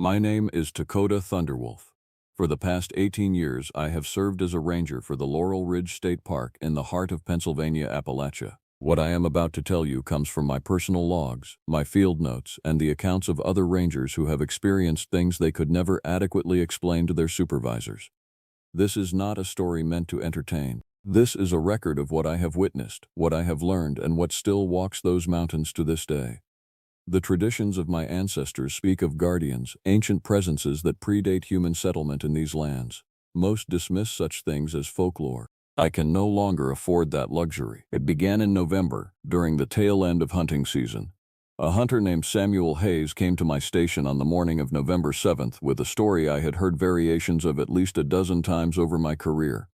My name is Dakota Thunderwolf. For the past 18 years, I have served as a ranger for the Laurel Ridge State Park in the heart of Pennsylvania, Appalachia. What I am about to tell you comes from my personal logs, my field notes, and the accounts of other rangers who have experienced things they could never adequately explain to their supervisors. This is not a story meant to entertain. This is a record of what I have witnessed, what I have learned, and what still walks those mountains to this day. The traditions of my ancestors speak of guardians, ancient presences that predate human settlement in these lands. Most dismiss such things as folklore. I can no longer afford that luxury. It began in November, during the tail end of hunting season. A hunter named Samuel Hayes came to my station on the morning of November 7th with a story I had heard variations of at least a dozen times over my career.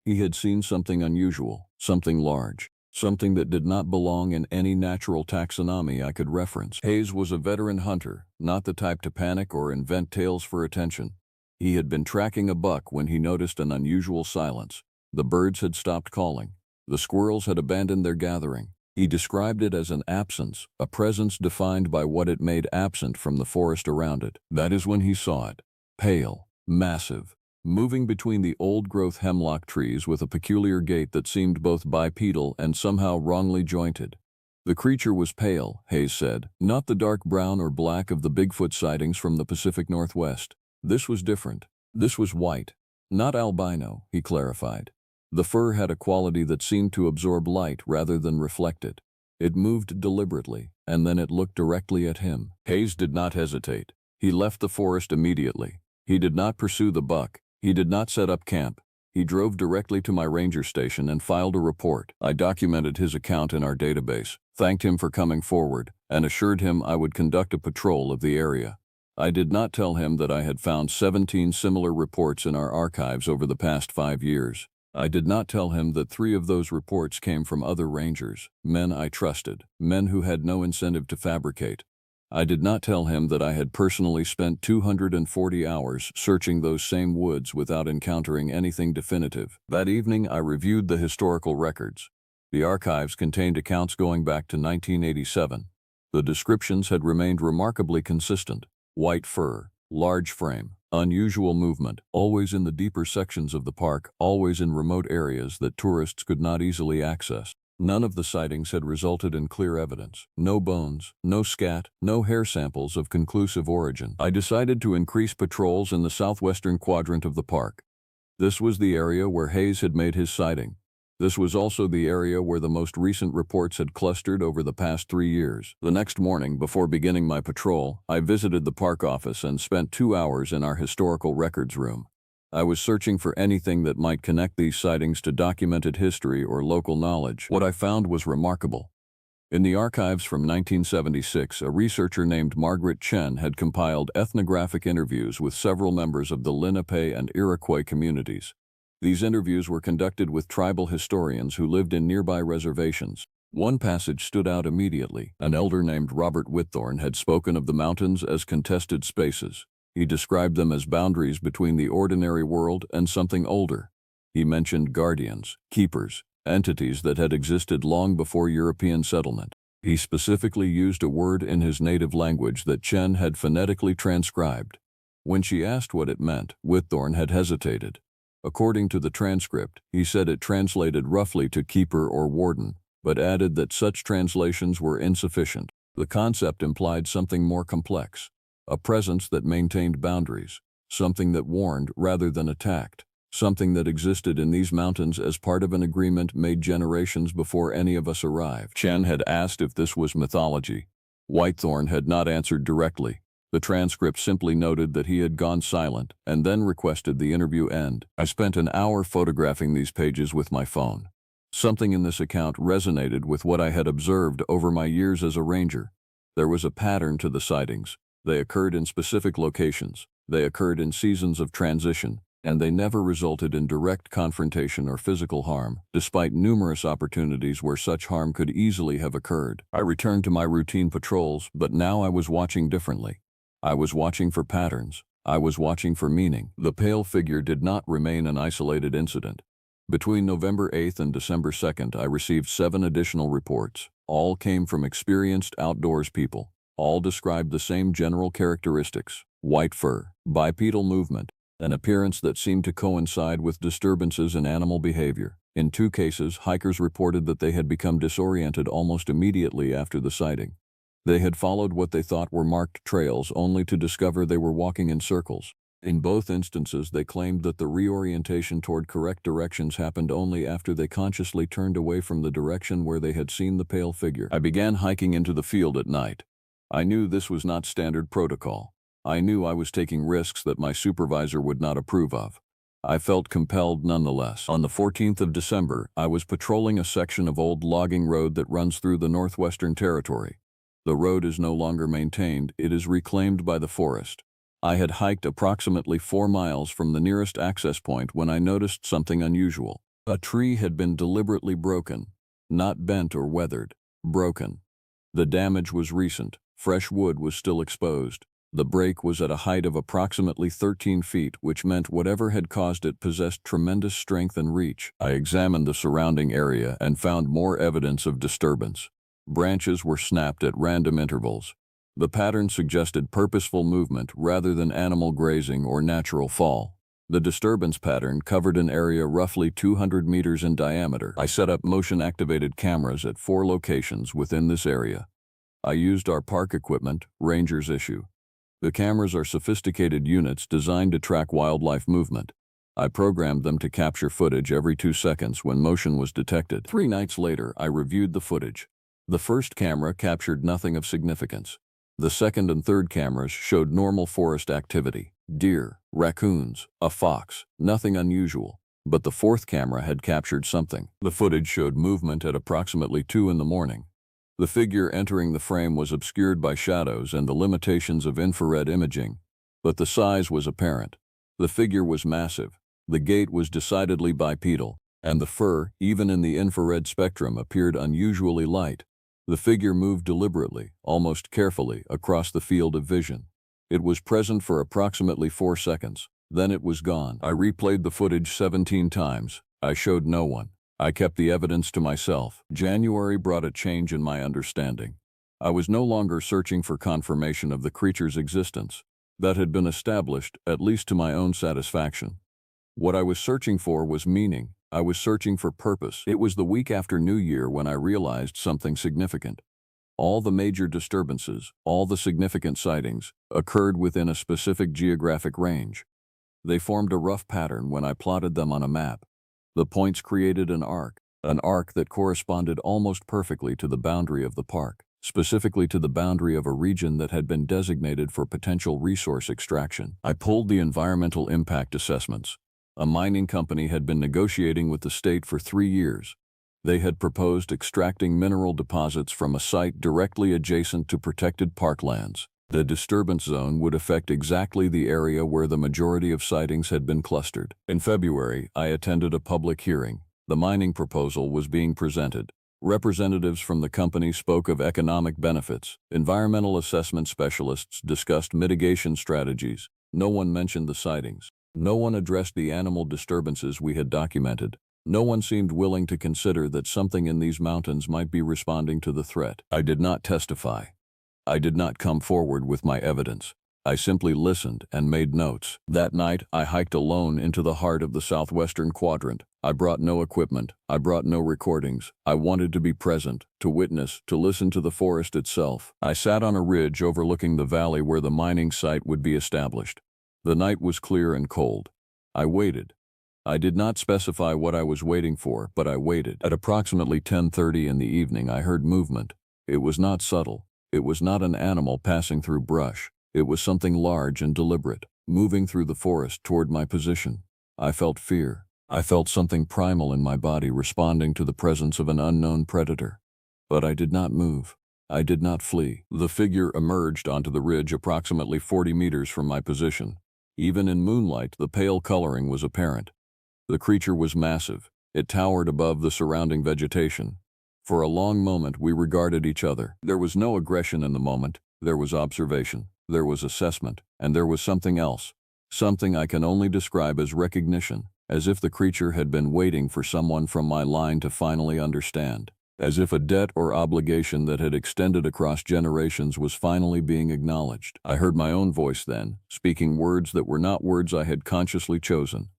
He had seen something unusual, something large. Something that did not belong in any natural taxonomy I could reference. Hayes was a veteran hunter, not the type to panic or invent tales for attention. He had been tracking a buck when he noticed an unusual silence. The birds had stopped calling. The squirrels had abandoned their gathering. He described it as an absence, a presence defined by what it made absent from the forest around it. That is when he saw it. Pale, massive, moving between the old-growth hemlock trees with a peculiar gait that seemed both bipedal and somehow wrongly jointed. The creature was pale, Hayes said, not the dark brown or black of the Bigfoot sightings from the Pacific Northwest. This was different. This was white. Not albino, he clarified. The fur had a quality that seemed to absorb light rather than reflect it. It moved deliberately, and then it looked directly at him. Hayes did not hesitate. He left the forest immediately. He did not pursue the buck. He did not set up camp. He drove directly to my ranger station and filed a report. I documented his account in our database, thanked him for coming forward, and assured him I would conduct a patrol of the area. I did not tell him that I had found 17 similar reports in our archives over the past 5 years. I did not tell him that 3 of those reports came from other rangers, men I trusted, men who had no incentive to fabricate. I did not tell him that I had personally spent 240 hours searching those same woods without encountering anything definitive. That evening, I reviewed the historical records. The archives contained accounts going back to 1987. The descriptions had remained remarkably consistent. White fur, large frame, unusual movement, always in the deeper sections of the park, always in remote areas that tourists could not easily access. None of the sightings had resulted in clear evidence. No bones, no scat, no hair samples of conclusive origin. I decided to increase patrols in the southwestern quadrant of the park. This was the area where Hayes had made his sighting. This was also the area where the most recent reports had clustered over the past 3 years. The next morning, before beginning my patrol, I visited the park office and spent 2 hours in our historical records room. I was searching for anything that might connect these sightings to documented history or local knowledge. What I found was remarkable. In the archives from 1976, a researcher named Margaret Chen had compiled ethnographic interviews with several members of the Lenape and Iroquois communities. These interviews were conducted with tribal historians who lived in nearby reservations. One passage stood out immediately. An elder named Robert Whitthorne had spoken of the mountains as contested spaces. He described them as boundaries between the ordinary world and something older. He mentioned guardians, keepers, entities that had existed long before European settlement. He specifically used a word in his native language that Chen had phonetically transcribed. When she asked what it meant, Whitthorne had hesitated. According to the transcript, he said it translated roughly to keeper or warden, but added that such translations were insufficient. The concept implied something more complex. A presence that maintained boundaries, something that warned rather than attacked, something that existed in these mountains as part of an agreement made generations before any of us arrived. Chen had asked if this was mythology. Whitethorn had not answered directly. The transcript simply noted that he had gone silent and then requested the interview end. I spent an hour photographing these pages with my phone. Something in this account resonated with what I had observed over my years as a ranger. There was a pattern to the sightings. They occurred in specific locations, they occurred in seasons of transition, and they never resulted in direct confrontation or physical harm, despite numerous opportunities where such harm could easily have occurred. I returned to my routine patrols, but now I was watching differently. I was watching for patterns. I was watching for meaning. The pale figure did not remain an isolated incident. Between November 8th and December 2nd, I received 7 additional reports. All came from experienced outdoors people. All described the same general characteristics. white fur, bipedal movement, an appearance that seemed to coincide with disturbances in animal behavior. In 2 cases, hikers reported that they had become disoriented almost immediately after the sighting. They had followed what they thought were marked trails only to discover they were walking in circles. In both instances, they claimed that the reorientation toward correct directions happened only after they consciously turned away from the direction where they had seen the pale figure. I began hiking into the field at night. I knew this was not standard protocol. I knew I was taking risks that my supervisor would not approve of. I felt compelled nonetheless. On the 14th of December, I was patrolling a section of old logging road that runs through the Northwestern Territory. The road is no longer maintained, it is reclaimed by the forest. I had hiked approximately 4 miles from the nearest access point when I noticed something unusual. A tree had been deliberately broken, not bent or weathered, broken. The damage was recent, fresh wood was still exposed. The break was at a height of approximately 13 feet, which meant whatever had caused it possessed tremendous strength and reach. I examined the surrounding area and found more evidence of disturbance. Branches were snapped at random intervals. The pattern suggested purposeful movement rather than animal grazing or natural fall. The disturbance pattern covered an area roughly 200 meters in diameter. I set up motion-activated cameras at 4 locations within this area. I used our park equipment, Ranger's issue. The cameras are sophisticated units designed to track wildlife movement. I programmed them to capture footage every 2 seconds when motion was detected. 3 nights later, I reviewed the footage. The first camera captured nothing of significance. The second and third cameras showed normal forest activity, deer, raccoons, a fox, nothing unusual. But the fourth camera had captured something. The footage showed movement at approximately 2 in the morning. The figure entering the frame was obscured by shadows and the limitations of infrared imaging, but the size was apparent. The figure was massive, the gait was decidedly bipedal, and the fur, even in the infrared spectrum, appeared unusually light. The figure moved deliberately, almost carefully, across the field of vision. It was present for approximately 4 seconds. Then it was gone. I replayed the footage 17 times. I showed no one. I kept the evidence to myself. January brought a change in my understanding. I was no longer searching for confirmation of the creature's existence. That had been established, at least to my own satisfaction. What I was searching for was meaning. I was searching for purpose. It was the week after New Year when I realized something significant. All the major disturbances, all the significant sightings, occurred within a specific geographic range. They formed a rough pattern when I plotted them on a map. The points created an arc that corresponded almost perfectly to the boundary of the park, specifically to the boundary of a region that had been designated for potential resource extraction. I pulled the environmental impact assessments. A mining company had been negotiating with the state for 3 years. They had proposed extracting mineral deposits from a site directly adjacent to protected parklands. The disturbance zone would affect exactly the area where the majority of sightings had been clustered. In February, I attended a public hearing. The mining proposal was being presented. Representatives from the company spoke of economic benefits. Environmental assessment specialists discussed mitigation strategies. No one mentioned the sightings. No one addressed the animal disturbances we had documented. No one seemed willing to consider that something in these mountains might be responding to the threat. I did not testify. I did not come forward with my evidence. I simply listened and made notes. That night, I hiked alone into the heart of the southwestern quadrant. I brought no equipment. I brought no recordings. I wanted to be present, to witness, to listen to the forest itself. I sat on a ridge overlooking the valley where the mining site would be established. The night was clear and cold. I waited. I did not specify what I was waiting for, but I waited. At approximately 10:30 in the evening, I heard movement. It was not subtle. It was not an animal passing through brush. It was something large and deliberate, moving through the forest toward my position. I felt fear. I felt something primal in my body responding to the presence of an unknown predator. But I did not move. I did not flee. The figure emerged onto the ridge approximately 40 meters from my position. Even in moonlight, the pale coloring was apparent. The creature was massive. It towered above the surrounding vegetation. For a long moment, we regarded each other. There was no aggression in the moment. There was observation. There was assessment. And there was something else. Something I can only describe as recognition, as if the creature had been waiting for someone from my line to finally understand. as if a debt or obligation that had extended across generations was finally being acknowledged. I heard my own voice then, speaking words that were not words I had consciously chosen.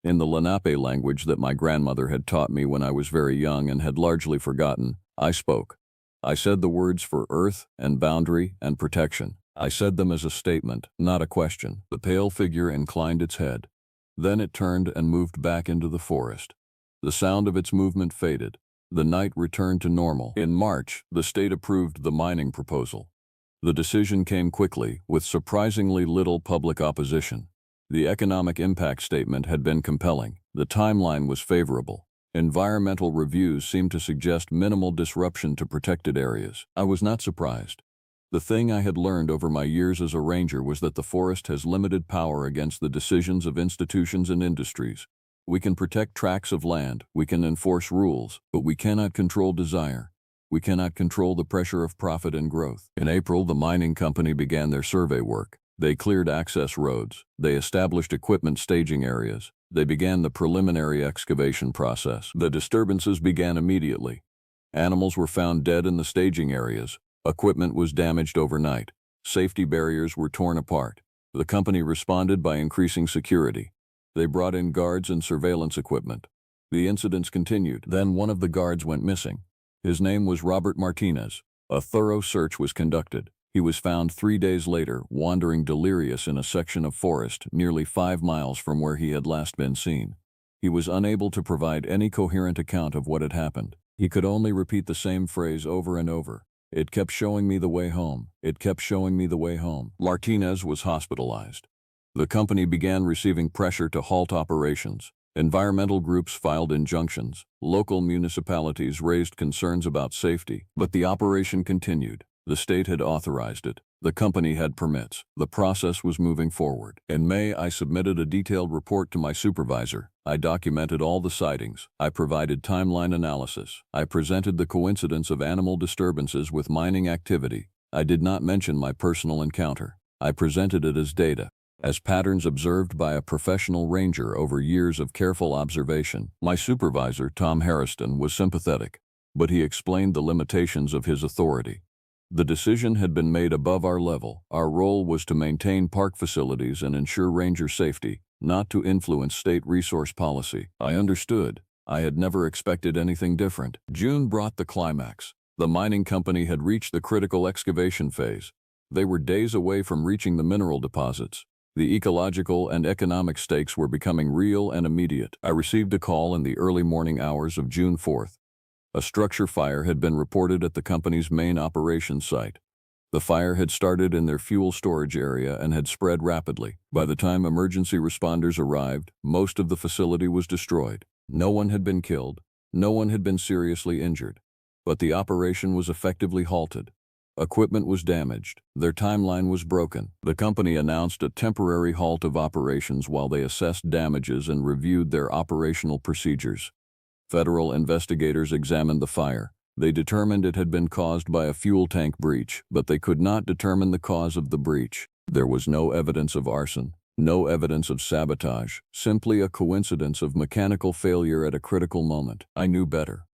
In the Lenape language that my grandmother had taught me when I was very young and had largely forgotten, I spoke. I said the words for earth and boundary and protection. I said them as a statement, not a question. The pale figure inclined its head. Then it turned and moved back into the forest. The sound of its movement faded. The night returned to normal. In March, the state approved the mining proposal. The decision came quickly, with surprisingly little public opposition. The economic impact statement had been compelling. The timeline was favorable. Environmental reviews seemed to suggest minimal disruption to protected areas. I was not surprised. The thing I had learned over my years as a ranger was that the forest has limited power against the decisions of institutions and industries. We can protect tracts of land, we can enforce rules, but we cannot control desire. We cannot control the pressure of profit and growth. In April, the mining company began their survey work. They cleared access roads. They established equipment staging areas. They began the preliminary excavation process. The disturbances began immediately. Animals were found dead in the staging areas. Equipment was damaged overnight. Safety barriers were torn apart. The company responded by increasing security. They brought in guards and surveillance equipment. The incidents continued. Then one of the guards went missing. His name was Robert Martinez. A thorough search was conducted. He was found 3 days later, wandering delirious in a section of forest nearly 5 miles from where he had last been seen. He was unable to provide any coherent account of what had happened. He could only repeat the same phrase over and over. It kept showing me the way home. It kept showing me the way home. Martinez was hospitalized. The company began receiving pressure to halt operations. Environmental groups filed injunctions. Local municipalities raised concerns about safety, but the operation continued. The state had authorized it. The company had permits. The process was moving forward. In May, I submitted a detailed report to my supervisor. I documented all the sightings. I provided timeline analysis. I presented the coincidence of animal disturbances with mining activity. I did not mention my personal encounter. I presented it as data, as patterns observed by a professional ranger over years of careful observation. My supervisor, Tom Harriston, was sympathetic, but he explained the limitations of his authority. The decision had been made above our level. Our role was to maintain park facilities and ensure ranger safety, not to influence state resource policy. I understood. I had never expected anything different. June brought the climax. The mining company had reached the critical excavation phase. They were days away from reaching the mineral deposits. The ecological and economic stakes were becoming real and immediate. I received a call in the early morning hours of June 4th. A structure fire had been reported at the company's main operations site. The fire had started in their fuel storage area and had spread rapidly. By the time emergency responders arrived, most of the facility was destroyed. No one had been killed. No one had been seriously injured. But the operation was effectively halted. Equipment was damaged. Their timeline was broken. The company announced a temporary halt of operations while they assessed damages and reviewed their operational procedures. Federal investigators examined the fire. They determined it had been caused by a fuel tank breach, but they could not determine the cause of the breach. There was no evidence of arson, no evidence of sabotage, simply a coincidence of mechanical failure at a critical moment. I knew better.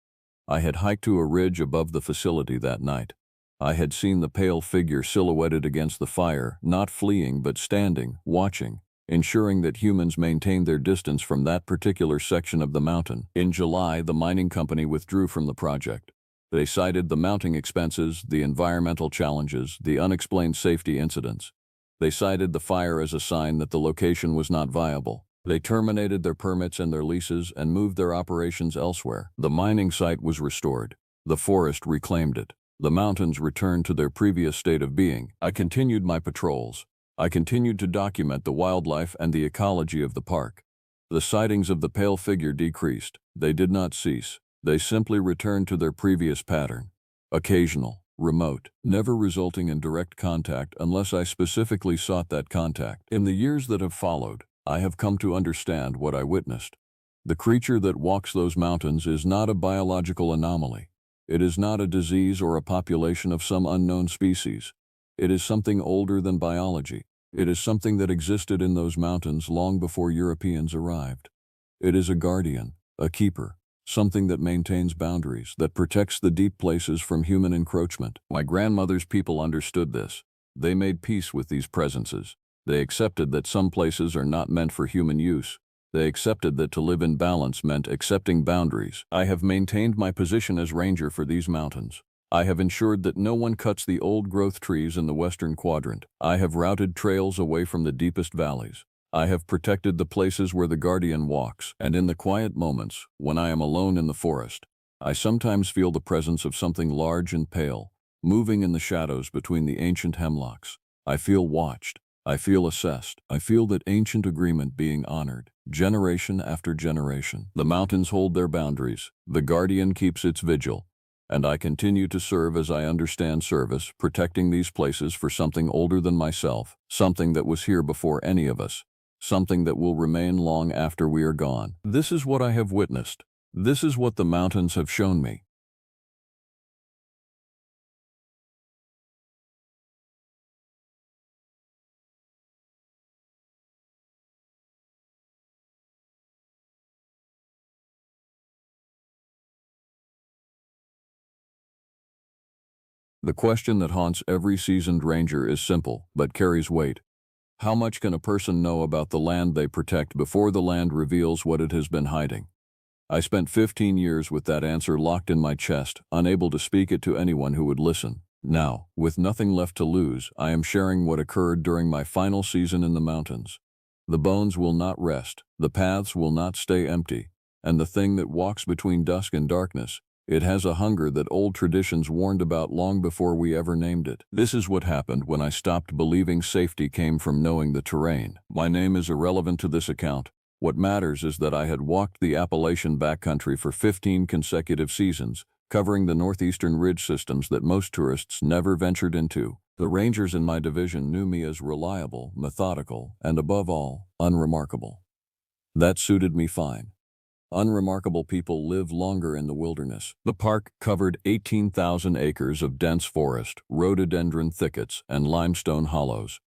I had hiked to a ridge above the facility that night. I had seen the pale figure silhouetted against the fire, not fleeing but standing, watching, ensuring that humans maintained their distance from that particular section of the mountain. In July, the mining company withdrew from the project. They cited the mounting expenses, the environmental challenges, the unexplained safety incidents. They cited the fire as a sign that the location was not viable. They terminated their permits and their leases and moved their operations elsewhere. The mining site was restored. The forest reclaimed it. The mountains returned to their previous state of being. I continued my patrols. I continued to document the wildlife and the ecology of the park. The sightings of the pale figure decreased. They did not cease. They simply returned to their previous pattern. Occasional, remote, never resulting in direct contact unless I specifically sought that contact. In the years that have followed, I have come to understand what I witnessed. The creature that walks those mountains is not a biological anomaly. It is not a disease or a population of some unknown species. It is something older than biology. It is something that existed in those mountains long before Europeans arrived. It is a guardian, a keeper, something that maintains boundaries, that protects the deep places from human encroachment. My grandmother's people understood this. They made peace with these presences. They accepted that some places are not meant for human use. They accepted that to live in balance meant accepting boundaries. I have maintained my position as ranger for these mountains. I have ensured that no one cuts the old-growth trees in the western quadrant. I have routed trails away from the deepest valleys. I have protected the places where the guardian walks, and in the quiet moments, when I am alone in the forest, I sometimes feel the presence of something large and pale, moving in the shadows between the ancient hemlocks. I feel watched. I feel assessed. I feel that ancient agreement being honored, generation after generation. The mountains hold their boundaries. The guardian keeps its vigil. And I continue to serve as I understand service, protecting these places for something older than myself, something that was here before any of us, something that will remain long after we are gone. This is what I have witnessed. This is what the mountains have shown me. The question that haunts every seasoned ranger is simple, but carries weight. How much can a person know about the land they protect before the land reveals what it has been hiding? I spent 15 years with that answer locked in my chest, unable to speak it to anyone who would listen. Now, with nothing left to lose, I am sharing what occurred during my final season in the mountains. The bones will not rest, the paths will not stay empty, and the thing that walks between dusk and darkness, it has a hunger that old traditions warned about long before we ever named it. This is what happened when I stopped believing safety came from knowing the terrain. My name is irrelevant to this account. What matters is that I had walked the Appalachian backcountry for 15 consecutive seasons, covering the northeastern ridge systems that most tourists never ventured into. The rangers in my division knew me as reliable, methodical, and above all, unremarkable. That suited me fine. Unremarkable people live longer in the wilderness. The park covered 18,000 acres of dense forest, rhododendron thickets, and limestone hollows.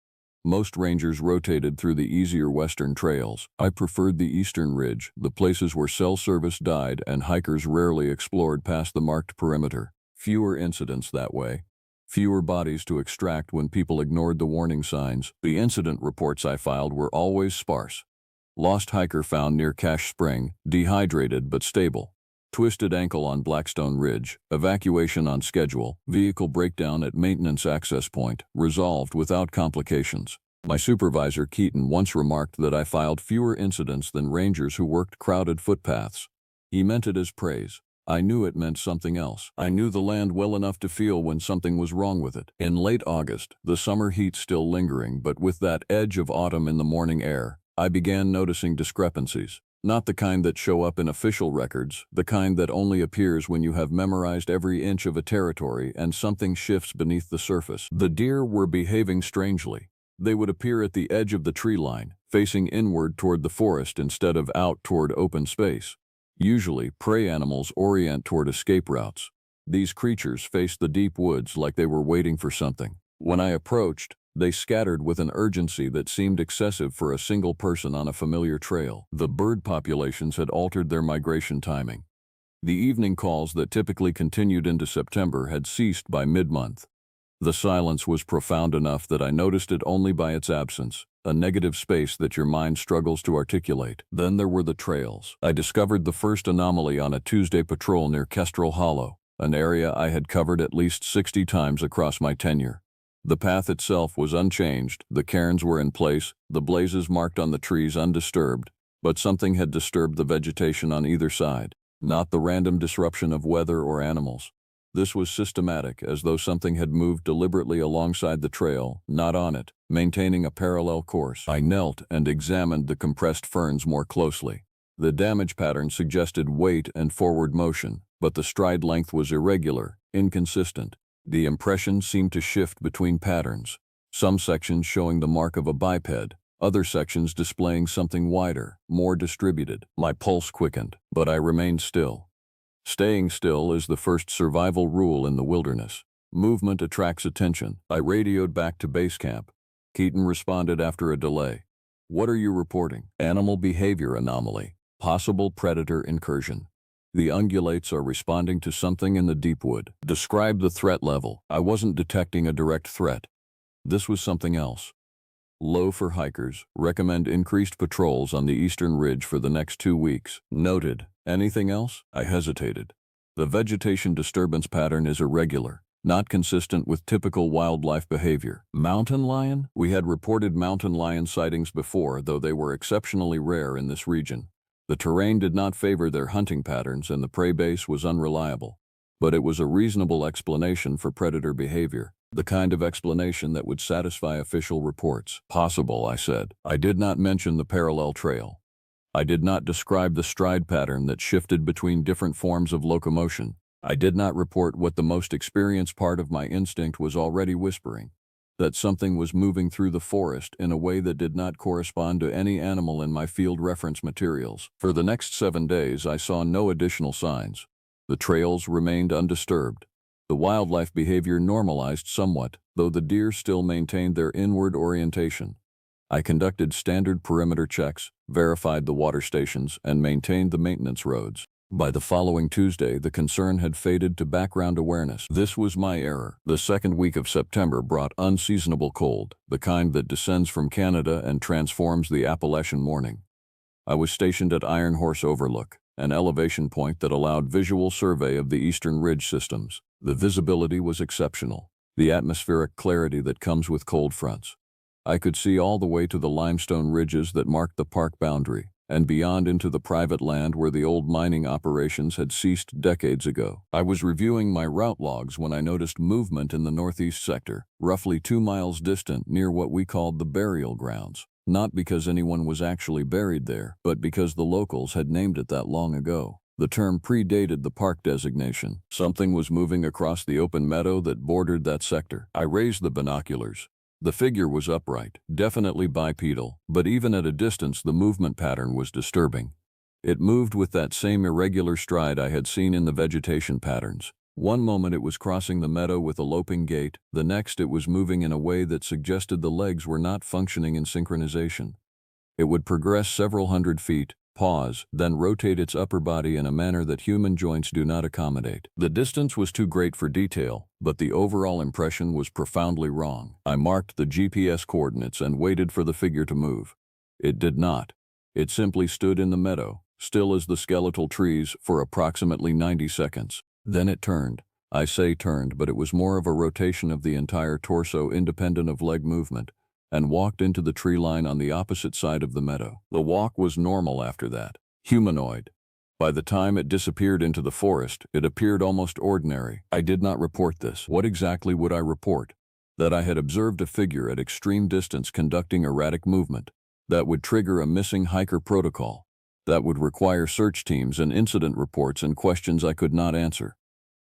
Most rangers rotated through the easier western trails. I preferred the eastern ridge, the places where cell service died and hikers rarely explored past the marked perimeter. Fewer incidents that way. Fewer bodies to extract when people ignored the warning signs. The incident reports I filed were always sparse. Lost hiker found near Cache Spring, dehydrated but stable. Twisted ankle on Blackstone Ridge, evacuation on schedule, vehicle breakdown at maintenance access point, resolved without complications. My supervisor Keaton once remarked that I filed fewer incidents than rangers who worked crowded footpaths. He meant it as praise. I knew it meant something else. I knew the land well enough to feel when something was wrong with it. In late August, the summer heat still lingering, but with that edge of autumn in the morning air, I began noticing discrepancies. Not the kind that show up in official records, the kind that only appears when you have memorized every inch of a territory and something shifts beneath the surface. The deer were behaving strangely. They would appear at the edge of the tree line, facing inward toward the forest instead of out toward open space. Usually, prey animals orient toward escape routes. These creatures faced the deep woods like they were waiting for something. When I approached, they scattered with an urgency that seemed excessive for a single person on a familiar trail. The bird populations had altered their migration timing. The evening calls that typically continued into September had ceased by mid-month. The silence was profound enough that I noticed it only by its absence, a negative space that your mind struggles to articulate. Then there were the trails. I discovered the first anomaly on a Tuesday patrol near Kestrel Hollow, an area I had covered at least 60 times across my tenure. The path itself was unchanged, the cairns were in place, the blazes marked on the trees undisturbed, but something had disturbed the vegetation on either side, not the random disruption of weather or animals. This was systematic, as though something had moved deliberately alongside the trail, not on it, maintaining a parallel course. I knelt and examined the compressed ferns more closely. The damage pattern suggested weight and forward motion, but the stride length was irregular, inconsistent. The impression seemed to shift between patterns, some sections showing the mark of a biped, other sections displaying something wider, more distributed. My pulse quickened, but I remained still. Staying still is the first survival rule in the wilderness. Movement attracts attention. I radioed back to base camp. Keaton responded after a delay. "What are you reporting?" "Animal behavior anomaly. Possible predator incursion." The ungulates are responding to something in the deep wood. Describe the threat level. I wasn't detecting a direct threat. This was something else. Low for hikers. Recommend increased patrols on the eastern ridge for the next 2 weeks. Noted. Anything else? I hesitated. The vegetation disturbance pattern is irregular, not consistent with typical wildlife behavior. Mountain lion? We had reported mountain lion sightings before, though they were exceptionally rare in this region. The terrain did not favor their hunting patterns and the prey base was unreliable. But it was a reasonable explanation for predator behavior, the kind of explanation that would satisfy official reports. Possible, I said. I did not mention the parallel trail. I did not describe the stride pattern that shifted between different forms of locomotion. I did not report what the most experienced part of my instinct was already whispering, that something was moving through the forest in a way that did not correspond to any animal in my field reference materials. For the next 7 days, I saw no additional signs. The trails remained undisturbed. The wildlife behavior normalized somewhat, though the deer still maintained their inward orientation. I conducted standard perimeter checks, verified the water stations, and maintained the maintenance roads. By the following Tuesday, the concern had faded to background awareness. This was my error. The second week of September brought unseasonable cold, the kind that descends from Canada and transforms the Appalachian morning. I was stationed at Iron Horse Overlook, an elevation point that allowed visual survey of the eastern ridge systems. The visibility was exceptional, the atmospheric clarity that comes with cold fronts. I could see all the way to the limestone ridges that marked the park boundary, and beyond into the private land where the old mining operations had ceased decades ago. I was reviewing my route logs when I noticed movement in the northeast sector, roughly 2 miles distant near what we called the burial grounds. Not because anyone was actually buried there, but because the locals had named it that long ago. The term predated the park designation. Something was moving across the open meadow that bordered that sector. I raised the binoculars. The figure was upright, definitely bipedal, but even at a distance the movement pattern was disturbing. It moved with that same irregular stride I had seen in the vegetation patterns. One moment it was crossing the meadow with a loping gait, the next it was moving in a way that suggested the legs were not functioning in synchronization. It would progress several hundred feet, pause, then rotate its upper body in a manner that human joints do not accommodate. The distance was too great for detail, but the overall impression was profoundly wrong. I marked the GPS coordinates and waited for the figure to move. It did not. It simply stood in the meadow, still as the skeletal trees, for approximately 90 seconds. Then it turned. I say turned, but it was more of a rotation of the entire torso independent of leg movement, and walked into the tree line on the opposite side of the meadow. The walk was normal after that. Humanoid. By the time it disappeared into the forest, it appeared almost ordinary. I did not report this. What exactly would I report? That I had observed a figure at extreme distance conducting erratic movement. That would trigger a missing hiker protocol. That would require search teams and incident reports and questions I could not answer.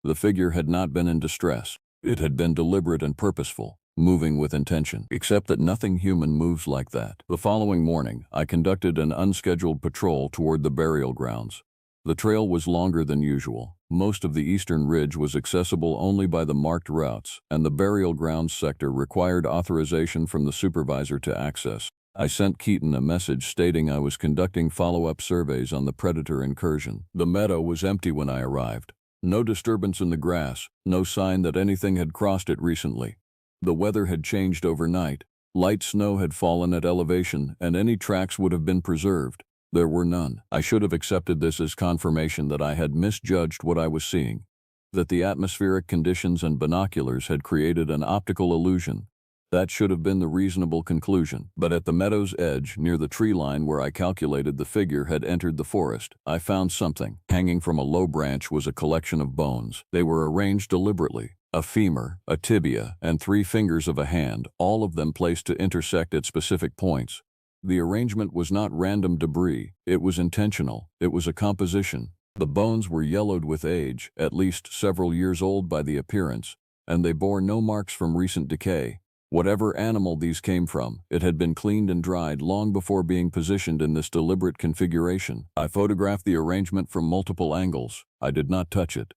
The figure had not been in distress. It had been deliberate and purposeful, moving with intention, except that nothing human moves like that. The following morning, I conducted an unscheduled patrol toward the burial grounds. The trail was longer than usual. Most of the eastern ridge was accessible only by the marked routes, and the burial grounds sector required authorization from the supervisor to access. I sent Keaton a message stating I was conducting follow-up surveys on the predator incursion. The meadow was empty when I arrived. No disturbance in the grass, no sign that anything had crossed it recently. The weather had changed overnight. Light snow had fallen at elevation, and any tracks would have been preserved. There were none. I should have accepted this as confirmation that I had misjudged what I was seeing, that the atmospheric conditions and binoculars had created an optical illusion. That should have been the reasonable conclusion. But at the meadow's edge, near the tree line where I calculated the figure had entered the forest, I found something. Hanging from a low branch was a collection of bones. They were arranged deliberately. A femur, a tibia, and 3 fingers of a hand, all of them placed to intersect at specific points. The arrangement was not random debris. It was intentional. It was a composition. The bones were yellowed with age, at least several years old by the appearance, and they bore no marks from recent decay. Whatever animal these came from, it had been cleaned and dried long before being positioned in this deliberate configuration. I photographed the arrangement from multiple angles. I did not touch it.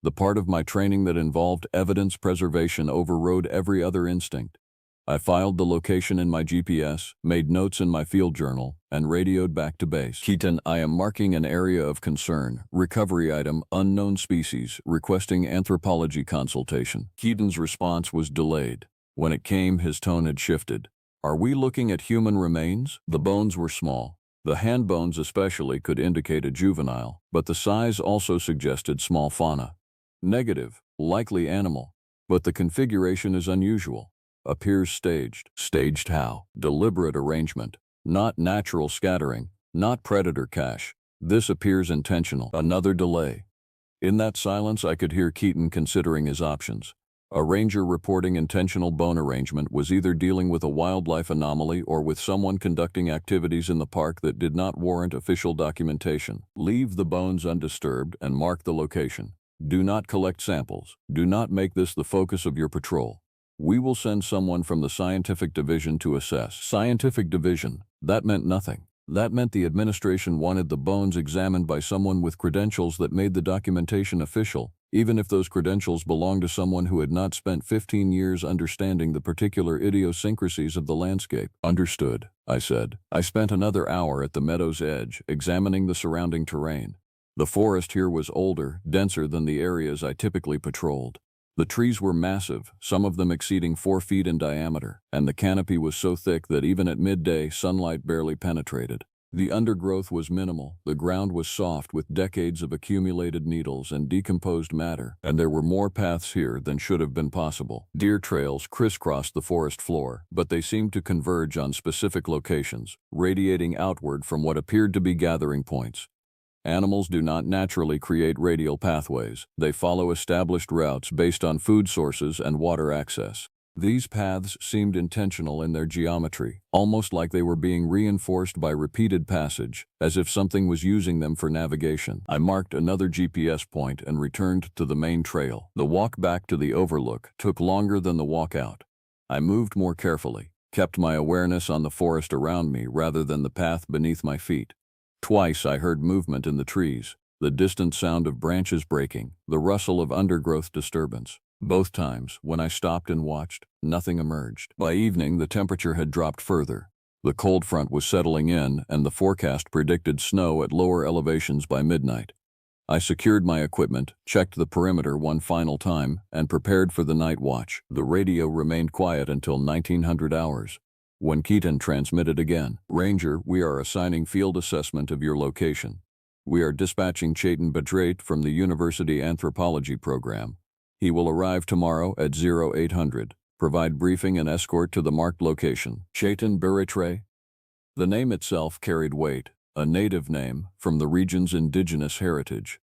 The part of my training that involved evidence preservation overrode every other instinct. I filed the location in my GPS, made notes in my field journal, and radioed back to base. Keaton, I am marking an area of concern. Recovery item, unknown species, requesting anthropology consultation. Keaton's response was delayed. When it came, his tone had shifted. Are we looking at human remains? The bones were small. The hand bones especially could indicate a juvenile, but the size also suggested small fauna. Negative, likely animal, but the configuration is unusual. Appears staged. Staged how? Deliberate arrangement. Not natural scattering, not predator cache. This appears intentional. Another delay. In that silence, I could hear Keaton considering his options. A ranger reporting intentional bone arrangement was either dealing with a wildlife anomaly or with someone conducting activities in the park that did not warrant official documentation. Leave the bones undisturbed and mark the location. Do not collect samples. Do not make this the focus of your patrol. We will send someone from the scientific division to assess. Scientific division? That meant nothing. That meant the administration wanted the bones examined by someone with credentials that made the documentation official, even if those credentials belonged to someone who had not spent 15 years understanding the particular idiosyncrasies of the landscape. Understood, I said. I spent another hour at the meadow's edge, examining the surrounding terrain. The forest here was older, denser than the areas I typically patrolled. The trees were massive, some of them exceeding 4 feet in diameter, and the canopy was so thick that even at midday, sunlight barely penetrated. The undergrowth was minimal, the ground was soft with decades of accumulated needles and decomposed matter, and there were more paths here than should have been possible. Deer trails crisscrossed the forest floor, but they seemed to converge on specific locations, radiating outward from what appeared to be gathering points. Animals do not naturally create radial pathways. They follow established routes based on food sources and water access. These paths seemed intentional in their geometry, almost like they were being reinforced by repeated passage, as if something was using them for navigation. I marked another GPS point and returned to the main trail. The walk back to the overlook took longer than the walk out. I moved more carefully, kept my awareness on the forest around me rather than the path beneath my feet. Twice I heard movement in the trees, the distant sound of branches breaking, the rustle of undergrowth disturbance. Both times, when I stopped and watched, nothing emerged. By evening, the temperature had dropped further. The cold front was settling in, and the forecast predicted snow at lower elevations by midnight. I secured my equipment, checked the perimeter one final time, and prepared for the night watch. The radio remained quiet until 1900 hours. When Keaton transmitted again, Ranger, we are assigning field assessment of your location. We are dispatching Chetan Badrait from the University Anthropology Program. He will arrive tomorrow at 0800. Provide briefing and escort to the marked location. Chetan Badrait? The name itself carried weight, a native name from the region's indigenous heritage.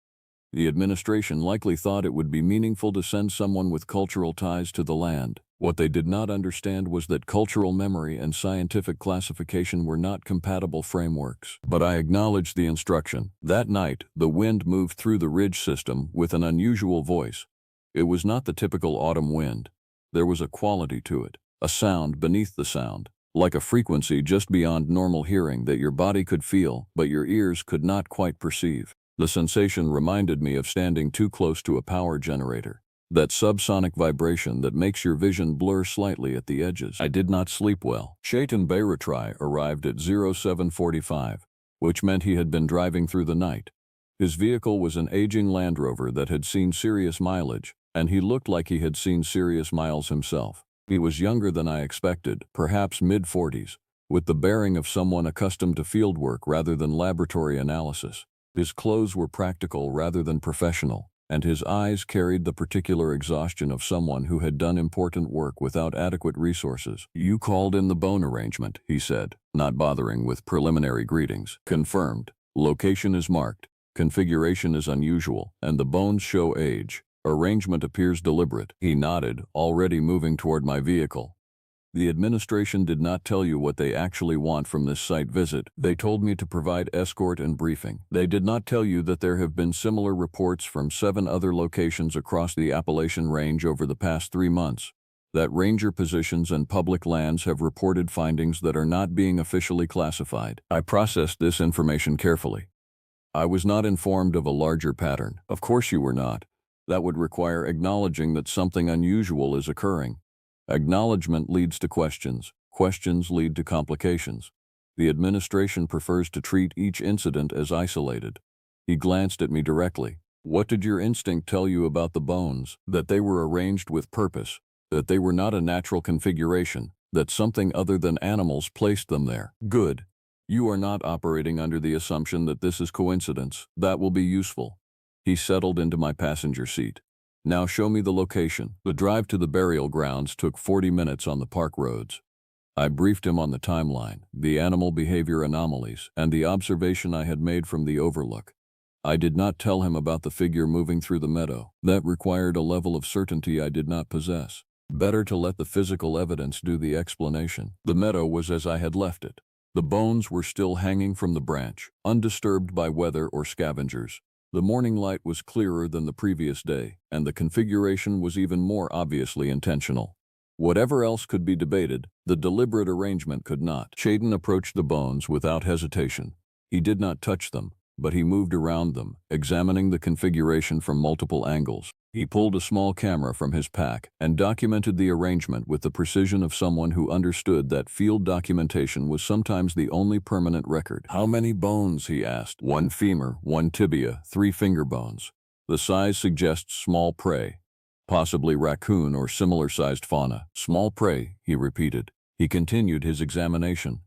The administration likely thought it would be meaningful to send someone with cultural ties to the land. What they did not understand was that cultural memory and scientific classification were not compatible frameworks. But I acknowledged the instruction. That night, the wind moved through the ridge system with an unusual voice. It was not the typical autumn wind. There was a quality to it, a sound beneath the sound, like a frequency just beyond normal hearing that your body could feel, but your ears could not quite perceive. The sensation reminded me of standing too close to a power generator, that subsonic vibration that makes your vision blur slightly at the edges. I did not sleep well. Chetan Badrait arrived at 0745, which meant he had been driving through the night. His vehicle was an aging Land Rover that had seen serious mileage, and he looked like he had seen serious miles himself. He was younger than I expected, perhaps mid-40s, with the bearing of someone accustomed to fieldwork rather than laboratory analysis. His clothes were practical rather than professional, and his eyes carried the particular exhaustion of someone who had done important work without adequate resources. You called in the bone arrangement, he said, not bothering with preliminary greetings. Confirmed. Location is marked. Configuration is unusual, and the bones show age. Arrangement appears deliberate. He nodded, already moving toward my vehicle. The administration did not tell you what they actually want from this site visit. They told me to provide escort and briefing. They did not tell you that there have been similar reports from 7 other locations across the Appalachian Range over the past 3 months. That ranger positions and public lands have reported findings that are not being officially classified. I processed this information carefully. I was not informed of a larger pattern. Of course you were not. That would require acknowledging that something unusual is occurring. Acknowledgement leads to questions. Questions lead to complications. The administration prefers to treat each incident as isolated. He glanced at me directly. What did your instinct tell you about the bones? That they were arranged with purpose. That they were not a natural configuration. That something other than animals placed them there. Good. You are not operating under the assumption that this is coincidence. That will be useful. He settled into my passenger seat. Now show me the location. The drive to the burial grounds took 40 minutes on the park roads. I briefed him on the timeline, the animal behavior anomalies, and the observation I had made from the overlook. I did not tell him about the figure moving through the meadow. That required a level of certainty I did not possess. Better to let the physical evidence do the explanation. The meadow was as I had left it. The bones were still hanging from the branch, undisturbed by weather or scavengers. The morning light was clearer than the previous day, and the configuration was even more obviously intentional. Whatever else could be debated, the deliberate arrangement could not. Chayton approached the bones without hesitation. He did not touch them, but he moved around them, examining the configuration from multiple angles. He pulled a small camera from his pack and documented the arrangement with the precision of someone who understood that field documentation was sometimes the only permanent record. How many bones? He asked. 1 femur, 1 tibia, 3 finger bones. The size suggests small prey. Possibly raccoon or similar-sized fauna. Small prey, he repeated. He continued his examination.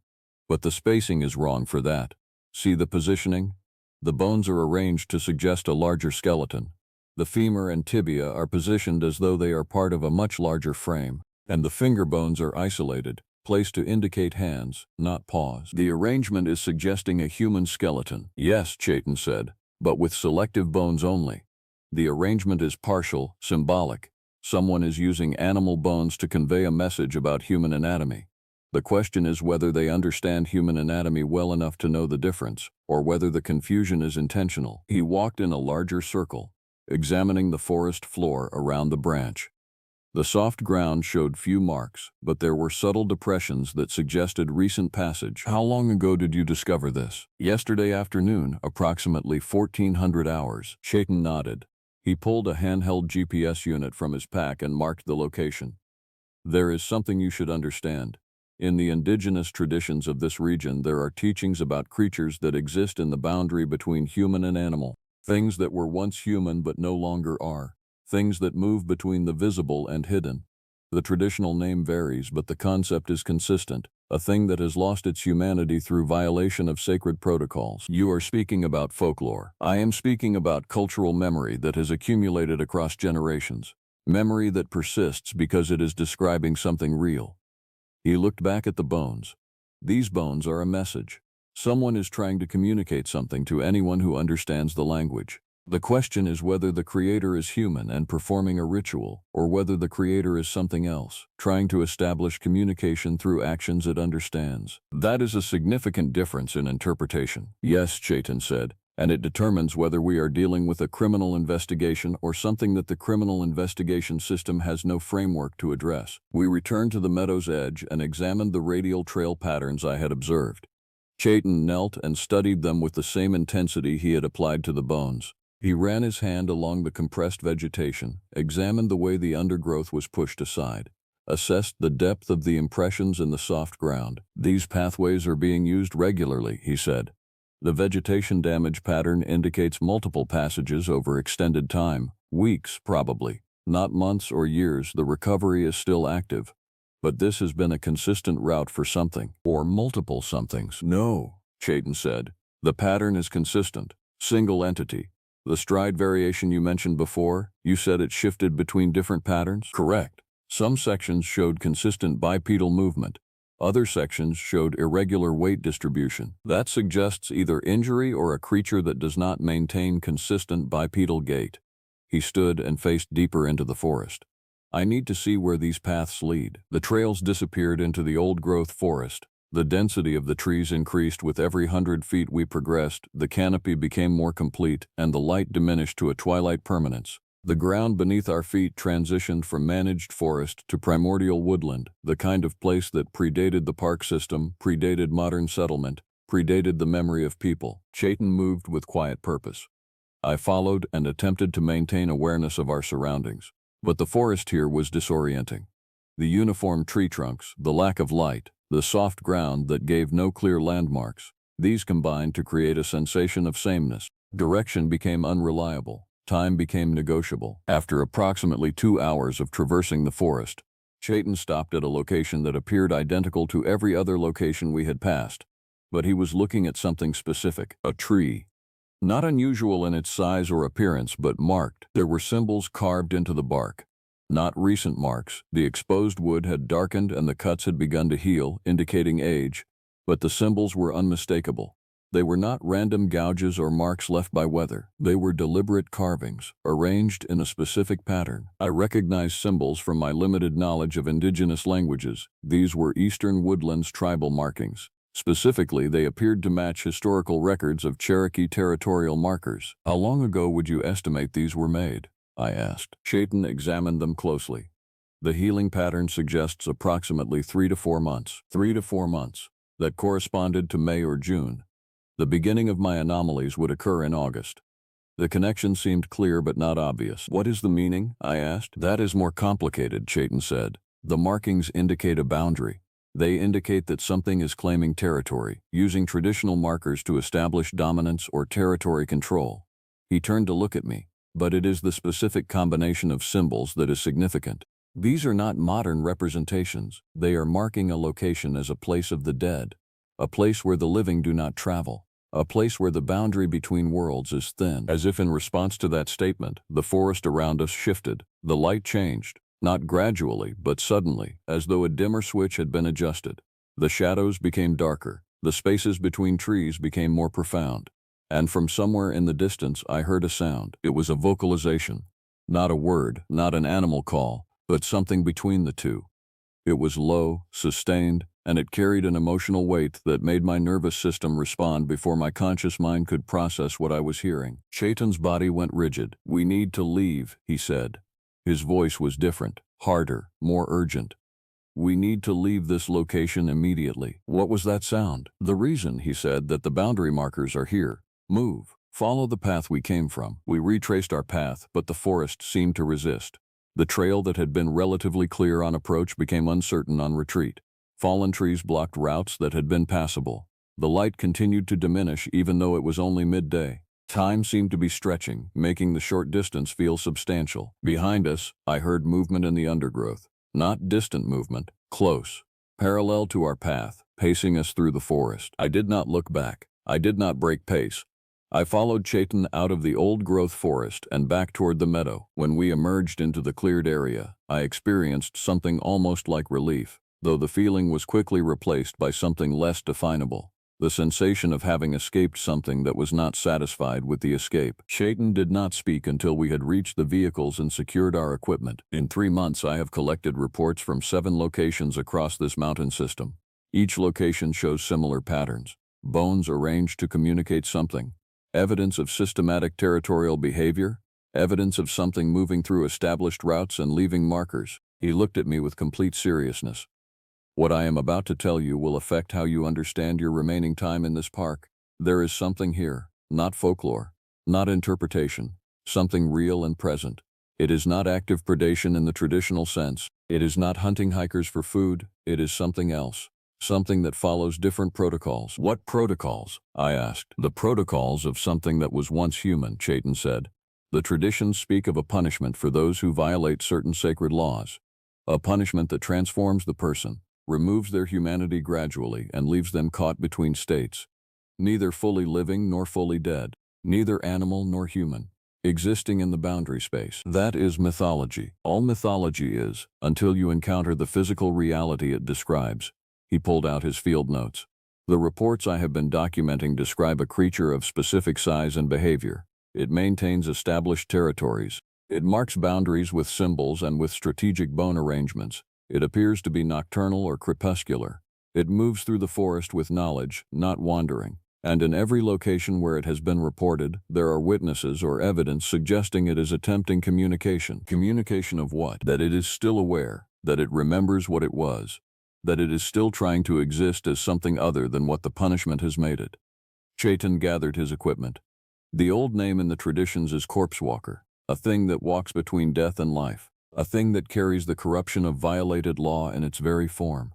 But the spacing is wrong for that. See the positioning? The bones are arranged to suggest a larger skeleton. The femur and tibia are positioned as though they are part of a much larger frame, and the finger bones are isolated, placed to indicate hands, not paws. The arrangement is suggesting a human skeleton. Yes, Chayton said, but with selective bones only. The arrangement is partial, symbolic. Someone is using animal bones to convey a message about human anatomy. The question is whether they understand human anatomy well enough to know the difference, or whether the confusion is intentional. He walked in a larger circle, examining the forest floor around the branch. The soft ground showed few marks, but there were subtle depressions that suggested recent passage. How long ago did you discover this? Yesterday afternoon, approximately 1400 hours. Chayton nodded. He pulled a handheld GPS unit from his pack and marked the location. There is something you should understand. In the indigenous traditions of this region, there are teachings about creatures that exist in the boundary between human and animal. Things that were once human but no longer are. Things that move between the visible and hidden. The traditional name varies, but the concept is consistent. A thing that has lost its humanity through violation of sacred protocols. You are speaking about folklore. I am speaking about cultural memory that has accumulated across generations. Memory that persists because it is describing something real. He looked back at the bones. These bones are a message. Someone is trying to communicate something to anyone who understands the language. The question is whether the creator is human and performing a ritual, or whether the creator is something else, trying to establish communication through actions it understands. That is a significant difference in interpretation. Yes, Chayton said, and it determines whether we are dealing with a criminal investigation or something that the criminal investigation system has no framework to address. We returned to the meadow's edge and examined the radial trail patterns I had observed. Chayton knelt and studied them with the same intensity he had applied to the bones. He ran his hand along the compressed vegetation, examined the way the undergrowth was pushed aside, assessed the depth of the impressions in the soft ground. These pathways are being used regularly, he said. The vegetation damage pattern indicates multiple passages over extended time, weeks probably, not months or years. The recovery is still active. But this has been a consistent route for something, or multiple somethings. No, Chayton said. The pattern is consistent, single entity. The stride variation you mentioned before, you said it shifted between different patterns? Correct. Some sections showed consistent bipedal movement. Other sections showed irregular weight distribution. That suggests either injury or a creature that does not maintain consistent bipedal gait. He stood and faced deeper into the forest. I need to see where these paths lead. The trails disappeared into the old-growth forest. The density of the trees increased with every 100 feet we progressed, the canopy became more complete, and the light diminished to a twilight permanence. The ground beneath our feet transitioned from managed forest to primordial woodland, the kind of place that predated the park system, predated modern settlement, predated the memory of people. Chayton moved with quiet purpose. I followed and attempted to maintain awareness of our surroundings. But the forest here was disorienting. The uniform tree trunks, the lack of light, the soft ground that gave no clear landmarks. These combined to create a sensation of sameness. Direction became unreliable. Time became negotiable. After approximately 2 hours of traversing the forest, Chayton stopped at a location that appeared identical to every other location we had passed. But he was looking at something specific, a tree. Not unusual in its size or appearance, but marked. There were symbols carved into the bark. Not recent marks. The exposed wood had darkened and the cuts had begun to heal, indicating age, but the symbols were unmistakable. They were not random gouges or marks left by weather. They were deliberate carvings, arranged in a specific pattern. I recognized symbols from my limited knowledge of indigenous languages. These were Eastern Woodlands tribal markings. Specifically, they appeared to match historical records of Cherokee territorial markers. How long ago would you estimate these were made? I asked. Chayton examined them closely. The healing pattern suggests approximately 3 to 4 months. 3 to 4 months. That corresponded to May or June. The beginning of my anomalies would occur in August. The connection seemed clear but not obvious. What is the meaning? I asked. That is more complicated, Chayton said. The markings indicate a boundary. They indicate that something is claiming territory, using traditional markers to establish dominance or territory control. He turned to look at me. But it is the specific combination of symbols that is significant. These are not modern representations. They are marking a location as a place of the dead, a place where the living do not travel, a place where the boundary between worlds is thin. As if in response to that statement, the forest around us shifted. The light changed. Not gradually, but suddenly, as though a dimmer switch had been adjusted. The shadows became darker. The spaces between trees became more profound. And from somewhere in the distance, I heard a sound. It was a vocalization. Not a word, not an animal call, but something between the two. It was low, sustained, and it carried an emotional weight that made my nervous system respond before my conscious mind could process what I was hearing. Chayton's body went rigid. "We need to leave," he said. His voice was different, harder, more urgent. "We need to leave this location immediately." What was that sound? The reason, he said, that the boundary markers are here. Move. Follow the path we came from. We retraced our path, but the forest seemed to resist. The trail that had been relatively clear on approach became uncertain on retreat. Fallen trees blocked routes that had been passable. The light continued to diminish even though it was only midday. Time seemed to be stretching, making the short distance feel substantial. Behind us, I heard movement in the undergrowth. Not distant movement, close, parallel to our path, pacing us through the forest. I did not look back. I did not break pace. I followed Chayton out of the old-growth forest and back toward the meadow. When we emerged into the cleared area, I experienced something almost like relief, though the feeling was quickly replaced by something less definable. The sensation of having escaped something that was not satisfied with the escape. Chayton did not speak until we had reached the vehicles and secured our equipment. In 3 months, I have collected reports from 7 locations across this mountain system. Each location shows similar patterns. Bones arranged to communicate something. Evidence of systematic territorial behavior. Evidence of something moving through established routes and leaving markers. He looked at me with complete seriousness. What I am about to tell you will affect how you understand your remaining time in this park. There is something here, not folklore, not interpretation, something real and present. It is not active predation in the traditional sense. It is not hunting hikers for food. It is something else. Something that follows different protocols. What protocols? I asked. The protocols of something that was once human, Chayton said. The traditions speak of a punishment for those who violate certain sacred laws. A punishment that transforms the person, removes their humanity gradually, and leaves them caught between states. Neither fully living nor fully dead. Neither animal nor human. Existing in the boundary space. That is mythology. All mythology is, until you encounter the physical reality it describes. He pulled out his field notes. The reports I have been documenting describe a creature of specific size and behavior. It maintains established territories. It marks boundaries with symbols and with strategic bone arrangements. It appears to be nocturnal or crepuscular. It moves through the forest with knowledge, not wandering. And in every location where it has been reported, there are witnesses or evidence suggesting it is attempting communication. Communication of what? That it is still aware, that it remembers what it was, that it is still trying to exist as something other than what the punishment has made it. Chayton gathered his equipment. The old name in the traditions is corpse walker, a thing that walks between death and life, a thing that carries the corruption of violated law in its very form.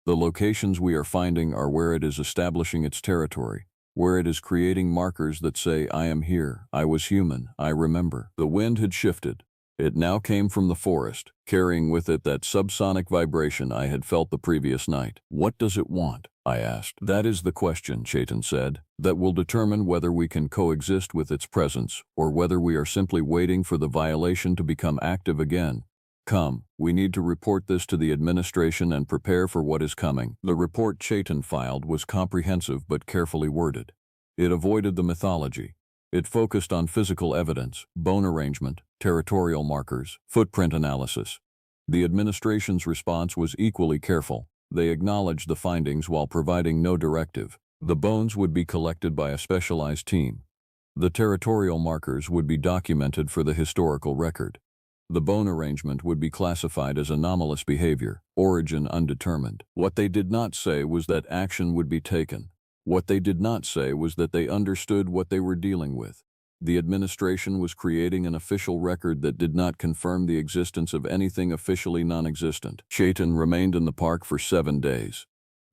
The locations we are finding are where it is establishing its territory, where it is creating markers that say, I am here, I was human, I remember. The wind had shifted. It now came from the forest, carrying with it that subsonic vibration I had felt the previous night. What does it want? I asked. That is the question, Chaitan said, that will determine whether we can coexist with its presence, or whether we are simply waiting for the violation to become active again. Come, we need to report this to the administration and prepare for what is coming. The report Chaitan filed was comprehensive but carefully worded. It avoided the mythology. It focused on physical evidence, bone arrangement, territorial markers, footprint analysis. The administration's response was equally careful. They acknowledged the findings while providing no directive. The bones would be collected by a specialized team. The territorial markers would be documented for the historical record. The bone arrangement would be classified as anomalous behavior, origin undetermined. What they did not say was that action would be taken. What they did not say was that they understood what they were dealing with. The administration was creating an official record that did not confirm the existence of anything officially non-existent. Chaitan remained in the park for 7 days.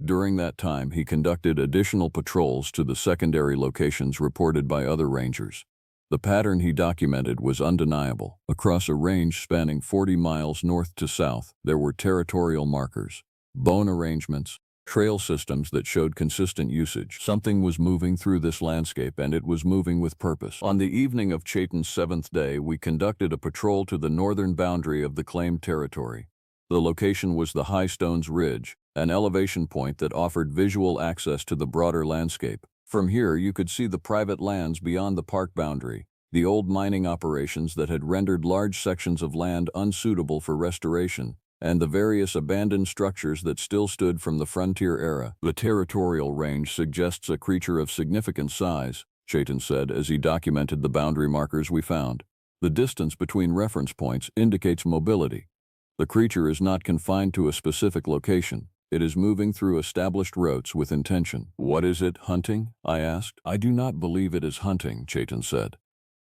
During that time, he conducted additional patrols to the secondary locations reported by other rangers. The pattern he documented was undeniable. Across a range spanning 40 miles north to south, there were territorial markers, bone arrangements, trail systems that showed consistent usage. Something was moving through this landscape, and it was moving with purpose. On the evening of Chaitan's 7th day, we conducted a patrol to the northern boundary of the claimed territory. The location was the High Stones Ridge, an elevation point that offered visual access to the broader landscape. From here, you could see the private lands beyond the park boundary, the old mining operations that had rendered large sections of land unsuitable for restoration, and the various abandoned structures that still stood from the frontier era. The territorial range suggests a creature of significant size, Chaitan said as he documented the boundary markers we found. The distance between reference points indicates mobility. The creature is not confined to a specific location. It is moving through established routes with intention. What is it, hunting? I asked. I do not believe it is hunting, Chaitan said.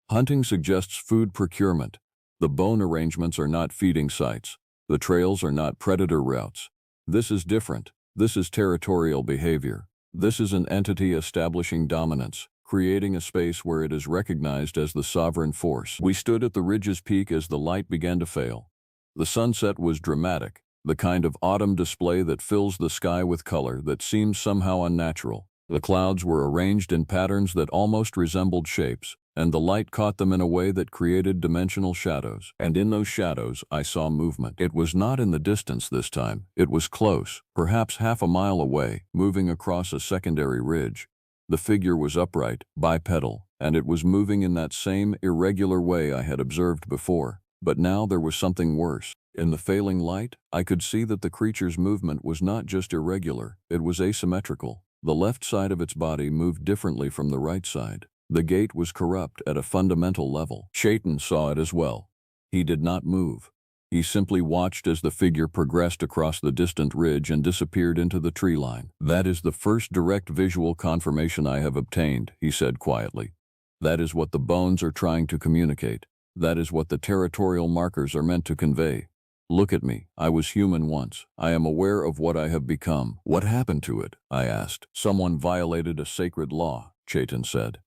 Hunting suggests food procurement. The bone arrangements are not feeding sites. The trails are not predator routes. This is different. This is territorial behavior. This is an entity establishing dominance, creating a space where it is recognized as the sovereign force. We stood at the ridge's peak as the light began to fail. The sunset was dramatic, the kind of autumn display that fills the sky with color that seems somehow unnatural. The clouds were arranged in patterns that almost resembled shapes, and the light caught them in a way that created dimensional shadows. And in those shadows, I saw movement. It was not in the distance this time. It was close, perhaps half a mile away, moving across a secondary ridge. The figure was upright, bipedal, and it was moving in that same irregular way I had observed before. But now there was something worse. In the failing light, I could see that the creature's movement was not just irregular, it was asymmetrical. The left side of its body moved differently from the right side. The gait was corrupt at a fundamental level. Chaitan saw it as well. He did not move. He simply watched as the figure progressed across the distant ridge and disappeared into the tree line. That is the first direct visual confirmation I have obtained, he said quietly. That is what the bones are trying to communicate. That is what the territorial markers are meant to convey. Look at me. I was human once. I am aware of what I have become. What happened to it? I asked. Someone violated a sacred law, Chaitan said.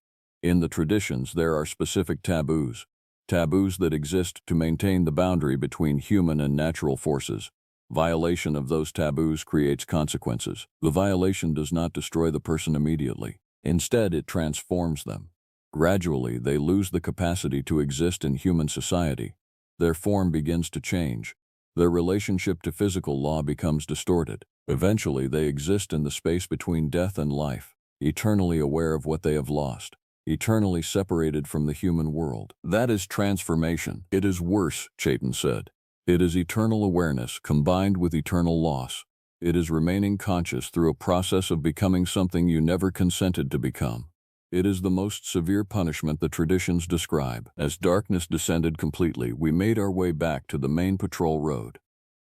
In the traditions, there are specific taboos that exist to maintain the boundary between human and natural forces. Violation of those taboos creates consequences. The violation does not destroy the person immediately. Instead, it transforms them. Gradually, they lose the capacity to exist in human society. Their form begins to change. Their relationship to physical law becomes distorted. Eventually, they exist in the space between death and life, eternally aware of what they have lost, eternally separated from the human world. That is transformation. It is worse, Chaitan said. It is eternal awareness combined with eternal loss. It is remaining conscious through a process of becoming something you never consented to become. It is the most severe punishment the traditions describe. As darkness descended completely, we made our way back to the main patrol road.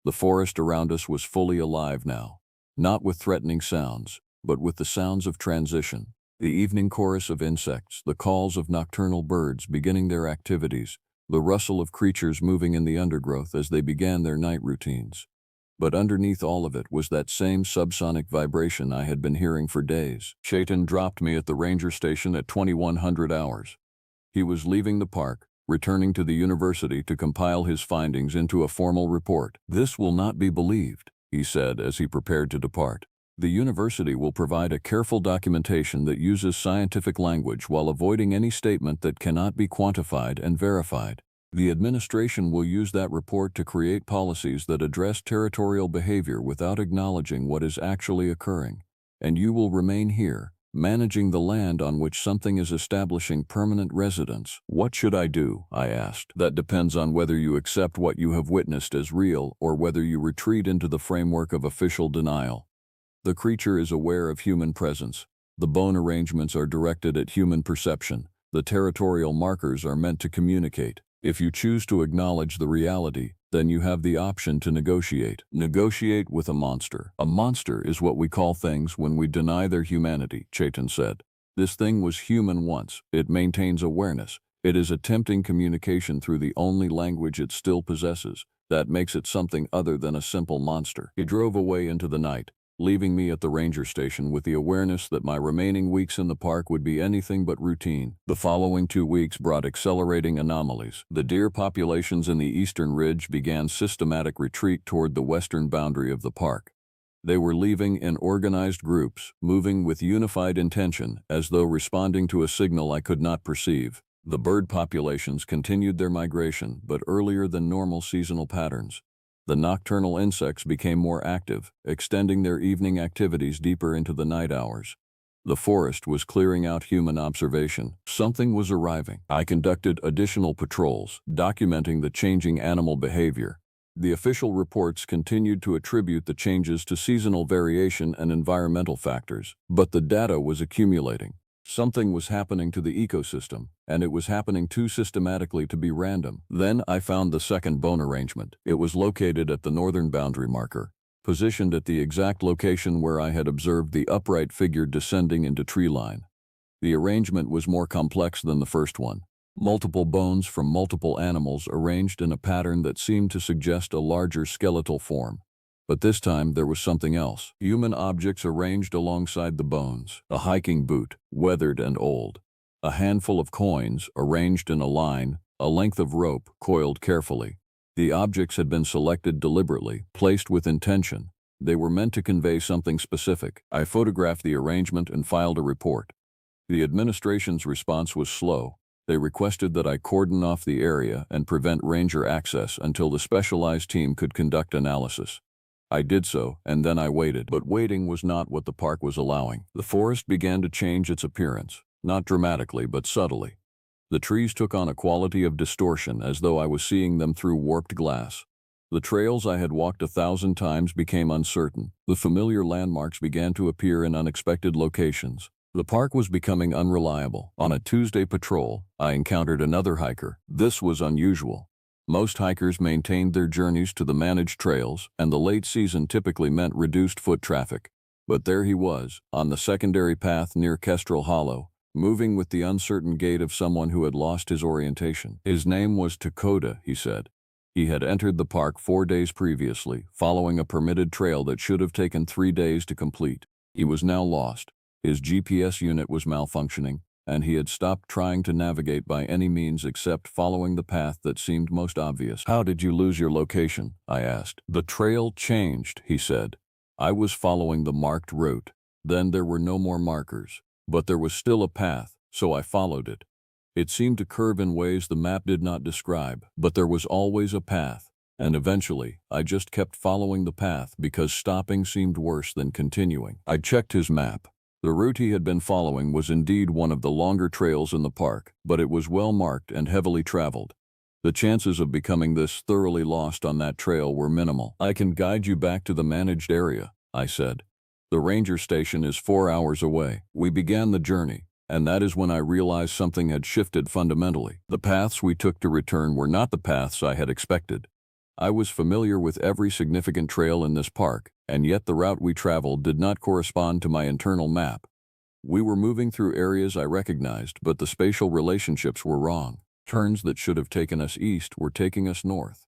The forest around us was fully alive now, not with threatening sounds, but with the sounds of transition. The evening chorus of insects, the calls of nocturnal birds beginning their activities, the rustle of creatures moving in the undergrowth as they began their night routines. But underneath all of it was that same subsonic vibration I had been hearing for days. Chaitan dropped me at the ranger station at 2100 hours. He was leaving the park, returning to the university to compile his findings into a formal report. "This will not be believed," he said as he prepared to depart. "The university will provide a careful documentation that uses scientific language while avoiding any statement that cannot be quantified and verified. The administration will use that report to create policies that address territorial behavior without acknowledging what is actually occurring. And you will remain here, managing the land on which something is establishing permanent residence." "What should I do?" I asked. "That depends on whether you accept what you have witnessed as real or whether you retreat into the framework of official denial. The creature is aware of human presence. The bone arrangements are directed at human perception. The territorial markers are meant to communicate. If you choose to acknowledge the reality, then you have the option to negotiate. Negotiate with a monster. A monster is what we call things when we deny their humanity," Chaitan said. "This thing was human once. It maintains awareness. It is attempting communication through the only language it still possesses. That makes it something other than a simple monster." He drove away into the night, leaving me at the ranger station with the awareness that my remaining weeks in the park would be anything but routine. The following 2 weeks brought accelerating anomalies. The deer populations in the eastern ridge began systematic retreat toward the western boundary of the park. They were leaving in organized groups, moving with unified intention, as though responding to a signal I could not perceive. The bird populations continued their migration, but earlier than normal seasonal patterns. The nocturnal insects became more active, extending their evening activities deeper into the night hours. The forest was clearing out human observation. Something was arriving. I conducted additional patrols, documenting the changing animal behavior. The official reports continued to attribute the changes to seasonal variation and environmental factors, but the data was accumulating. Something was happening to the ecosystem, and it was happening too systematically to be random. Then I found the second bone arrangement. It was located at the northern boundary marker, positioned at the exact location where I had observed the upright figure descending into tree line. The arrangement was more complex than the first one. Multiple bones from multiple animals arranged in a pattern that seemed to suggest a larger skeletal form. But this time there was something else. Human objects arranged alongside the bones. A hiking boot, weathered and old. A handful of coins arranged in a line, a length of rope coiled carefully. The objects had been selected deliberately, placed with intention. They were meant to convey something specific. I photographed the arrangement and filed a report. The administration's response was slow. They requested that I cordon off the area and prevent ranger access until the specialized team could conduct analysis. I did so, and then I waited. But waiting was not what the park was allowing. The forest began to change its appearance, not dramatically but subtly. The trees took on a quality of distortion as though I was seeing them through warped glass. The trails I had walked 1,000 times became uncertain. The familiar landmarks began to appear in unexpected locations. The park was becoming unreliable. On a Tuesday patrol, I encountered another hiker. This was unusual. Most hikers maintained their journeys to the managed trails, and the late season typically meant reduced foot traffic. But there he was, on the secondary path near Kestrel Hollow, moving with the uncertain gait of someone who had lost his orientation. His name was Dakota, he said. He had entered the park 4 days previously, following a permitted trail that should have taken 3 days to complete. He was now lost. His GPS unit was malfunctioning, and he had stopped trying to navigate by any means except following the path that seemed most obvious. "How did you lose your location?" I asked. "The trail changed," he said. "I was following the marked route. Then there were no more markers, but there was still a path, so I followed it. It seemed to curve in ways the map did not describe, but there was always a path, and eventually I just kept following the path because stopping seemed worse than continuing." I checked his map. The route he had been following was indeed one of the longer trails in the park, but it was well marked and heavily traveled. The chances of becoming this thoroughly lost on that trail were minimal. "I can guide you back to the managed area," I said. "The ranger station is 4 hours away." We began the journey, and that is when I realized something had shifted fundamentally. The paths we took to return were not the paths I had expected. I was familiar with every significant trail in this park, and yet the route we traveled did not correspond to my internal map. We were moving through areas I recognized, but the spatial relationships were wrong. Turns that should have taken us east were taking us north.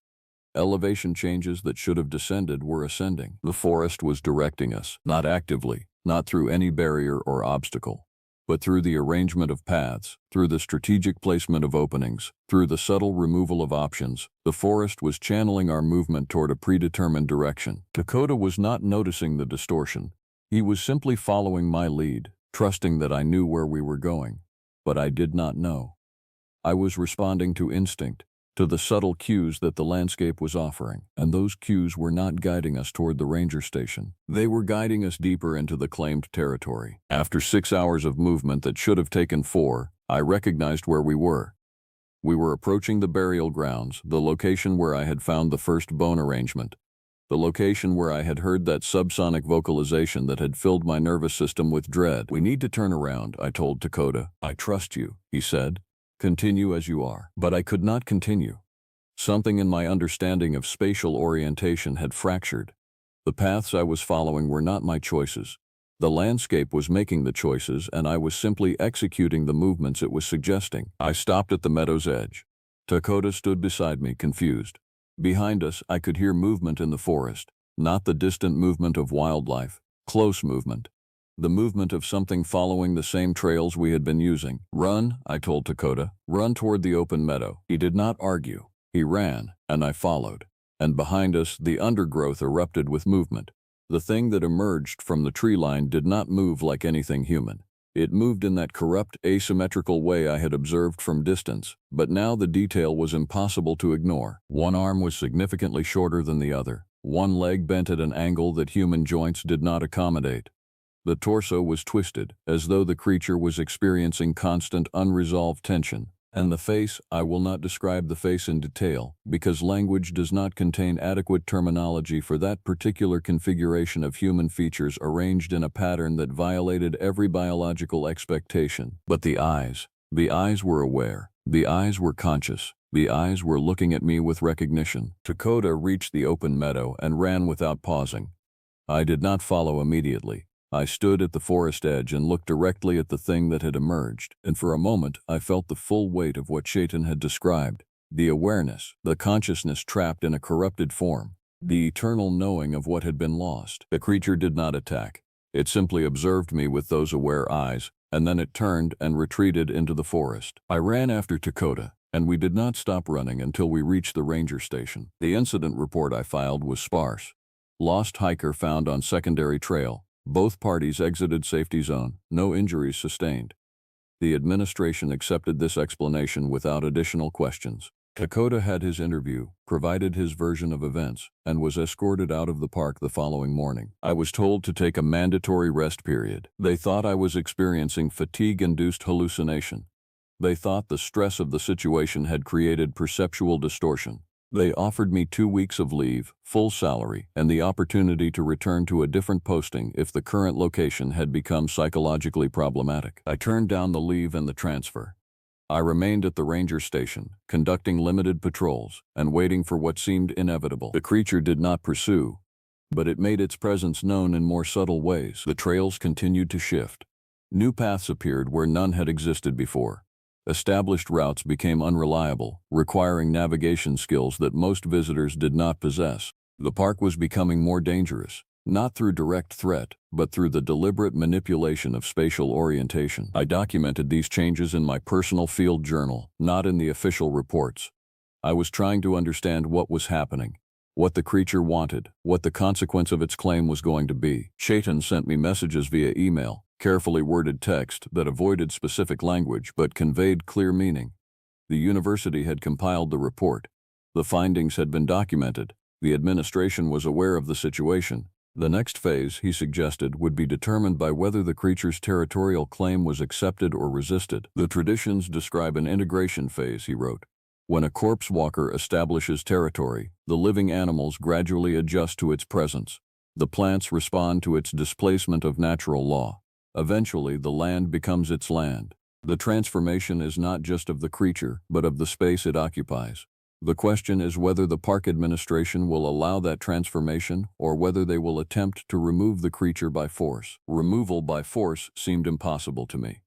Elevation changes that should have descended were ascending. The forest was directing us, not actively, not through any barrier or obstacle, but through the arrangement of paths, through the strategic placement of openings, through the subtle removal of options. The forest was channeling our movement toward a predetermined direction. Dakota was not noticing the distortion. He was simply following my lead, trusting that I knew where we were going. But I did not know. I was responding to instinct, to the subtle cues that the landscape was offering, and those cues were not guiding us toward the ranger station. They were guiding us deeper into the claimed territory. After 6 hours of movement that should have taken 4, I recognized where we were. We were approaching the burial grounds, the location where I had found the first bone arrangement, the location where I had heard that subsonic vocalization that had filled my nervous system with dread. "We need to turn around," I told Dakota. "I trust you," he said. "Continue as you are." But I could not continue. Something in my understanding of spatial orientation had fractured. The paths I was following were not my choices. The landscape was making the choices, and I was simply executing the movements it was suggesting. I stopped at the meadow's edge. Dakota stood beside me, confused. Behind us, I could hear movement in the forest, not the distant movement of wildlife, close movement. The movement of something following the same trails we had been using. "Run," I told Dakota. "Run toward the open meadow." He did not argue. He ran, and I followed. And behind us, the undergrowth erupted with movement. The thing that emerged from the tree line did not move like anything human. It moved in that corrupt, asymmetrical way I had observed from distance, but now the detail was impossible to ignore. One arm was significantly shorter than the other. One leg bent at an angle that human joints did not accommodate. The torso was twisted, as though the creature was experiencing constant unresolved tension. And the face, I will not describe the face in detail, because language does not contain adequate terminology for that particular configuration of human features arranged in a pattern that violated every biological expectation. But the eyes were aware, the eyes were conscious, the eyes were looking at me with recognition. Dakota reached the open meadow and ran without pausing. I did not follow immediately. I stood at the forest edge and looked directly at the thing that had emerged, and for a moment I felt the full weight of what Shaitan had described. The awareness, the consciousness trapped in a corrupted form, the eternal knowing of what had been lost. The creature did not attack. It simply observed me with those aware eyes, and then it turned and retreated into the forest. I ran after Dakota, and we did not stop running until we reached the ranger station. The incident report I filed was sparse. Lost hiker found on secondary trail. Both parties exited safety zone, no injuries sustained. The administration accepted this explanation without additional questions. Dakota had his interview, provided his version of events, and was escorted out of the park the following morning. I was told to take a mandatory rest period. They thought I was experiencing fatigue-induced hallucination. They thought the stress of the situation had created perceptual distortion. They offered me 2 weeks of leave, full salary, and the opportunity to return to a different posting if the current location had become psychologically problematic. I turned down the leave and the transfer. I remained at the ranger station, conducting limited patrols, and waiting for what seemed inevitable. The creature did not pursue, but it made its presence known in more subtle ways. The trails continued to shift. New paths appeared where none had existed before. Established routes became unreliable, requiring navigation skills that most visitors did not possess. The park was becoming more dangerous, not through direct threat, but through the deliberate manipulation of spatial orientation. I documented these changes in my personal field journal, not in the official reports. I was trying to understand what was happening, what the creature wanted, what the consequence of its claim was going to be. Shaitan sent me messages via email, carefully worded text that avoided specific language but conveyed clear meaning. The university had compiled the report. The findings had been documented. The administration was aware of the situation. The next phase, he suggested, would be determined by whether the creature's territorial claim was accepted or resisted. The traditions describe an integration phase, he wrote. When a corpse walker establishes territory, the living animals gradually adjust to its presence. The plants respond to its displacement of natural law. Eventually, the land becomes its land. The transformation is not just of the creature, but of the space it occupies. The question is whether the park administration will allow that transformation or whether they will attempt to remove the creature by force. Removal by force seemed impossible to me.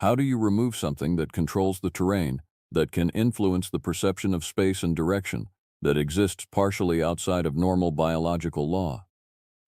How do you remove something that controls the terrain, that can influence the perception of space and direction, that exists partially outside of normal biological law.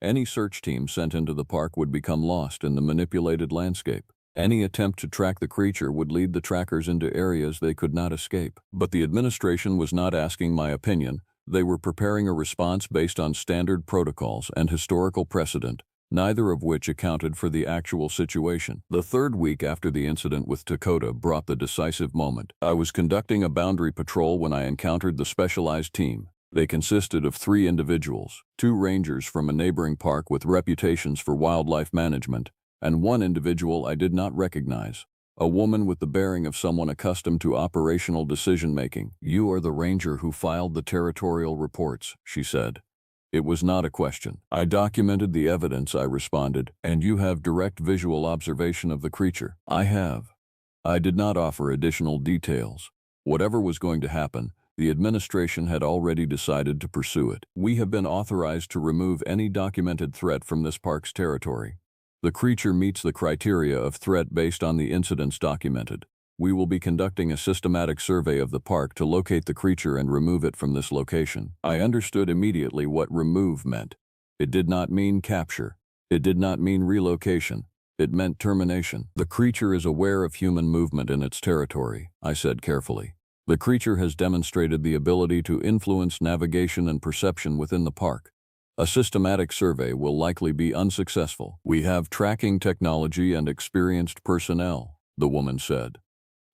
Any search team sent into the park would become lost in the manipulated landscape. Any attempt to track the creature would lead the trackers into areas they could not escape. But the administration was not asking my opinion. They were preparing a response based on standard protocols and historical precedent, neither of which accounted for the actual situation. The third week after the incident with Dakota brought the decisive moment. I was conducting a boundary patrol when I encountered the specialized team. They consisted of 3 individuals, 2 rangers from a neighboring park with reputations for wildlife management, and 1 individual I did not recognize, a woman with the bearing of someone accustomed to operational decision-making. "You are the ranger who filed the territorial reports," she said. It was not a question. "I documented the evidence," I responded, "and you have direct visual observation of the creature." "I have." I did not offer additional details. Whatever was going to happen, the administration had already decided to pursue it. "We have been authorized to remove any documented threat from this park's territory. The creature meets the criteria of threat based on the incidents documented. We will be conducting a systematic survey of the park to locate the creature and remove it from this location." I understood immediately what remove meant. It did not mean capture. It did not mean relocation. It meant termination. "The creature is aware of human movement in its territory," I said carefully. "The creature has demonstrated the ability to influence navigation and perception within the park. A systematic survey will likely be unsuccessful. We have tracking technology and experienced personnel," the woman said.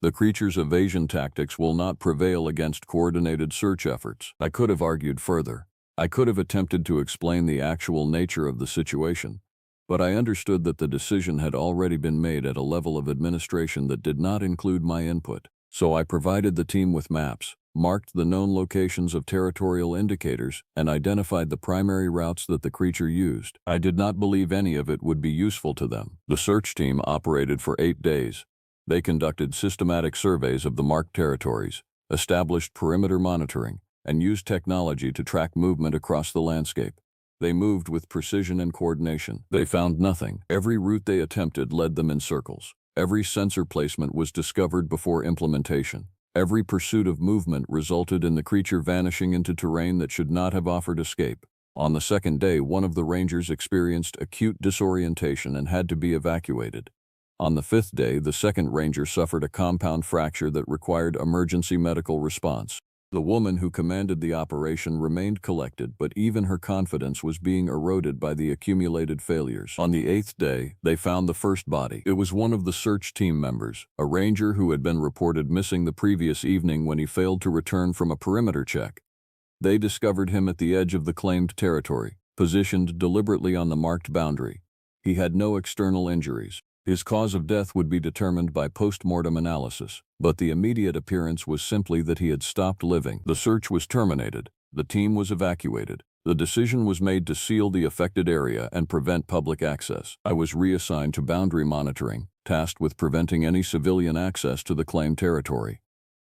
"The creature's evasion tactics will not prevail against coordinated search efforts." I could have argued further. I could have attempted to explain the actual nature of the situation, but I understood that the decision had already been made at a level of administration that did not include my input. So I provided the team with maps, marked the known locations of territorial indicators, and identified the primary routes that the creature used. I did not believe any of it would be useful to them. The search team operated for 8 days. They conducted systematic surveys of the marked territories, established perimeter monitoring, and used technology to track movement across the landscape. They moved with precision and coordination. They found nothing. Every route they attempted led them in circles. Every sensor placement was discovered before implementation. Every pursuit of movement resulted in the creature vanishing into terrain that should not have offered escape. On the second day, one of the rangers experienced acute disorientation and had to be evacuated. On the 5th day, the second ranger suffered a compound fracture that required emergency medical response. The woman who commanded the operation remained collected, but even her confidence was being eroded by the accumulated failures. On the 8th day, they found the first body. It was one of the search team members, a ranger who had been reported missing the previous evening when he failed to return from a perimeter check. They discovered him at the edge of the claimed territory, positioned deliberately on the marked boundary. He had no external injuries. His cause of death would be determined by post-mortem analysis, but the immediate appearance was simply that he had stopped living. The search was terminated. The team was evacuated. The decision was made to seal the affected area and prevent public access. I was reassigned to boundary monitoring, tasked with preventing any civilian access to the claimed territory.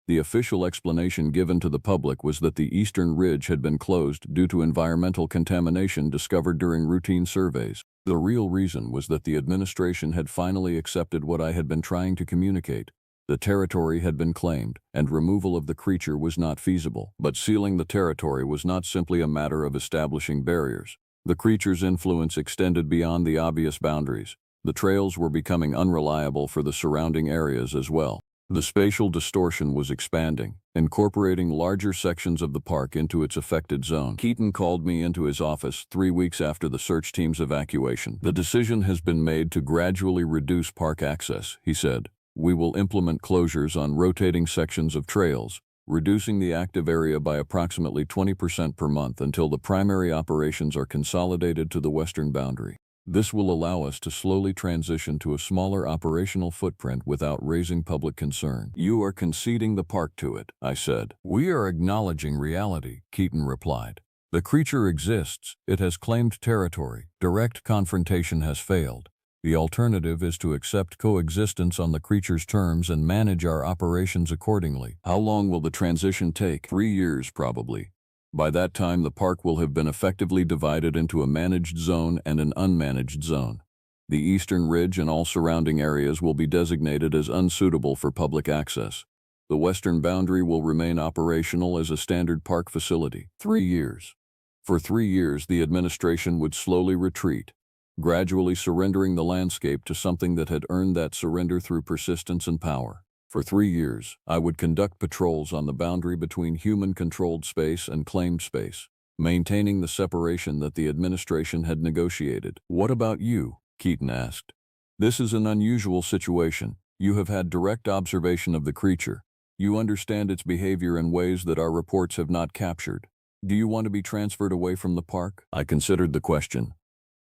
The official explanation given to the public was that the eastern ridge had been closed due to environmental contamination discovered during routine surveys. The real reason was that the administration had finally accepted what I had been trying to communicate. The territory had been claimed, and removal of the creature was not feasible. But sealing the territory was not simply a matter of establishing barriers. The creature's influence extended beyond the obvious boundaries. The trails were becoming unreliable for the surrounding areas as well. The spatial distortion was expanding, incorporating larger sections of the park into its affected zone. Keaton called me into his office 3 weeks after the search team's evacuation. "The decision has been made to gradually reduce park access," he said. "We will implement closures on rotating sections of trails, reducing the active area by approximately 20% per month until the primary operations are consolidated to the western boundary. This will allow us to slowly transition to a smaller operational footprint without raising public concern." "You are conceding the park to it," I said. "We are acknowledging reality," Keaton replied. "The creature exists. It has claimed territory. Direct confrontation has failed. The alternative is to accept coexistence on the creature's terms and manage our operations accordingly." "How long will the transition take?" 3 years, probably. By that time, the park will have been effectively divided into a managed zone and an unmanaged zone. The eastern ridge and all surrounding areas will be designated as unsuitable for public access. The western boundary will remain operational as a standard park facility. 3 years. For 3 years, the administration would slowly retreat, gradually surrendering the landscape to something that had earned that surrender through persistence and power. For 3 years, I would conduct patrols on the boundary between human-controlled space and claimed space, maintaining the separation that the administration had negotiated. "What about you?" Keaton asked. "This is an unusual situation. You have had direct observation of the creature. You understand its behavior in ways that our reports have not captured. Do you want to be transferred away from the park?" I considered the question.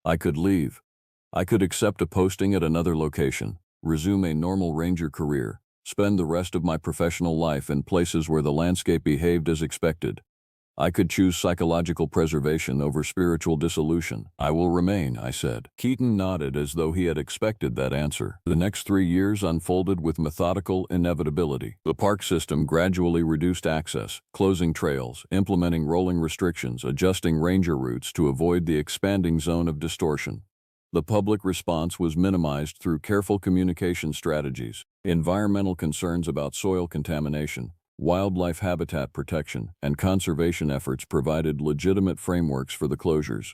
I could leave. I could accept a posting at another location, resume a normal ranger career, spend the rest of my professional life in places where the landscape behaved as expected. I could choose psychological preservation over spiritual dissolution. "I will remain," I said. Keaton nodded as though he had expected that answer. The next 3 years unfolded with methodical inevitability. The park system gradually reduced access, closing trails, implementing rolling restrictions, adjusting ranger routes to avoid the expanding zone of distortion. The public response was minimized through careful communication strategies, environmental concerns about soil contamination, wildlife habitat protection, and conservation efforts provided legitimate frameworks for the closures.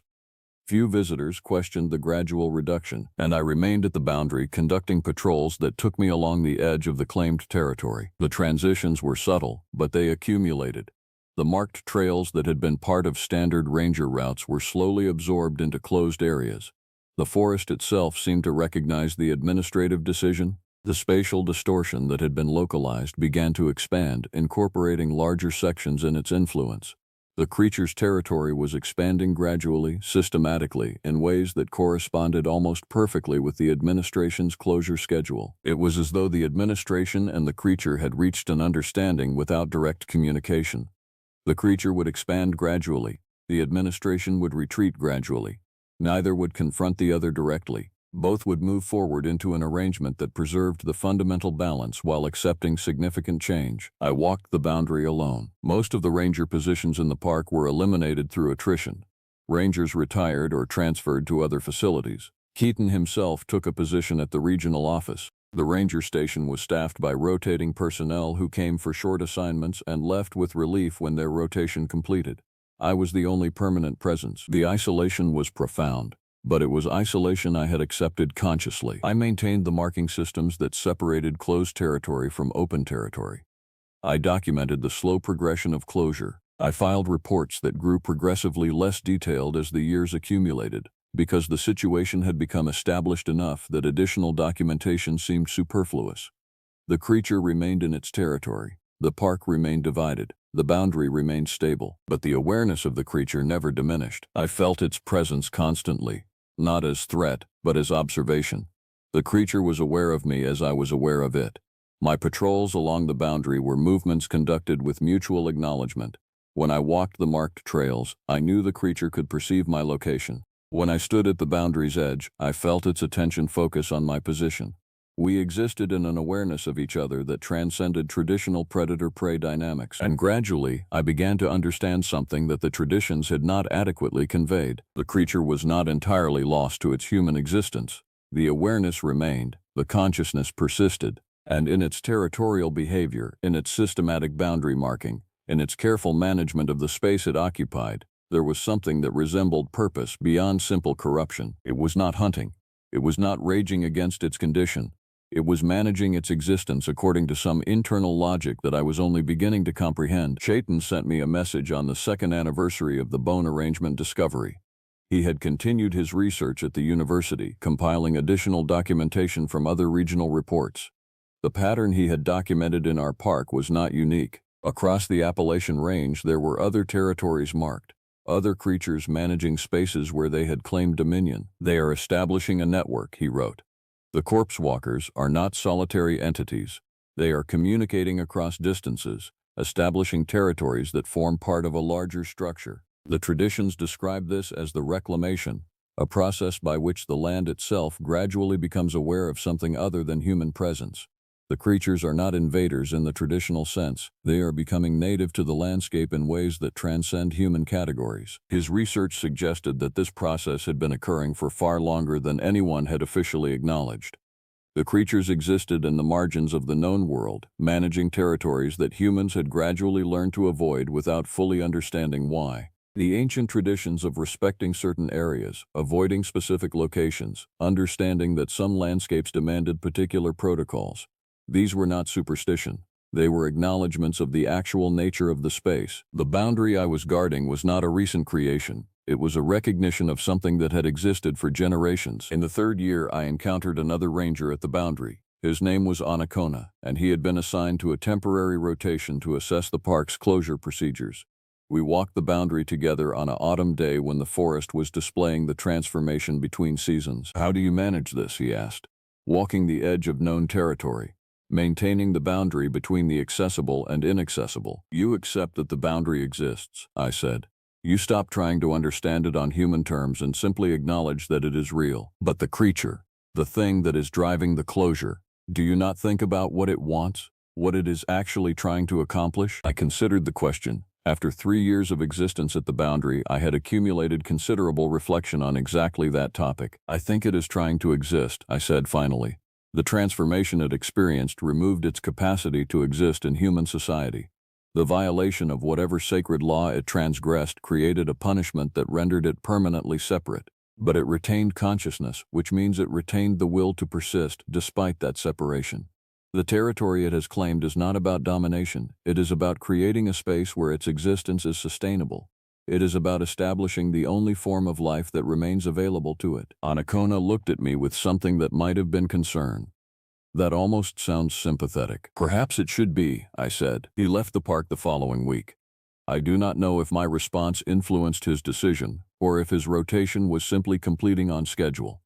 Few visitors questioned the gradual reduction, and I remained at the boundary conducting patrols that took me along the edge of the claimed territory. The transitions were subtle, but they accumulated. The marked trails that had been part of standard ranger routes were slowly absorbed into closed areas. The forest itself seemed to recognize the administrative decision. The spatial distortion that had been localized began to expand, incorporating larger sections in its influence. The creature's territory was expanding gradually, systematically, in ways that corresponded almost perfectly with the administration's closure schedule. It was as though the administration and the creature had reached an understanding without direct communication. The creature would expand gradually. The administration would retreat gradually. Neither would confront the other directly. Both would move forward into an arrangement that preserved the fundamental balance while accepting significant change. I walked the boundary alone. Most of the ranger positions in the park were eliminated through attrition. Rangers retired or transferred to other facilities. Keaton himself took a position at the regional office. The ranger station was staffed by rotating personnel who came for short assignments and left with relief when their rotation completed. I was the only permanent presence. The isolation was profound, but it was isolation I had accepted consciously. I maintained the marking systems that separated closed territory from open territory. I documented the slow progression of closure. I filed reports that grew progressively less detailed as the years accumulated, because the situation had become established enough that additional documentation seemed superfluous. The creature remained in its territory. The park remained divided. The boundary remained stable, but the awareness of the creature never diminished. I felt its presence constantly, not as threat, but as observation. The creature was aware of me as I was aware of it. My patrols along the boundary were movements conducted with mutual acknowledgement. When I walked the marked trails, I knew the creature could perceive my location. When I stood at the boundary's edge, I felt its attention focus on my position. We existed in an awareness of each other that transcended traditional predator-prey dynamics, and gradually, I began to understand something that the traditions had not adequately conveyed. The creature was not entirely lost to its human existence. The awareness remained, the consciousness persisted, and in its territorial behavior, in its systematic boundary marking, in its careful management of the space it occupied, there was something that resembled purpose beyond simple corruption. It was not hunting. It was not raging against its condition. It was managing its existence according to some internal logic that I was only beginning to comprehend. Chayton sent me a message on the 2nd anniversary of the bone arrangement discovery. He had continued his research at the university, compiling additional documentation from other regional reports. The pattern he had documented in our park was not unique. Across the Appalachian Range, there were other territories marked, other creatures managing spaces where they had claimed dominion. They are establishing a network, he wrote. The corpse walkers are not solitary entities. They are communicating across distances, establishing territories that form part of a larger structure. The traditions describe this as the reclamation, a process by which the land itself gradually becomes aware of something other than human presence. The creatures are not invaders in the traditional sense. They are becoming native to the landscape in ways that transcend human categories. His research suggested that this process had been occurring for far longer than anyone had officially acknowledged. The creatures existed in the margins of the known world, managing territories that humans had gradually learned to avoid without fully understanding why. The ancient traditions of respecting certain areas, avoiding specific locations, understanding that some landscapes demanded particular protocols. These were not superstition. They were acknowledgments of the actual nature of the space. The boundary I was guarding was not a recent creation. It was a recognition of something that had existed for generations. In the third year, I encountered another ranger at the boundary. His name was Anacona, and he had been assigned to a temporary rotation to assess the park's closure procedures. We walked the boundary together on an autumn day when the forest was displaying the transformation between seasons. "How do you manage this?" he asked. "Walking the edge of known territory. Maintaining the boundary between the accessible and inaccessible." "You accept that the boundary exists," I said. "You stop trying to understand it on human terms and simply acknowledge that it is real. But the creature, the thing that is driving the closure, do you not think about what it wants, what it is actually trying to accomplish?" I considered the question. After 3 years of existence at the boundary, I had accumulated considerable reflection on exactly that topic. "I think it is trying to exist," I said finally. The transformation it experienced removed its capacity to exist in human society. The violation of whatever sacred law it transgressed created a punishment that rendered it permanently separate. But it retained consciousness, which means it retained the will to persist despite that separation. The territory it has claimed is not about domination. It is about creating a space where its existence is sustainable. It is about establishing the only form of life that remains available to it. Anacona looked at me with something that might have been concern. "That almost sounds sympathetic." "Perhaps it should be," I said. He left the park the following week. I do not know if my response influenced his decision, or if his rotation was simply completing on schedule.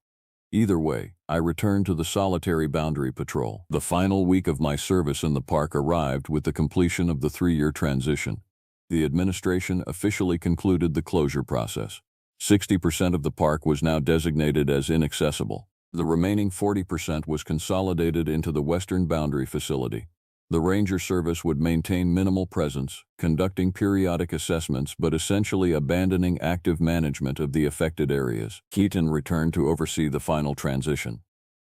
Either way, I returned to the solitary boundary patrol. The final week of my service in the park arrived with the completion of the 3-year transition. The administration officially concluded the closure process. 60% of the park was now designated as inaccessible. The remaining 40% was consolidated into the western boundary facility. The ranger service would maintain minimal presence, conducting periodic assessments but essentially abandoning active management of the affected areas. Keaton returned to oversee the final transition.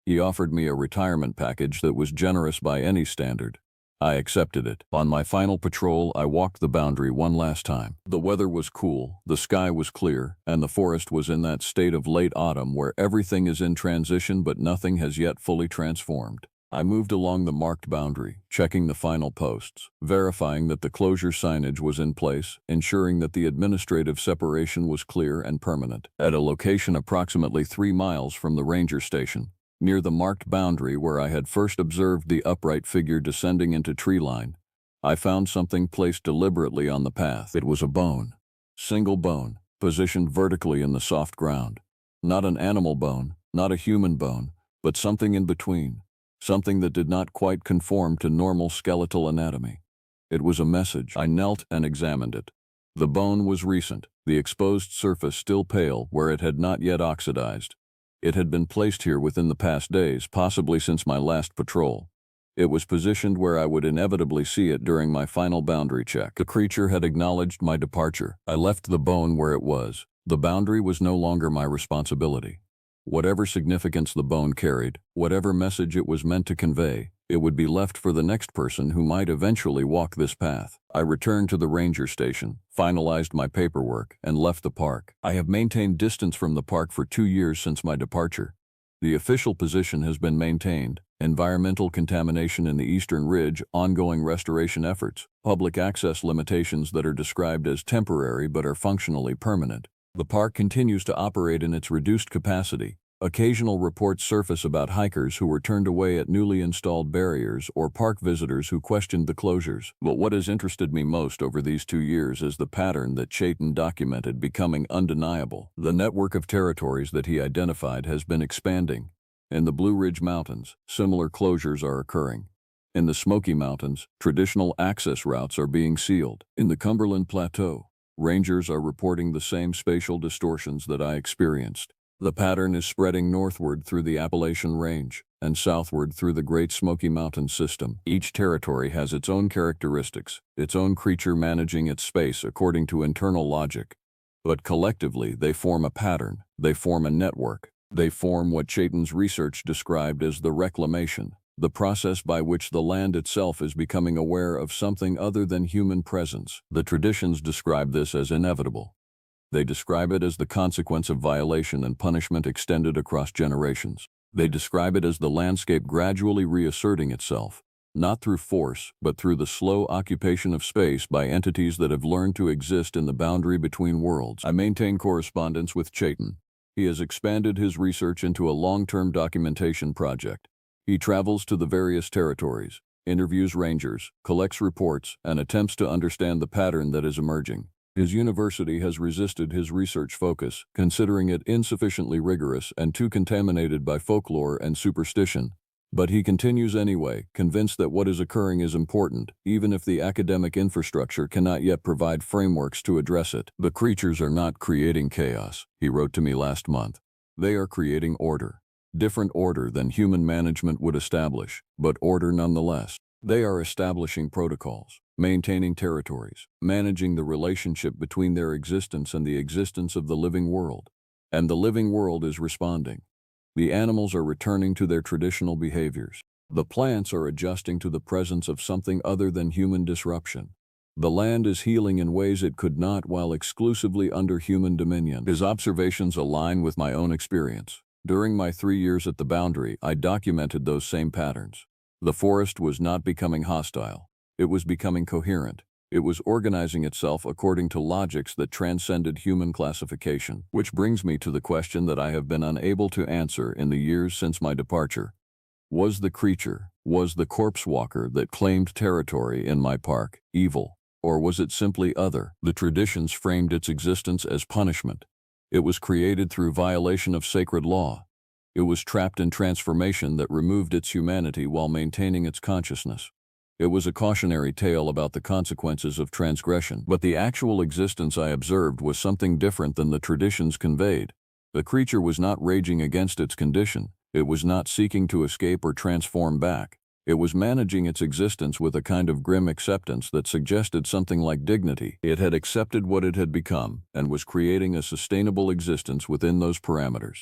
He offered me a retirement package that was generous by any standard. I accepted it. On my final patrol, I walked the boundary one last time. The weather was cool, the sky was clear, and the forest was in that state of late autumn where everything is in transition but nothing has yet fully transformed. I moved along the marked boundary, checking the final posts, verifying that the closure signage was in place, ensuring that the administrative separation was clear and permanent. At a location approximately 3 miles from the ranger station, near the marked boundary where I had first observed the upright figure descending into tree line, I found something placed deliberately on the path. It was a bone. Single bone, positioned vertically in the soft ground. Not an animal bone, not a human bone, but something in between. Something that did not quite conform to normal skeletal anatomy. It was a message. I knelt and examined it. The bone was recent, the exposed surface still pale where it had not yet oxidized. It had been placed here within the past days, possibly since my last patrol. It was positioned where I would inevitably see it during my final boundary check. The creature had acknowledged my departure. I left the bone where it was. The boundary was no longer my responsibility. Whatever significance the bone carried, whatever message it was meant to convey, it would be left for the next person who might eventually walk this path. I returned to the ranger station, finalized my paperwork, and left the park. I have maintained distance from the park for 2 years since my departure. The official position has been maintained: environmental contamination in the Eastern Ridge, ongoing restoration efforts, public access limitations that are described as temporary but are functionally permanent. The park continues to operate in its reduced capacity. Occasional reports surface about hikers who were turned away at newly installed barriers or park visitors who questioned the closures. But what has interested me most over these 2 years is the pattern that Chayton documented becoming undeniable. The network of territories that he identified has been expanding. In the Blue Ridge Mountains, similar closures are occurring. In the Smoky Mountains, traditional access routes are being sealed. In the Cumberland Plateau, rangers are reporting the same spatial distortions that I experienced. The pattern is spreading northward through the Appalachian Range and southward through the Great Smoky Mountain system. Each territory has its own characteristics, its own creature managing its space according to internal logic. But collectively, they form a pattern, they form a network. They form what Chaitin's research described as the reclamation, the process by which the land itself is becoming aware of something other than human presence. The traditions describe this as inevitable. They describe it as the consequence of violation and punishment extended across generations. They describe it as the landscape gradually reasserting itself, not through force, but through the slow occupation of space by entities that have learned to exist in the boundary between worlds. I maintain correspondence with Chaitin. He has expanded his research into a long-term documentation project. He travels to the various territories, interviews rangers, collects reports, and attempts to understand the pattern that is emerging. His university has resisted his research focus, considering it insufficiently rigorous and too contaminated by folklore and superstition. But he continues anyway, convinced that what is occurring is important, even if the academic infrastructure cannot yet provide frameworks to address it. The creatures are not creating chaos, he wrote to me last month. They are creating order. Different order than human management would establish, but order nonetheless. They are establishing protocols, maintaining territories, managing the relationship between their existence and the existence of the living world. And the living world is responding. The animals are returning to their traditional behaviors. The plants are adjusting to the presence of something other than human disruption. The land is healing in ways it could not while exclusively under human dominion. His observations align with my own experience. During my 3 years at the boundary, I documented those same patterns. The forest was not becoming hostile. It was becoming coherent. It was organizing itself according to logics that transcended human classification. Which brings me to the question that I have been unable to answer in the years since my departure. Was the creature, was the corpse walker that claimed territory in my park, evil, or was it simply other? The traditions framed its existence as punishment. It was created through violation of sacred law. It was trapped in transformation that removed its humanity while maintaining its consciousness. It was a cautionary tale about the consequences of transgression, but the actual existence I observed was something different than the traditions conveyed. The creature was not raging against its condition. It was not seeking to escape or transform back. It was managing its existence with a kind of grim acceptance that suggested something like dignity. It had accepted what it had become and was creating a sustainable existence within those parameters.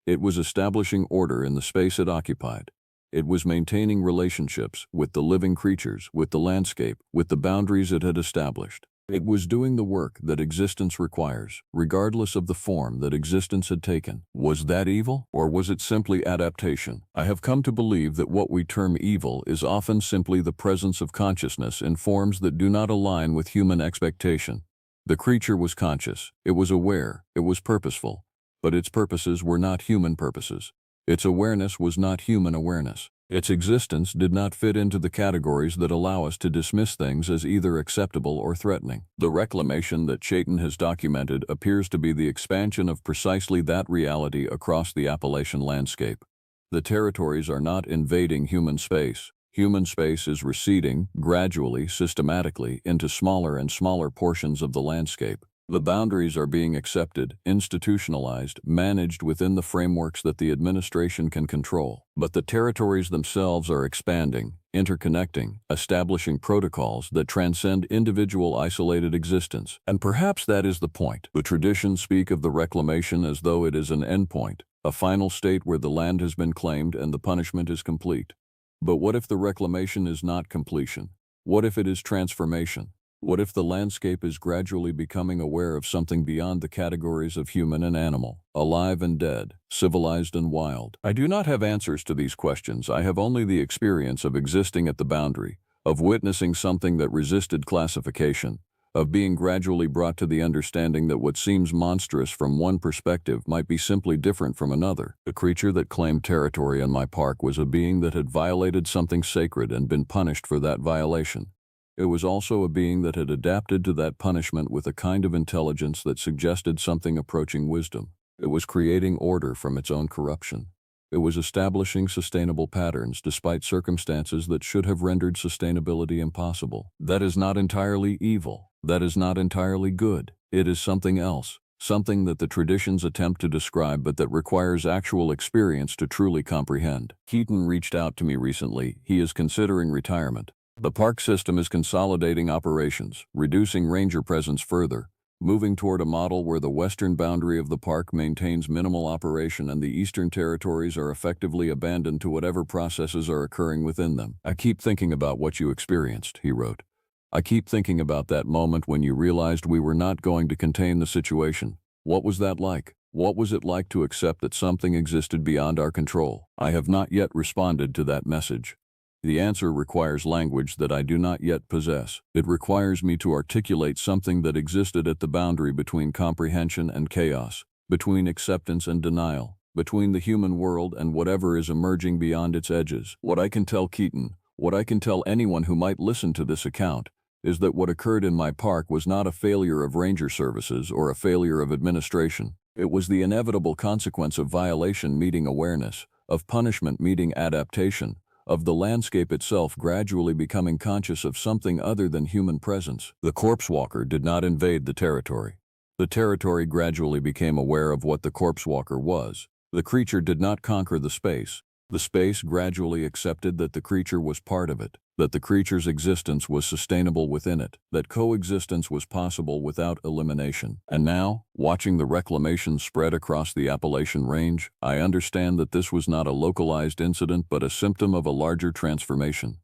It was establishing order in the space it occupied. It was maintaining relationships with the living creatures, with the landscape, with the boundaries it had established. It was doing the work that existence requires, regardless of the form that existence had taken. Was that evil, or was it simply adaptation? I have come to believe that what we term evil is often simply the presence of consciousness in forms that do not align with human expectation. The creature was conscious, it was aware, it was purposeful, but its purposes were not human purposes. Its awareness was not human awareness. Its existence did not fit into the categories that allow us to dismiss things as either acceptable or threatening. The reclamation that Chaitin has documented appears to be the expansion of precisely that reality across the Appalachian landscape. The territories are not invading human space. Human space is receding, gradually, systematically, into smaller and smaller portions of the landscape. The boundaries are being accepted, institutionalized, managed within the frameworks that the administration can control. But the territories themselves are expanding, interconnecting, establishing protocols that transcend individual isolated existence. And perhaps that is the point. The traditions speak of the reclamation as though it is an endpoint, a final state where the land has been claimed and the punishment is complete. But what if the reclamation is not completion? What if it is transformation? What if the landscape is gradually becoming aware of something beyond the categories of human and animal, alive and dead, civilized and wild? I do not have answers to these questions. I have only the experience of existing at the boundary, of witnessing something that resisted classification, of being gradually brought to the understanding that what seems monstrous from one perspective might be simply different from another. The creature that claimed territory in my park was a being that had violated something sacred and been punished for that violation. It was also a being that had adapted to that punishment with a kind of intelligence that suggested something approaching wisdom. It was creating order from its own corruption. It was establishing sustainable patterns despite circumstances that should have rendered sustainability impossible. That is not entirely evil. That is not entirely good. It is something else, something that the traditions attempt to describe but that requires actual experience to truly comprehend. Keaton reached out to me recently. He is considering retirement. The park system is consolidating operations, reducing ranger presence further, moving toward a model where the western boundary of the park maintains minimal operation and the eastern territories are effectively abandoned to whatever processes are occurring within them. I keep thinking about what you experienced, he wrote. I keep thinking about that moment when you realized we were not going to contain the situation. What was that like? What was it like to accept that something existed beyond our control? I have not yet responded to that message. The answer requires language that I do not yet possess. It requires me to articulate something that existed at the boundary between comprehension and chaos, between acceptance and denial, between the human world and whatever is emerging beyond its edges. What I can tell Keaton, what I can tell anyone who might listen to this account, is that what occurred in my park was not a failure of ranger services or a failure of administration. It was the inevitable consequence of violation meeting awareness, of punishment meeting adaptation, of the landscape itself gradually becoming conscious of something other than human presence. The corpse walker did not invade the territory. The territory gradually became aware of what the corpse walker was. The creature did not conquer the space. The space gradually accepted that the creature was part of it, that the creature's existence was sustainable within it, that coexistence was possible without elimination. And now, watching the reclamation spread across the Appalachian Range, I understand that this was not a localized incident but a symptom of a larger transformation.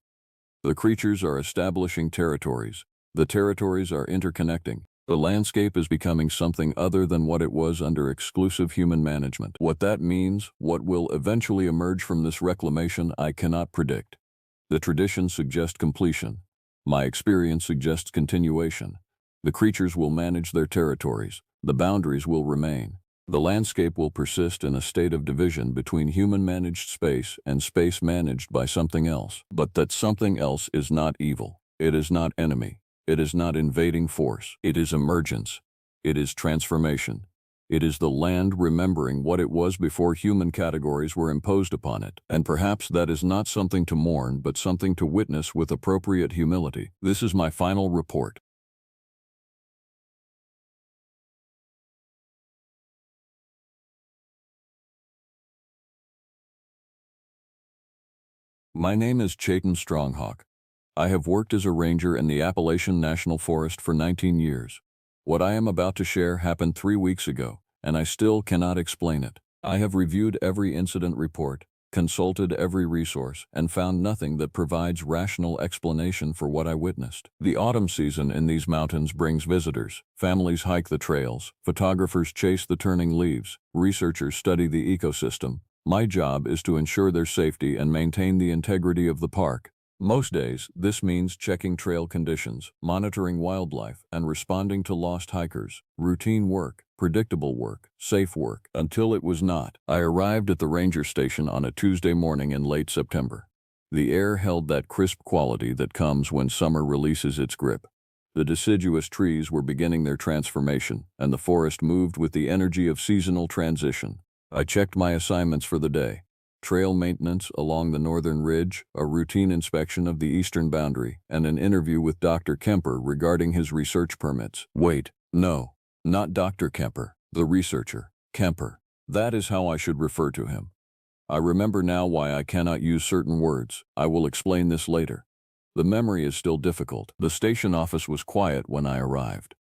The creatures are establishing territories. The territories are interconnecting. The landscape is becoming something other than what it was under exclusive human management. What that means, what will eventually emerge from this reclamation, I cannot predict. The traditions suggest completion. My experience suggests continuation. The creatures will manage their territories. The boundaries will remain. The landscape will persist in a state of division between human-managed space and space managed by something else. But that something else is not evil. It is not enemy. It is not invading force. It is emergence. It is transformation. It is the land remembering what it was before human categories were imposed upon it. And perhaps that is not something to mourn, but something to witness with appropriate humility. This is my final report. My name is Chayton Stronghawk. I have worked as a ranger in the Appalachian National Forest for 19 years. What I am about to share happened 3 weeks ago, and I still cannot explain it. I have reviewed every incident report, consulted every resource, and found nothing that provides rational explanation for what I witnessed. The autumn season in these mountains brings visitors. Families hike the trails, photographers chase the turning leaves, researchers study the ecosystem. My job is to ensure their safety and maintain the integrity of the park. Most days, this means checking trail conditions, monitoring wildlife, and responding to lost hikers. Routine work, predictable work, safe work, until it was not. I arrived at the ranger station on a Tuesday morning in late September. The air held that crisp quality that comes when summer releases its grip. The deciduous trees were beginning their transformation, and the forest moved with the energy of seasonal transition. I checked my assignments for the day. Trail maintenance along the northern ridge, a routine inspection of the eastern boundary, and an interview with Dr. Kemper regarding his research permits. Wait, no, not Dr. Kemper, the researcher, Kemper. That is how I should refer to him. I remember now why I cannot use certain words. I will explain this later. The memory is still difficult. The station office was quiet when I arrived.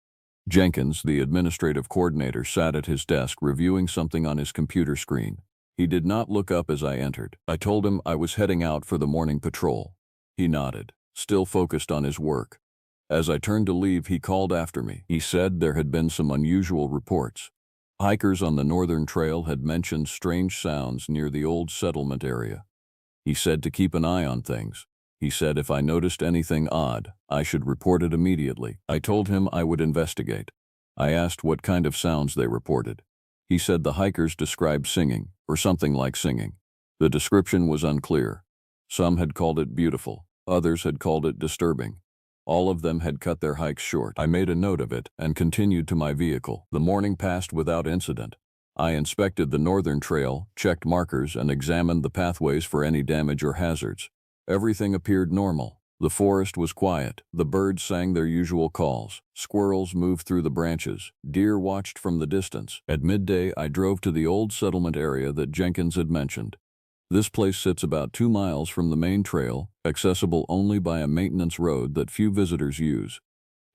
Jenkins, the administrative coordinator, sat at his desk reviewing something on his computer screen. He did not look up as I entered. I told him I was heading out for the morning patrol. He nodded, still focused on his work. As I turned to leave, he called after me. He said there had been some unusual reports. Hikers on the northern trail had mentioned strange sounds near the old settlement area. He said to keep an eye on things. He said if I noticed anything odd, I should report it immediately. I told him I would investigate. I asked what kind of sounds they reported. He said the hikers described singing, or something like singing. The description was unclear. Some had called it beautiful, others had called it disturbing. All of them had cut their hikes short. I made a note of it and continued to my vehicle. The morning passed without incident. I inspected the northern trail, checked markers, and examined the pathways for any damage or hazards. Everything appeared normal. The forest was quiet. The birds sang their usual calls. Squirrels moved through the branches. Deer watched from the distance. At midday, I drove to the old settlement area that Jenkins had mentioned. This place sits about 2 miles from the main trail, accessible only by a maintenance road that few visitors use.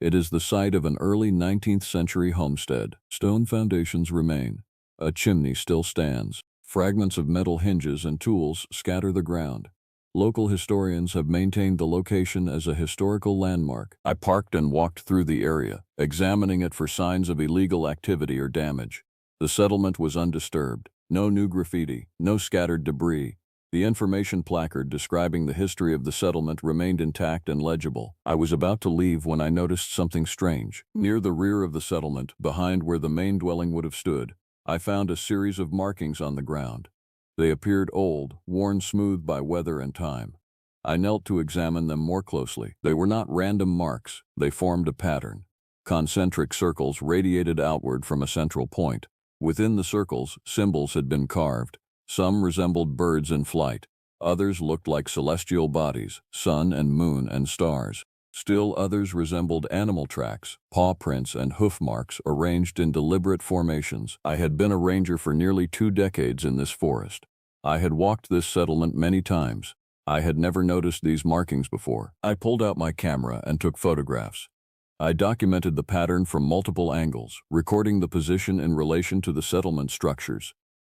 It is the site of an early 19th century homestead. Stone foundations remain. A chimney still stands. Fragments of metal hinges and tools scatter the ground. Local historians have maintained the location as a historical landmark. I parked and walked through the area, examining it for signs of illegal activity or damage. The settlement was undisturbed. No new graffiti, no scattered debris. The information placard describing the history of the settlement remained intact and legible. I was about to leave when I noticed something strange. Near the rear of the settlement, behind where the main dwelling would have stood, I found a series of markings on the ground. They appeared old, worn smooth by weather and time. I knelt to examine them more closely. They were not random marks. They formed a pattern. Concentric circles radiated outward from a central point. Within the circles, symbols had been carved. Some resembled birds in flight. Others looked like celestial bodies, sun and moon and stars. Still others resembled animal tracks, paw prints and hoof marks arranged in deliberate formations. I had been a ranger for nearly 2 decades in this forest. I had walked this settlement many times. I had never noticed these markings before. I pulled out my camera and took photographs. I documented the pattern from multiple angles, recording the position in relation to the settlement structures.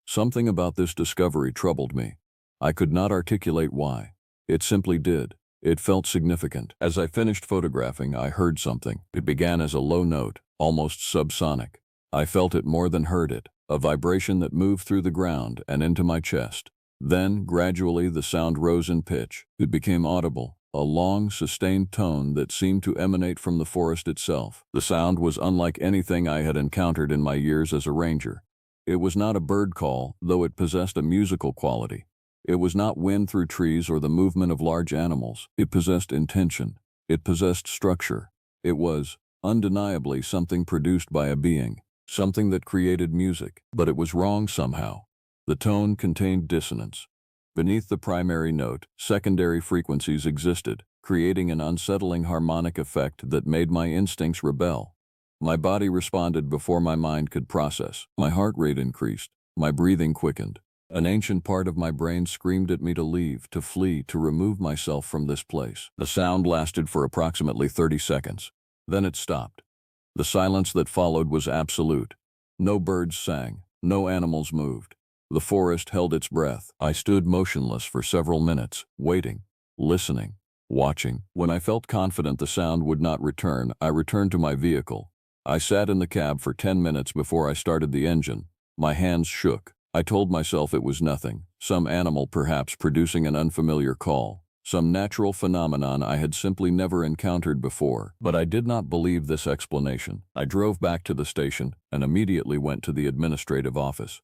Something about this discovery troubled me. I could not articulate why. It simply did. It felt significant. As I finished photographing, I heard something. It began as a low note, almost subsonic. I felt it more than heard it, a vibration that moved through the ground and into my chest. Then, gradually, the sound rose in pitch. It became audible, a long, sustained tone that seemed to emanate from the forest itself. The sound was unlike anything I had encountered in my years as a ranger. It was not a bird call, though it possessed a musical quality. It was not wind through trees or the movement of large animals. It possessed intention. It possessed structure. It was, undeniably, something produced by a being, something that created music, but it was wrong somehow. The tone contained dissonance. Beneath the primary note, secondary frequencies existed, creating an unsettling harmonic effect that made my instincts rebel. My body responded before my mind could process. My heart rate increased. My breathing quickened. An ancient part of my brain screamed at me to leave, to flee, to remove myself from this place. The sound lasted for approximately 30 seconds. Then it stopped. The silence that followed was absolute. No birds sang. No animals moved. The forest held its breath. I stood motionless for several minutes, waiting, listening, watching. When I felt confident the sound would not return, I returned to my vehicle. I sat in the cab for 10 minutes before I started the engine. My hands shook. I told myself it was nothing, some animal perhaps producing an unfamiliar call, some natural phenomenon I had simply never encountered before. But I did not believe this explanation. I drove back to the station and immediately went to the administrative office.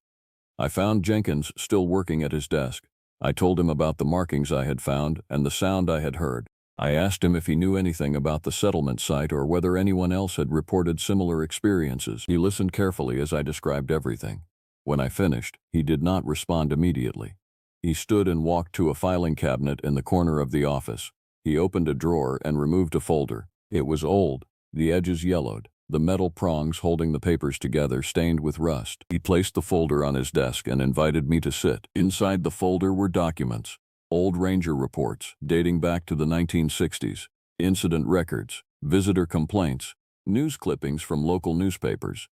I found Jenkins still working at his desk. I told him about the markings I had found and the sound I had heard. I asked him if he knew anything about the settlement site or whether anyone else had reported similar experiences. He listened carefully as I described everything. When I finished, he did not respond immediately. He stood and walked to a filing cabinet in the corner of the office. He opened a drawer and removed a folder. It was old, the edges yellowed, the metal prongs holding the papers together stained with rust. He placed the folder on his desk and invited me to sit. Inside the folder were documents, old ranger reports dating back to the 1960s, incident records, visitor complaints, news clippings from local newspapers.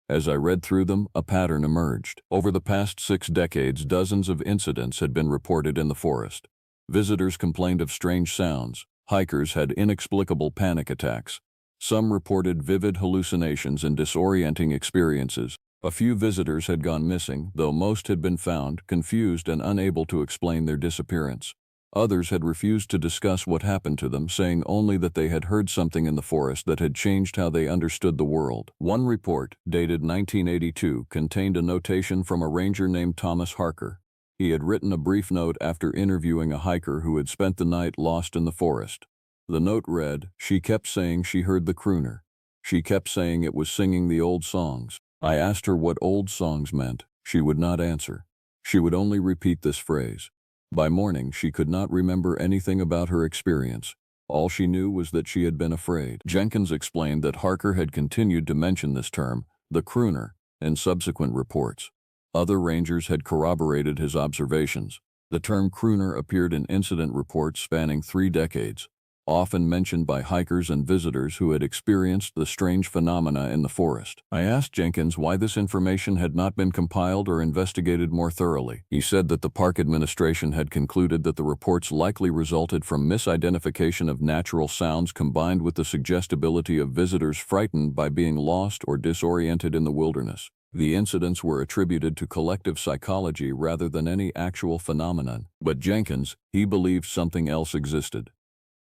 As I read through them, a pattern emerged. Over the past 6 decades, dozens of incidents had been reported in the forest. Visitors complained of strange sounds. Hikers had inexplicable panic attacks. Some reported vivid hallucinations and disorienting experiences. A few visitors had gone missing, though most had been found, confused and unable to explain their disappearance. Others had refused to discuss what happened to them, saying only that they had heard something in the forest that had changed how they understood the world. One report, dated 1982, contained a notation from a ranger named Thomas Harker. He had written a brief note after interviewing a hiker who had spent the night lost in the forest. The note read, "She kept saying she heard the crooner. She kept saying it was singing the old songs. I asked her what old songs meant. She would not answer. She would only repeat this phrase. By morning, she could not remember anything about her experience. All she knew was that she had been afraid." Jenkins explained that Harker had continued to mention this term, the crooner, in subsequent reports. Other rangers had corroborated his observations. The term crooner appeared in incident reports spanning 3 decades. often mentioned by hikers and visitors who had experienced the strange phenomena in the forest. I asked Jenkins why this information had not been compiled or investigated more thoroughly. He said that the park administration had concluded that the reports likely resulted from misidentification of natural sounds combined with the suggestibility of visitors frightened by being lost or disoriented in the wilderness. The incidents were attributed to collective psychology rather than any actual phenomenon. But Jenkins, he believed something else existed.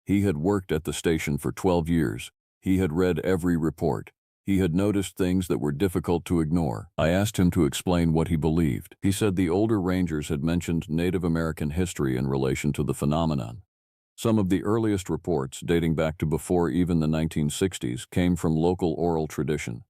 He had worked at the station for 12 years. He had read every report. He had noticed things that were difficult to ignore. I asked him to explain what he believed. He said the older rangers had mentioned Native American history in relation to the phenomenon. Some of the earliest reports, dating back to before even the 1960s, came from local oral tradition.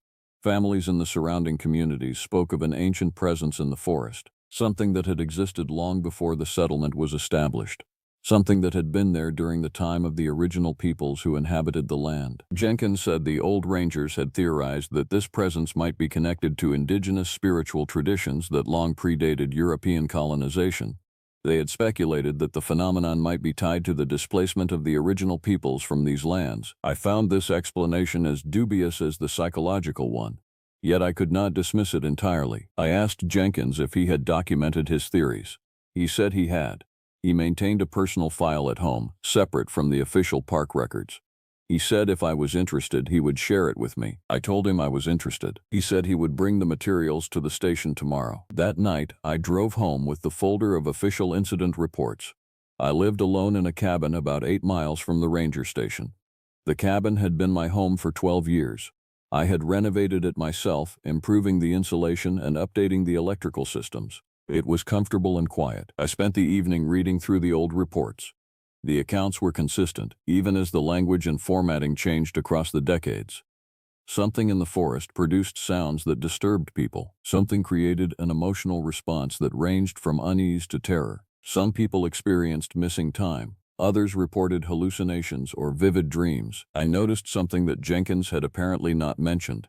Families in the surrounding communities spoke of an ancient presence in the forest, something that had existed long before the settlement was established, something that had been there during the time of the original peoples who inhabited the land. Jenkins said the old rangers had theorized that this presence might be connected to indigenous spiritual traditions that long predated European colonization. They had speculated that the phenomenon might be tied to the displacement of the original peoples from these lands. I found this explanation as dubious as the psychological one, yet I could not dismiss it entirely. I asked Jenkins if he had documented his theories. He said he had. He maintained a personal file at home, separate from the official park records. He said if I was interested, he would share it with me. I told him I was interested. He said he would bring the materials to the station tomorrow. That night, I drove home with the folder of official incident reports. I lived alone in a cabin about 8 miles from the ranger station. The cabin had been my home for 12 years. I had renovated it myself, improving the insulation and updating the electrical systems. It was comfortable and quiet. I spent the evening reading through the old reports. The accounts were consistent, even as the language and formatting changed across the decades. Something in the forest produced sounds that disturbed people. Something created an emotional response that ranged from unease to terror. Some people experienced missing time. Others reported hallucinations or vivid dreams. I noticed something that Jenkins had apparently not mentioned.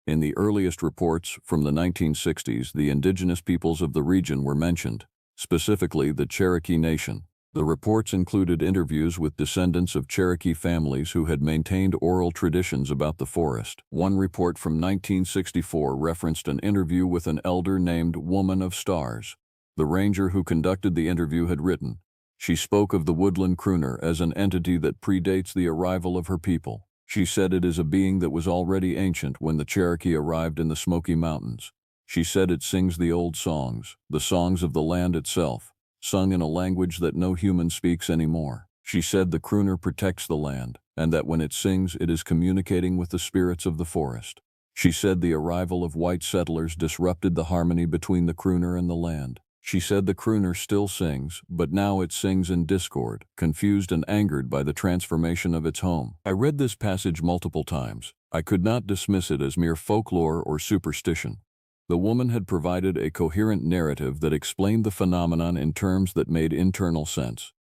In the earliest reports from the 1960s, the indigenous peoples of the region were mentioned, specifically the Cherokee Nation. The reports included interviews with descendants of Cherokee families who had maintained oral traditions about the forest. One report from 1964 referenced an interview with an elder named Woman of Stars. The ranger who conducted the interview had written, "She spoke of the woodland crooner as an entity that predates the arrival of her people. She said it is a being that was already ancient when the Cherokee arrived in the Smoky Mountains. She said it sings the old songs, the songs of the land itself, sung in a language that no human speaks anymore. She said the crooner protects the land, and that when it sings it is communicating with the spirits of the forest. She said the arrival of white settlers disrupted the harmony between the crooner and the land. She said the crooner still sings, but now it sings in discord, confused and angered by the transformation of its home." I read this passage multiple times. I could not dismiss it as mere folklore or superstition. The woman had provided a coherent narrative that explained the phenomenon in terms that made internal sense.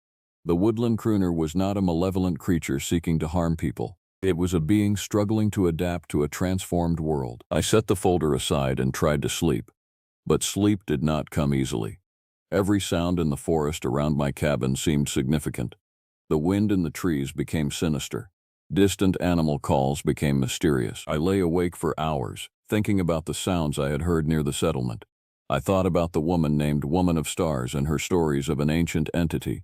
The woodland crooner was not a malevolent creature seeking to harm people. It was a being struggling to adapt to a transformed world. I set the folder aside and tried to sleep. But sleep did not come easily. Every sound in the forest around my cabin seemed significant. The wind in the trees became sinister. Distant animal calls became mysterious. I lay awake for hours, thinking about the sounds I had heard near the settlement. I thought about the woman named Woman of Stars and her stories of an ancient entity.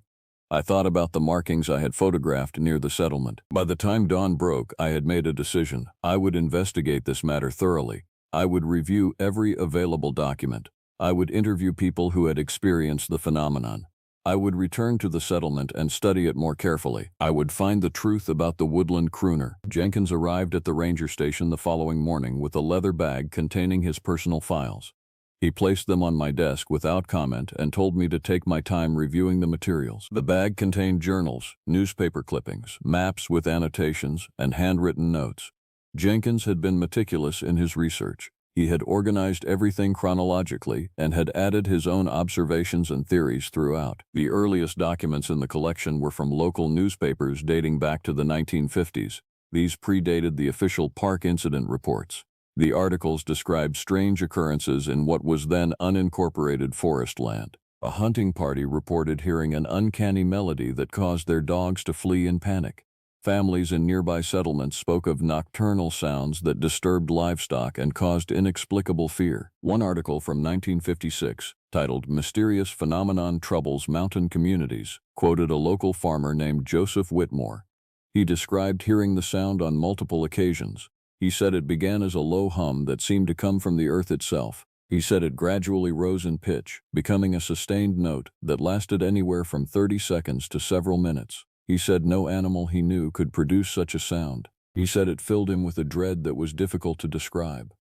I thought about the markings I had photographed near the settlement. By the time dawn broke, I had made a decision. I would investigate this matter thoroughly. I would review every available document. I would interview people who had experienced the phenomenon. I would return to the settlement and study it more carefully. I would find the truth about the woodland crooner. Jenkins arrived at the ranger station the following morning with a leather bag containing his personal files. He placed them on my desk without comment and told me to take my time reviewing the materials. The bag contained journals, newspaper clippings, maps with annotations, and handwritten notes. Jenkins had been meticulous in his research. He had organized everything chronologically and had added his own observations and theories throughout. The earliest documents in the collection were from local newspapers dating back to the 1950s. These predated the official park incident reports. The articles described strange occurrences in what was then unincorporated forest land. A hunting party reported hearing an uncanny melody that caused their dogs to flee in panic. Families in nearby settlements spoke of nocturnal sounds that disturbed livestock and caused inexplicable fear. One article from 1956, titled "Mysterious Phenomenon Troubles Mountain Communities," quoted a local farmer named Joseph Whitmore. He described hearing the sound on multiple occasions. He said it began as a low hum that seemed to come from the earth itself. He said it gradually rose in pitch, becoming a sustained note that lasted anywhere from 30 seconds to several minutes. He said no animal he knew could produce such a sound. He said it filled him with a dread that was difficult to describe,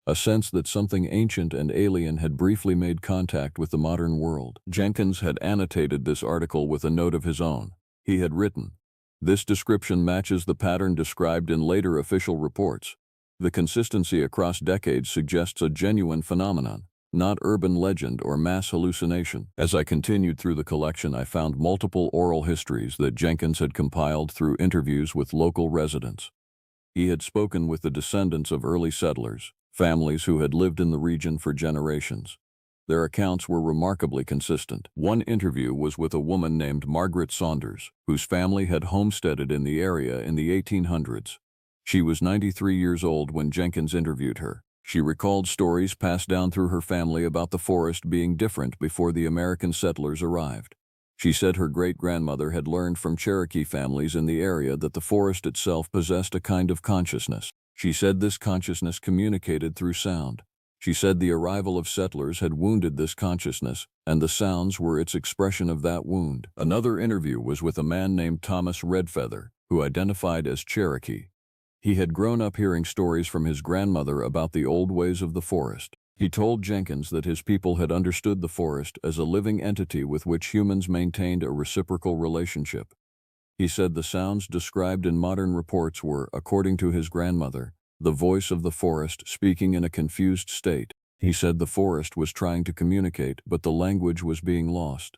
a sense that something ancient and alien had briefly made contact with the modern world. Jenkins had annotated this article with a note of his own. He had written, "This description matches the pattern described in later official reports. The consistency across decades suggests a genuine phenomenon, not urban legend or mass hallucination." As I continued through the collection, I found multiple oral histories that Jenkins had compiled through interviews with local residents. He had spoken with the descendants of early settlers, families who had lived in the region for generations. Their accounts were remarkably consistent. One interview was with a woman named Margaret Saunders, whose family had homesteaded in the area in the 1800s. She was 93 years old when Jenkins interviewed her. She recalled stories passed down through her family about the forest being different before the American settlers arrived. She said her great-grandmother had learned from Cherokee families in the area that the forest itself possessed a kind of consciousness. She said this consciousness communicated through sound. She said the arrival of settlers had wounded this consciousness, and the sounds were its expression of that wound. Another interview was with a man named Thomas Redfeather, who identified as Cherokee. He had grown up hearing stories from his grandmother about the old ways of the forest. He told Jenkins that his people had understood the forest as a living entity with which humans maintained a reciprocal relationship. He said the sounds described in modern reports were, according to his grandmother, the voice of the forest speaking in a confused state. He said the forest was trying to communicate, but the language was being lost.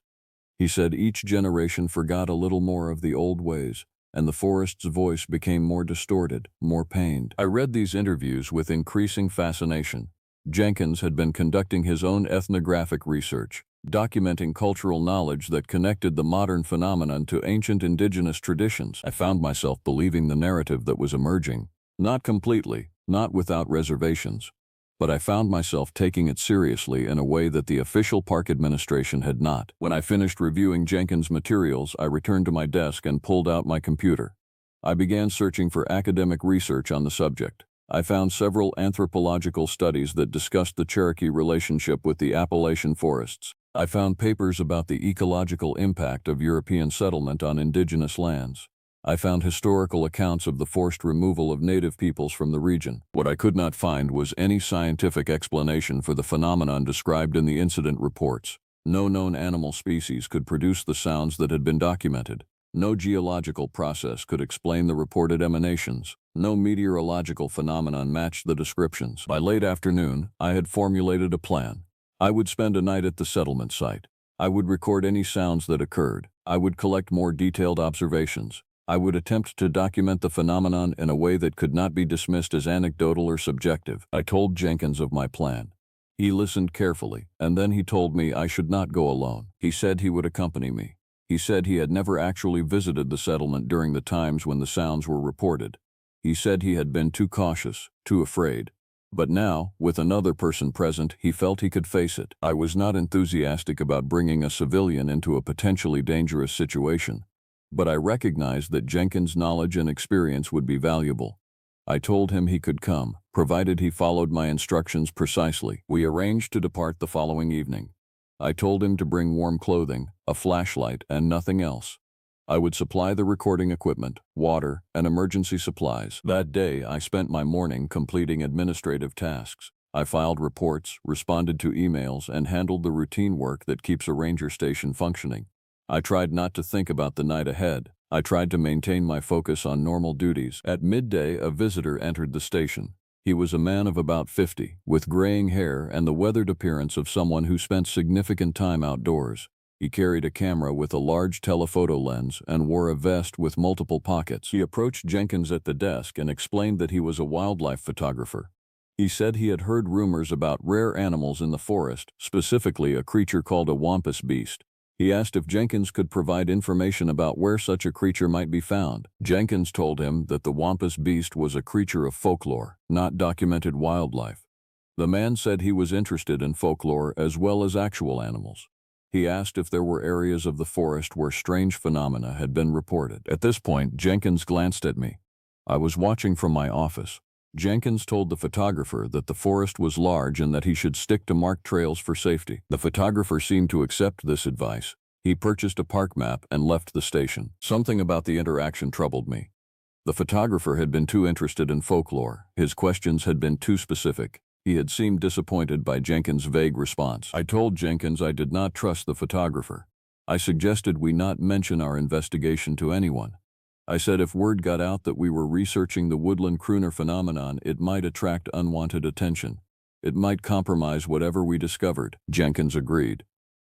He said each generation forgot a little more of the old ways, and the forest's voice became more distorted, more pained. I read these interviews with increasing fascination. Jenkins had been conducting his own ethnographic research, documenting cultural knowledge that connected the modern phenomenon to ancient indigenous traditions. I found myself believing the narrative that was emerging. Not completely, not without reservations, but I found myself taking it seriously in a way that the official park administration had not. When I finished reviewing Jenkins' materials, I returned to my desk and pulled out my computer. I began searching for academic research on the subject. I found several anthropological studies that discussed the Cherokee relationship with the Appalachian forests. I found papers about the ecological impact of European settlement on indigenous lands. I found historical accounts of the forced removal of native peoples from the region. What I could not find was any scientific explanation for the phenomenon described in the incident reports. No known animal species could produce the sounds that had been documented. No geological process could explain the reported emanations. No meteorological phenomenon matched the descriptions. By late afternoon, I had formulated a plan. I would spend a night at the settlement site. I would record any sounds that occurred. I would collect more detailed observations. I would attempt to document the phenomenon in a way that could not be dismissed as anecdotal or subjective. I told Jenkins of my plan. He listened carefully, and then he told me I should not go alone. He said he would accompany me. He said he had never actually visited the settlement during the times when the sounds were reported. He said he had been too cautious, too afraid. But now, with another person present, he felt he could face it. I was not enthusiastic about bringing a civilian into a potentially dangerous situation, but I recognized that Jenkins' knowledge and experience would be valuable. I told him he could come, provided he followed my instructions precisely. We arranged to depart the following evening. I told him to bring warm clothing, a flashlight, and nothing else. I would supply the recording equipment, water, and emergency supplies. That day, I spent my morning completing administrative tasks. I filed reports, responded to emails, and handled the routine work that keeps a ranger station functioning. I tried not to think about the night ahead. I tried to maintain my focus on normal duties. At midday, a visitor entered the station. He was a man of about 50, with graying hair and the weathered appearance of someone who spent significant time outdoors. He carried a camera with a large telephoto lens and wore a vest with multiple pockets. He approached Jenkins at the desk and explained that he was a wildlife photographer. He said he had heard rumors about rare animals in the forest, specifically a creature called a wampus beast. He asked if Jenkins could provide information about where such a creature might be found. Jenkins told him that the Wampus beast was a creature of folklore, not documented wildlife. The man said he was interested in folklore as well as actual animals. He asked if there were areas of the forest where strange phenomena had been reported. At this point, Jenkins glanced at me. I was watching from my office. Jenkins told the photographer that the forest was large and that he should stick to marked trails for safety. The photographer seemed to accept this advice. He purchased a park map and left the station. Something about the interaction troubled me. The photographer had been too interested in folklore. His questions had been too specific. He had seemed disappointed by Jenkins' vague response. I told Jenkins I did not trust the photographer. I suggested we not mention our investigation to anyone. I said if word got out that we were researching the woodland crooner phenomenon, it might attract unwanted attention. It might compromise whatever we discovered. Jenkins agreed.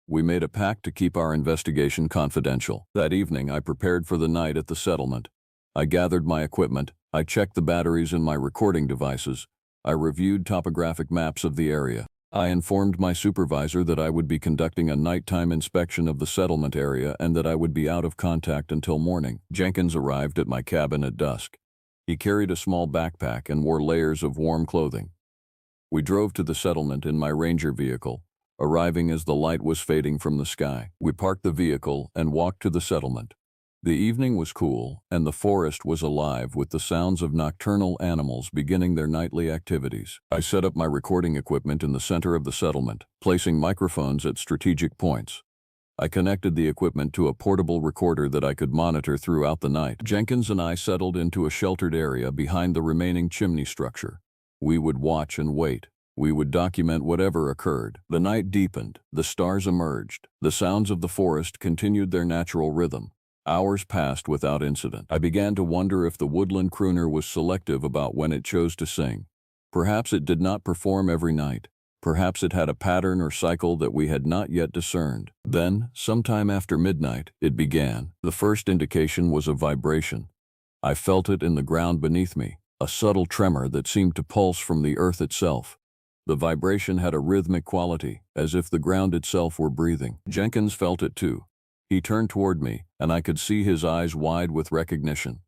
We made a pact to keep our investigation confidential. That evening, I prepared for the night at the settlement. I gathered my equipment. I checked the batteries in my recording devices. I reviewed topographic maps of the area. I informed my supervisor that I would be conducting a nighttime inspection of the settlement area and that I would be out of contact until morning. Jenkins arrived at my cabin at dusk. He carried a small backpack and wore layers of warm clothing. We drove to the settlement in my Ranger vehicle, arriving as the light was fading from the sky. We parked the vehicle and walked to the settlement. The evening was cool, and the forest was alive with the sounds of nocturnal animals beginning their nightly activities. I set up my recording equipment in the center of the settlement, placing microphones at strategic points. I connected the equipment to a portable recorder that I could monitor throughout the night. Jenkins and I settled into a sheltered area behind the remaining chimney structure. We would watch and wait. We would document whatever occurred. The night deepened. The stars emerged. The sounds of the forest continued their natural rhythm. Hours passed without incident. I began to wonder if the woodland crooner was selective about when it chose to sing. Perhaps it did not perform every night. Perhaps it had a pattern or cycle that we had not yet discerned. Then, sometime after midnight, it began. The first indication was a vibration. I felt it in the ground beneath me, a subtle tremor that seemed to pulse from the earth itself. The vibration had a rhythmic quality, as if the ground itself were breathing. Jenkins felt it too. He turned toward me, and I could see his eyes wide with recognition.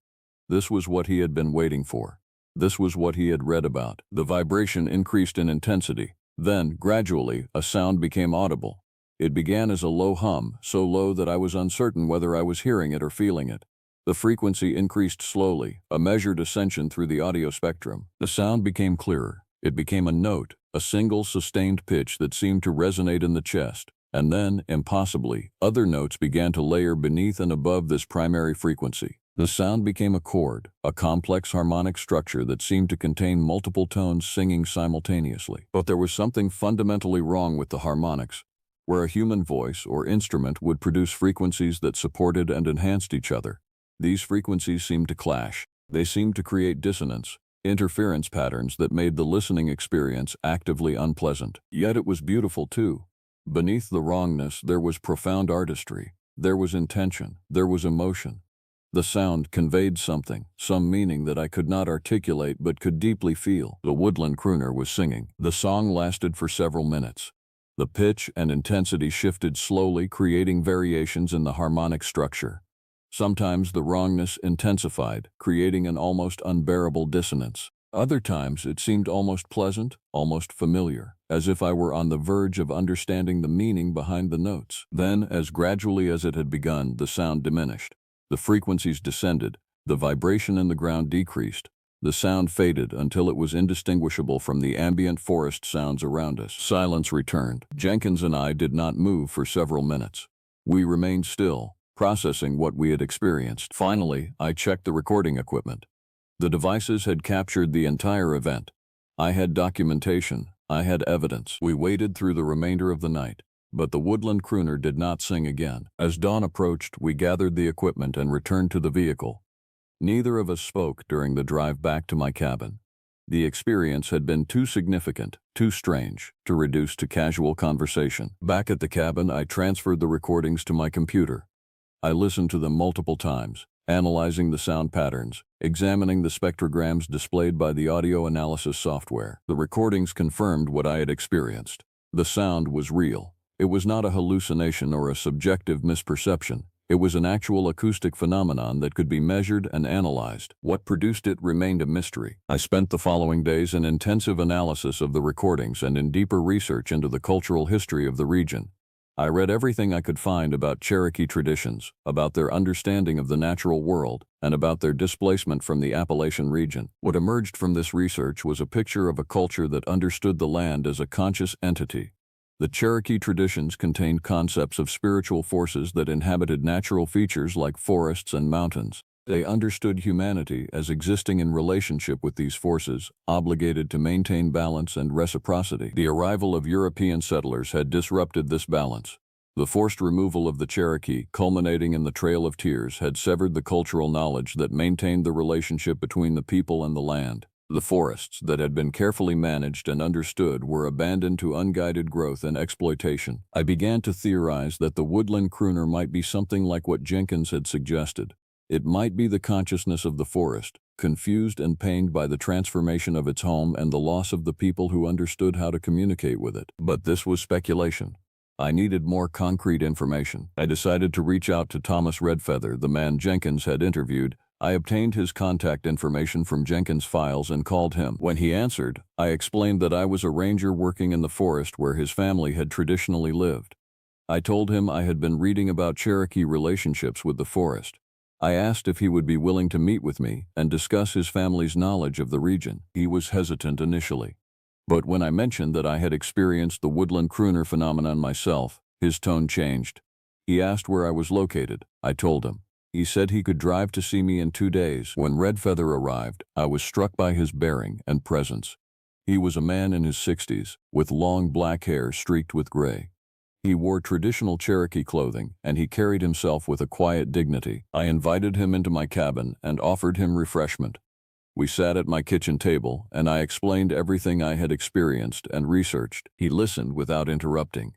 This was what he had been waiting for. This was what he had read about. The vibration increased in intensity. Then, gradually, a sound became audible. It began as a low hum, so low that I was uncertain whether I was hearing it or feeling it. The frequency increased slowly, a measured ascension through the audio spectrum. The sound became clearer. It became a note, a single sustained pitch that seemed to resonate in the chest. And then, impossibly, other notes began to layer beneath and above this primary frequency. The sound became a chord, a complex harmonic structure that seemed to contain multiple tones singing simultaneously. But there was something fundamentally wrong with the harmonics. Where a human voice or instrument would produce frequencies that supported and enhanced each other, these frequencies seemed to clash. They seemed to create dissonance, interference patterns that made the listening experience actively unpleasant. Yet it was beautiful too. Beneath the wrongness, there was profound artistry. There was intention. There was emotion. The sound conveyed something, some meaning that I could not articulate but could deeply feel. The woodland crooner was singing. The song lasted for several minutes. The pitch and intensity shifted slowly, creating variations in the harmonic structure. Sometimes the wrongness intensified, creating an almost unbearable dissonance. Other times it seemed almost pleasant, almost familiar, as if I were on the verge of understanding the meaning behind the notes. Then, as gradually as it had begun, the sound diminished. The frequencies descended, the vibration in the ground decreased. The sound faded until it was indistinguishable from the ambient forest sounds around us. Silence returned. Jenkins and I did not move for several minutes. We remained still, processing what we had experienced. Finally, I checked the recording equipment. The devices had captured the entire event. I had documentation. I had evidence. We waited through the remainder of the night, but the woodland crooner did not sing again. As dawn approached, we gathered the equipment and returned to the vehicle. Neither of us spoke during the drive back to my cabin. The experience had been too significant, too strange, to reduce to casual conversation. Back at the cabin, I transferred the recordings to my computer. I listened to them multiple times, analyzing the sound patterns, examining the spectrograms displayed by the audio analysis software. The recordings confirmed what I had experienced. The sound was real. It was not a hallucination or a subjective misperception. It was an actual acoustic phenomenon that could be measured and analyzed. What produced it remained a mystery. I spent the following days in intensive analysis of the recordings and in deeper research into the cultural history of the region. I read everything I could find about Cherokee traditions, about their understanding of the natural world, and about their displacement from the Appalachian region. What emerged from this research was a picture of a culture that understood the land as a conscious entity. The Cherokee traditions contained concepts of spiritual forces that inhabited natural features like forests and mountains. They understood humanity as existing in relationship with these forces, obligated to maintain balance and reciprocity. The arrival of European settlers had disrupted this balance. The forced removal of the Cherokee, culminating in the Trail of Tears, had severed the cultural knowledge that maintained the relationship between the people and the land. The forests that had been carefully managed and understood were abandoned to unguided growth and exploitation. I began to theorize that the woodland crooner might be something like what Jenkins had suggested. It might be the consciousness of the forest, confused and pained by the transformation of its home and the loss of the people who understood how to communicate with it. But this was speculation. I needed more concrete information. I decided to reach out to Thomas Redfeather, the man Jenkins had interviewed. I obtained his contact information from Jenkins' files and called him. When he answered, I explained that I was a ranger working in the forest where his family had traditionally lived. I told him I had been reading about Cherokee relationships with the forest. I asked if he would be willing to meet with me and discuss his family's knowledge of the region. He was hesitant initially. But when I mentioned that I had experienced the woodland crooner phenomenon myself, his tone changed. He asked where I was located. I told him. He said he could drive to see me in 2 days. When Redfeather arrived, I was struck by his bearing and presence. He was a man in his 60s, with long black hair streaked with gray. He wore traditional Cherokee clothing, and he carried himself with a quiet dignity. I invited him into my cabin and offered him refreshment. We sat at my kitchen table, and I explained everything I had experienced and researched. He listened without interrupting.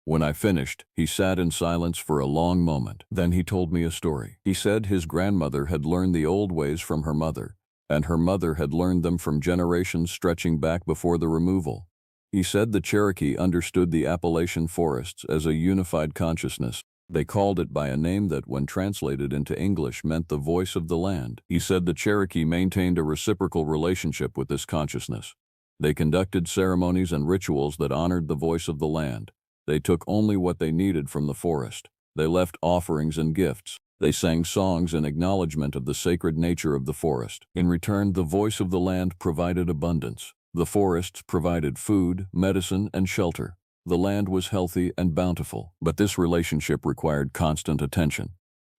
When I finished, he sat in silence for a long moment. Then he told me a story. He said his grandmother had learned the old ways from her mother, and her mother had learned them from generations stretching back before the removal. He said the Cherokee understood the Appalachian forests as a unified consciousness. They called it by a name that, when translated into English, meant the voice of the land. He said the Cherokee maintained a reciprocal relationship with this consciousness. They conducted ceremonies and rituals that honored the voice of the land. They took only what they needed from the forest. They left offerings and gifts. They sang songs in acknowledgement of the sacred nature of the forest. In return, the voice of the land provided abundance. The forests provided food, medicine, and shelter. The land was healthy and bountiful, but this relationship required constant attention.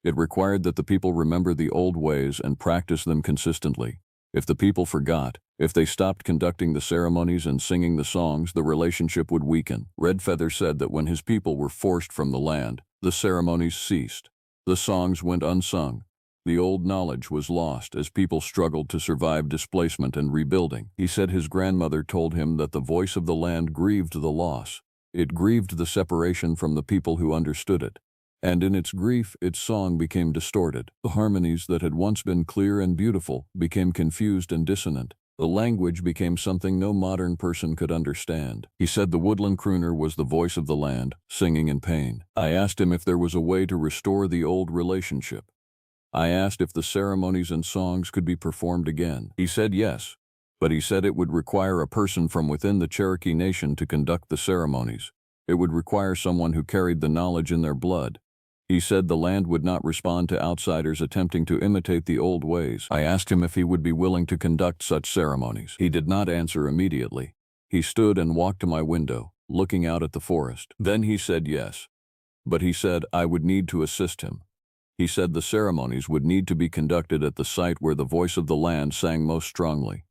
It required that the people remember the old ways and practice them consistently. If the people forgot, if they stopped conducting the ceremonies and singing the songs, the relationship would weaken. Redfeather said that when his people were forced from the land, the ceremonies ceased. The songs went unsung. The old knowledge was lost as people struggled to survive displacement and rebuilding. He said his grandmother told him that the voice of the land grieved the loss. It grieved the separation from the people who understood it. And in its grief, its song became distorted. The harmonies that had once been clear and beautiful became confused and dissonant. The language became something no modern person could understand. He said the woodland crooner was the voice of the land, singing in pain. I asked him if there was a way to restore the old relationship. I asked if the ceremonies and songs could be performed again. He said yes, but he said it would require a person from within the Cherokee Nation to conduct the ceremonies. It would require someone who carried the knowledge in their blood. He said the land would not respond to outsiders attempting to imitate the old ways. I asked him if he would be willing to conduct such ceremonies. He did not answer immediately. He stood and walked to my window, looking out at the forest. Then he said yes, but he said I would need to assist him. He said the ceremonies would need to be conducted at the site where the voice of the land sang most strongly.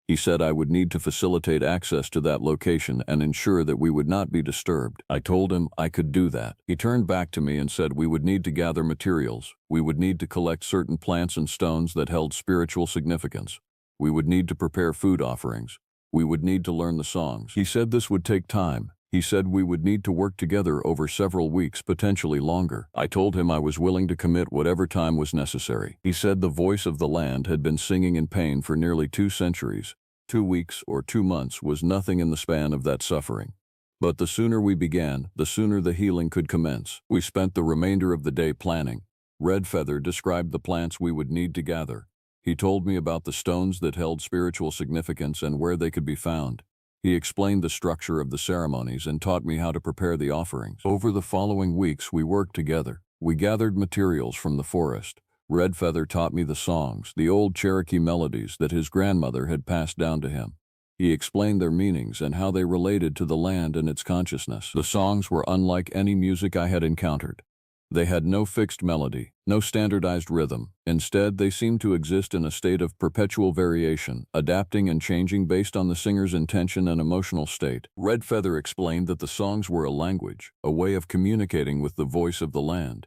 He said I would need to facilitate access to that location and ensure that we would not be disturbed. I told him I could do that. He turned back to me and said we would need to gather materials. We would need to collect certain plants and stones that held spiritual significance. We would need to prepare food offerings. We would need to learn the songs. He said this would take time. He said we would need to work together over several weeks, potentially longer. I told him I was willing to commit whatever time was necessary. He said the voice of the land had been singing in pain for nearly 2 centuries. 2 weeks or 2 months was nothing in the span of that suffering. But the sooner we began, the sooner the healing could commence. We spent the remainder of the day planning. Redfeather described the plants we would need to gather. He told me about the stones that held spiritual significance and where they could be found. He explained the structure of the ceremonies and taught me how to prepare the offerings. Over the following weeks, we worked together. We gathered materials from the forest. Redfeather taught me the songs, the old Cherokee melodies that his grandmother had passed down to him. He explained their meanings and how they related to the land and its consciousness. The songs were unlike any music I had encountered. They had no fixed melody, no standardized rhythm. Instead, they seemed to exist in a state of perpetual variation, adapting and changing based on the singer's intention and emotional state. Redfeather explained that the songs were a language, a way of communicating with the voice of the land.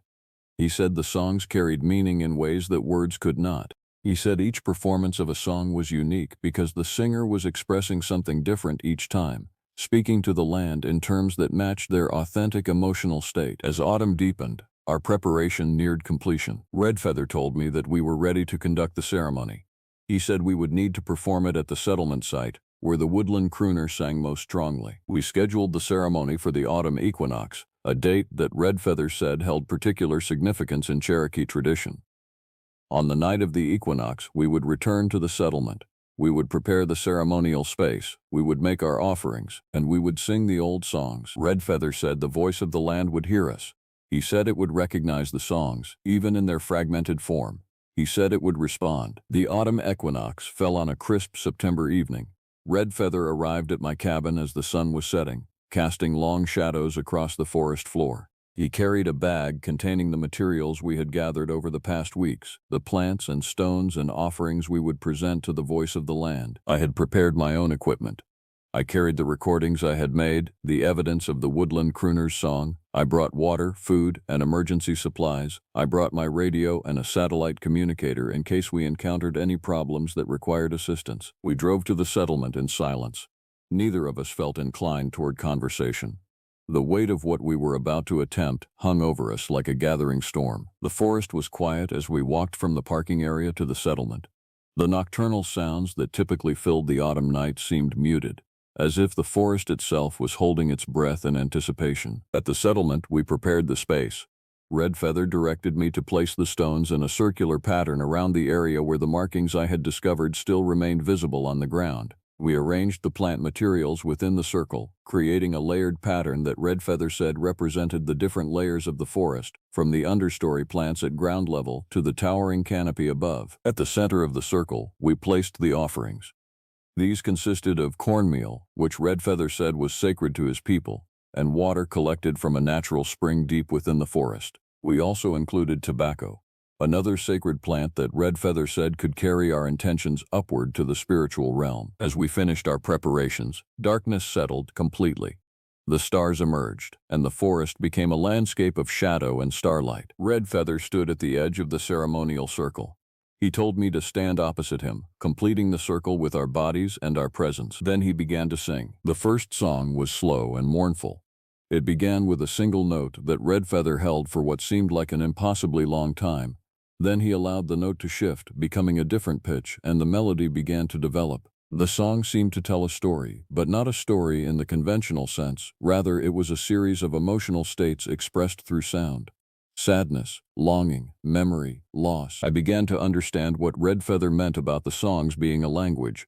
He said the songs carried meaning in ways that words could not. He said each performance of a song was unique because the singer was expressing something different each time, speaking to the land in terms that matched their authentic emotional state. As autumn deepened, our preparation neared completion. Redfeather told me that we were ready to conduct the ceremony. He said we would need to perform it at the settlement site, where the woodland crooner sang most strongly. We scheduled the ceremony for the autumn equinox, a date that Redfeather said held particular significance in Cherokee tradition. On the night of the equinox, we would return to the settlement. We would prepare the ceremonial space, we would make our offerings, and we would sing the old songs. Redfeather said the voice of the land would hear us. He said it would recognize the songs, even in their fragmented form. He said it would respond. The autumn equinox fell on a crisp September evening. Redfeather arrived at my cabin as the sun was setting, casting long shadows across the forest floor. He carried a bag containing the materials we had gathered over the past weeks, the plants and stones and offerings we would present to the voice of the land. I had prepared my own equipment. I carried the recordings I had made, the evidence of the woodland crooner's song. I brought water, food, and emergency supplies. I brought my radio and a satellite communicator in case we encountered any problems that required assistance. We drove to the settlement in silence. Neither of us felt inclined toward conversation. The weight of what we were about to attempt hung over us like a gathering storm. The forest was quiet as we walked from the parking area to the settlement. The nocturnal sounds that typically filled the autumn night seemed muted, as if the forest itself was holding its breath in anticipation. At the settlement, we prepared the space. Redfeather directed me to place the stones in a circular pattern around the area where the markings I had discovered still remained visible on the ground. We arranged the plant materials within the circle, creating a layered pattern that Redfeather said represented the different layers of the forest, from the understory plants at ground level to the towering canopy above. At the center of the circle, we placed the offerings. These consisted of cornmeal, which Redfeather said was sacred to his people, and water collected from a natural spring deep within the forest. We also included tobacco, another sacred plant that Redfeather said could carry our intentions upward to the spiritual realm. As we finished our preparations, darkness settled completely. The stars emerged, and the forest became a landscape of shadow and starlight. Redfeather stood at the edge of the ceremonial circle. He told me to stand opposite him, completing the circle with our bodies and our presence. Then he began to sing. The first song was slow and mournful. It began with a single note that Redfeather held for what seemed like an impossibly long time. Then he allowed the note to shift, becoming a different pitch, and the melody began to develop. The song seemed to tell a story, but not a story in the conventional sense. Rather, it was a series of emotional states expressed through sound. Sadness, longing, memory, loss. I began to understand what Redfeather meant about the songs being a language.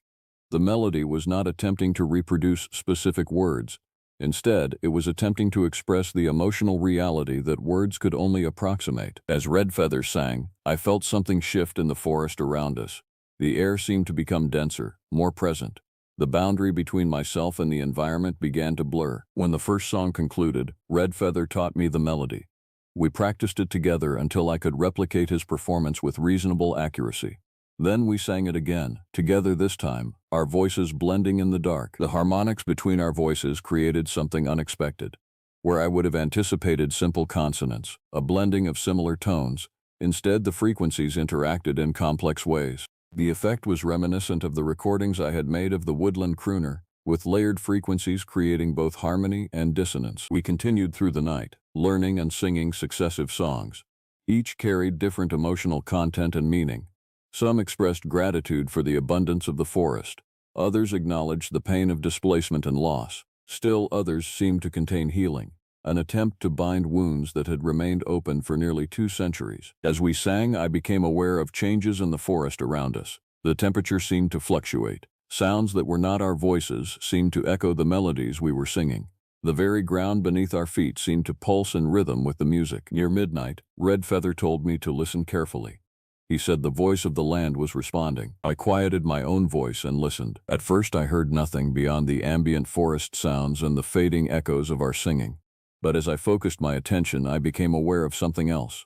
The melody was not attempting to reproduce specific words. Instead, it was attempting to express the emotional reality that words could only approximate. As Redfeather sang, I felt something shift in the forest around us. The air seemed to become denser, more present. The boundary between myself and the environment began to blur. When the first song concluded, Redfeather taught me the melody. We practiced it together until I could replicate his performance with reasonable accuracy. Then we sang it again, together this time, our voices blending in the dark. The harmonics between our voices created something unexpected. Where I would have anticipated simple consonants, a blending of similar tones, instead the frequencies interacted in complex ways. The effect was reminiscent of the recordings I had made of the woodland crooner, with layered frequencies creating both harmony and dissonance. We continued through the night, learning and singing successive songs. Each carried different emotional content and meaning. Some expressed gratitude for the abundance of the forest. Others acknowledged the pain of displacement and loss. Still others seemed to contain healing, an attempt to bind wounds that had remained open for nearly 2 centuries. As we sang, I became aware of changes in the forest around us. The temperature seemed to fluctuate. Sounds that were not our voices seemed to echo the melodies we were singing. The very ground beneath our feet seemed to pulse in rhythm with the music. Near midnight, Red Feather told me to listen carefully. He said the voice of the land was responding. I quieted my own voice and listened. At first I heard nothing beyond the ambient forest sounds and the fading echoes of our singing. But as I focused my attention, I became aware of something else.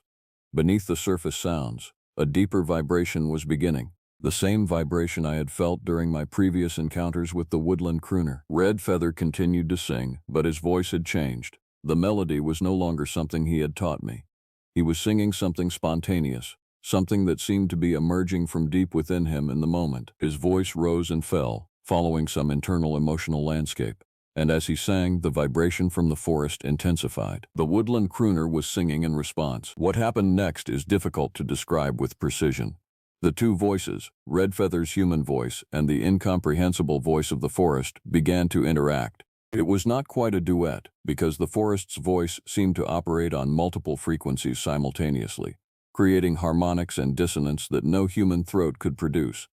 Beneath the surface sounds, a deeper vibration was beginning. The same vibration I had felt during my previous encounters with the woodland crooner. Red Feather continued to sing, but his voice had changed. The melody was no longer something he had taught me. He was singing something spontaneous, something that seemed to be emerging from deep within him in the moment. His voice rose and fell, following some internal emotional landscape. And as he sang, the vibration from the forest intensified. The woodland crooner was singing in response. What happened next is difficult to describe with precision. The two voices, Red Feather's human voice and the incomprehensible voice of the forest, began to interact. It was not quite a duet, because the forest's voice seemed to operate on multiple frequencies simultaneously, creating harmonics and dissonance that no human throat could produce.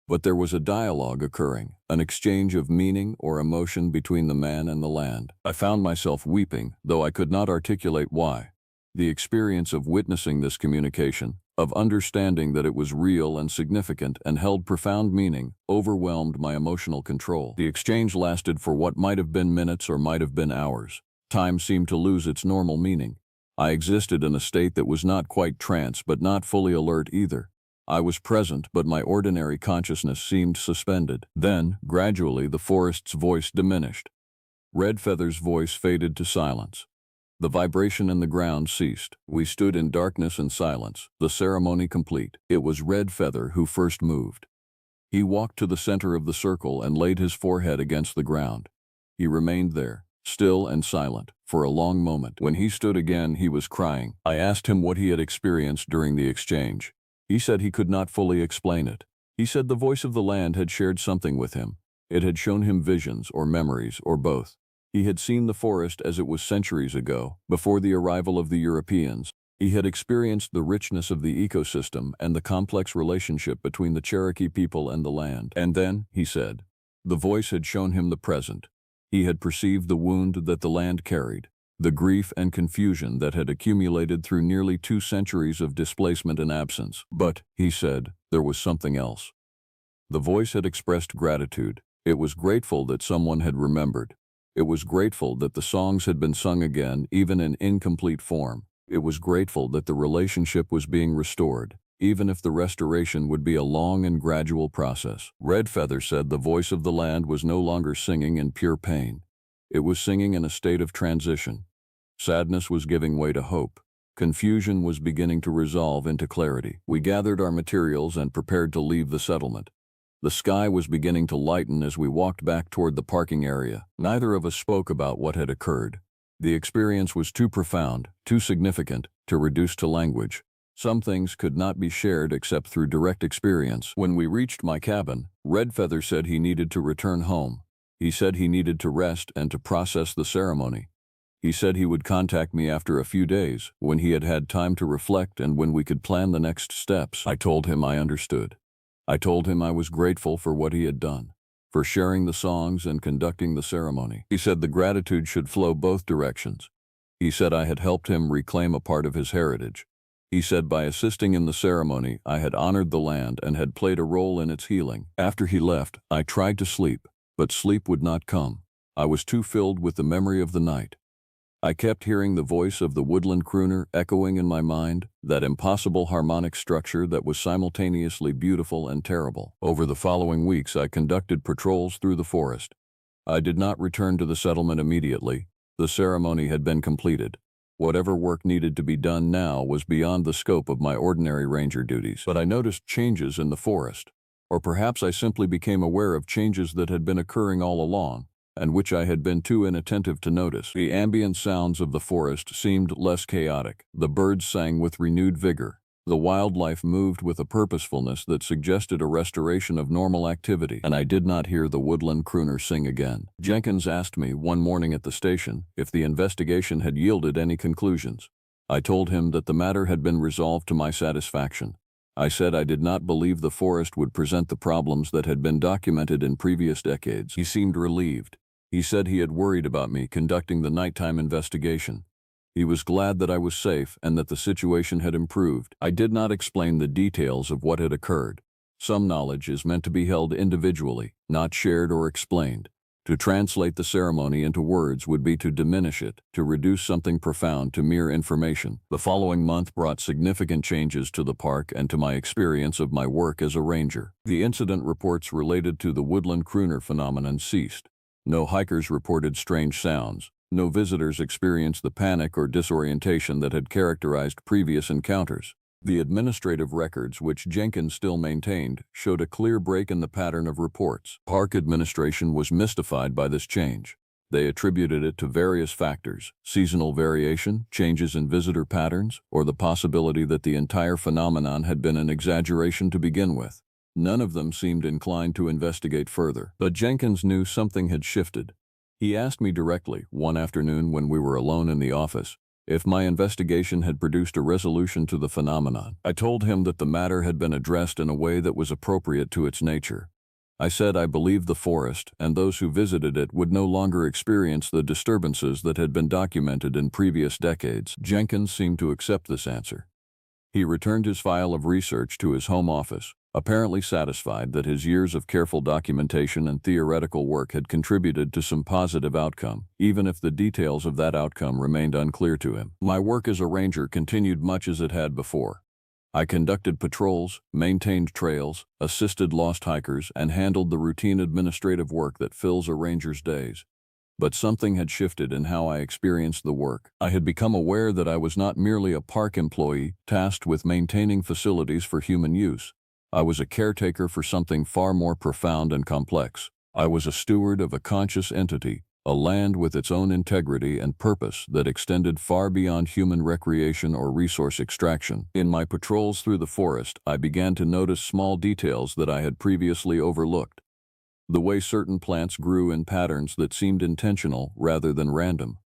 But there was a dialogue occurring, an exchange of meaning or emotion between the man and the land. I found myself weeping, though I could not articulate why. The experience of witnessing this communication, of understanding that it was real and significant and held profound meaning, overwhelmed my emotional control. The exchange lasted for what might have been minutes or might have been hours. Time seemed to lose its normal meaning. I existed in a state that was not quite trance but not fully alert either. I was present, but my ordinary consciousness seemed suspended. Then, gradually, the forest's voice diminished. Red Feather's voice faded to silence. The vibration in the ground ceased. We stood in darkness and silence, the ceremony complete. It was Red Feather who first moved. He walked to the center of the circle and laid his forehead against the ground. He remained there, still and silent, for a long moment. When he stood again, he was crying. I asked him what he had experienced during the exchange. He said he could not fully explain it. He said the voice of the land had shared something with him. It had shown him visions or memories or both. He had seen the forest as it was centuries ago, before the arrival of the Europeans. He had experienced the richness of the ecosystem and the complex relationship between the Cherokee people and the land. And then, he said, the voice had shown him the present. He had perceived the wound that the land carried, the grief and confusion that had accumulated through nearly 2 centuries of displacement and absence. But, he said, there was something else. The voice had expressed gratitude. It was grateful that someone had remembered. It was grateful that the songs had been sung again, even in incomplete form. It was grateful that the relationship was being restored, even if the restoration would be a long and gradual process. Red Feather said the voice of the land was no longer singing in pure pain. It was singing in a state of transition. Sadness was giving way to hope. Confusion was beginning to resolve into clarity. We gathered our materials and prepared to leave the settlement. The sky was beginning to lighten as we walked back toward the parking area. Neither of us spoke about what had occurred. The experience was too profound, too significant, to reduce to language. Some things could not be shared except through direct experience. When we reached my cabin, Red Feather said he needed to return home. He said he needed to rest and to process the ceremony. He said he would contact me after a few days, when he had had time to reflect and when we could plan the next steps. I told him I understood. I told him I was grateful for what he had done, for sharing the songs and conducting the ceremony. He said the gratitude should flow both directions. He said I had helped him reclaim a part of his heritage. He said by assisting in the ceremony, I had honored the land and had played a role in its healing. After he left, I tried to sleep, but sleep would not come. I was too filled with the memory of the night. I kept hearing the voice of the woodland crooner echoing in my mind, that impossible harmonic structure that was simultaneously beautiful and terrible. Over the following weeks, I conducted patrols through the forest. I did not return to the settlement immediately. The ceremony had been completed. Whatever work needed to be done now was beyond the scope of my ordinary ranger duties. But I noticed changes in the forest. Or perhaps I simply became aware of changes that had been occurring all along, and which I had been too inattentive to notice. The ambient sounds of the forest seemed less chaotic. The birds sang with renewed vigor. The wildlife moved with a purposefulness that suggested a restoration of normal activity, and I did not hear the woodland crooner sing again. Jenkins asked me one morning at the station if the investigation had yielded any conclusions. I told him that the matter had been resolved to my satisfaction. I said I did not believe the forest would present the problems that had been documented in previous decades. He seemed relieved. He said he had worried about me conducting the nighttime investigation. He was glad that I was safe and that the situation had improved. I did not explain the details of what had occurred. Some knowledge is meant to be held individually, not shared or explained. To translate the ceremony into words would be to diminish it, to reduce something profound to mere information. The following month brought significant changes to the park and to my experience of my work as a ranger. The incident reports related to the woodland crooner phenomenon ceased. No hikers reported strange sounds. No visitors experienced the panic or disorientation that had characterized previous encounters. The administrative records, which Jenkins still maintained, showed a clear break in the pattern of reports. Park administration was mystified by this change. They attributed it to various factors: seasonal variation, changes in visitor patterns, or the possibility that the entire phenomenon had been an exaggeration to begin with. None of them seemed inclined to investigate further. But Jenkins knew something had shifted. He asked me directly, one afternoon when we were alone in the office, if my investigation had produced a resolution to the phenomenon. I told him that the matter had been addressed in a way that was appropriate to its nature. I said I believed the forest and those who visited it would no longer experience the disturbances that had been documented in previous decades. Jenkins seemed to accept this answer. He returned his file of research to his home office, apparently satisfied that his years of careful documentation and theoretical work had contributed to some positive outcome, even if the details of that outcome remained unclear to him. My work as a ranger continued much as it had before. I conducted patrols, maintained trails, assisted lost hikers, and handled the routine administrative work that fills a ranger's days. But something had shifted in how I experienced the work. I had become aware that I was not merely a park employee tasked with maintaining facilities for human use. I was a caretaker for something far more profound and complex. I was a steward of a conscious entity, a land with its own integrity and purpose that extended far beyond human recreation or resource extraction. In my patrols through the forest, I began to notice small details that I had previously overlooked. The way certain plants grew in patterns that seemed intentional rather than random.